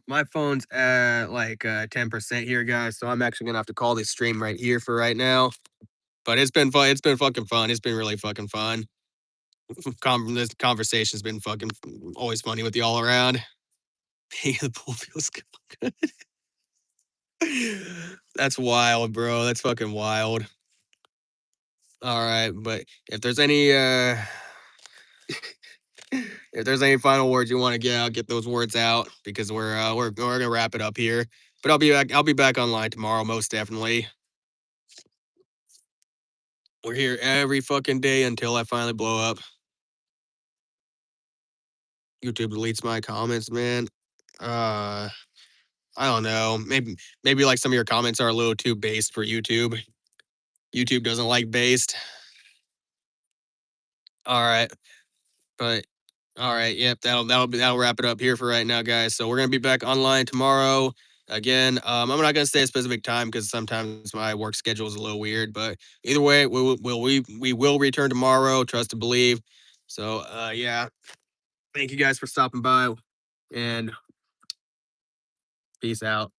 My phone's at like 10% here, guys. So I'm actually gonna have to call this stream right here for right now. But it's been fun. It's been fucking fun. It's been really fucking fun. This conversation's been fucking always funny with you all around. Hey, the pool feels good. That's wild, bro. That's fucking wild. All right, but if there's any final words you want to get out, get those words out because we're gonna wrap it up here. But I'll be back online tomorrow, most definitely. We're here every fucking day until I finally blow up. YouTube deletes my comments, man. Uh, I don't know. Maybe like some of your comments are a little too based for YouTube. YouTube doesn't like based. All right, but all right, yep. That'll wrap it up here for right now, guys. So we're gonna be back online tomorrow again. I'm not gonna say a specific time because sometimes my work schedule is a little weird. But either way, we will return tomorrow. Trust and believe. So yeah, thank you guys for stopping by, and peace out.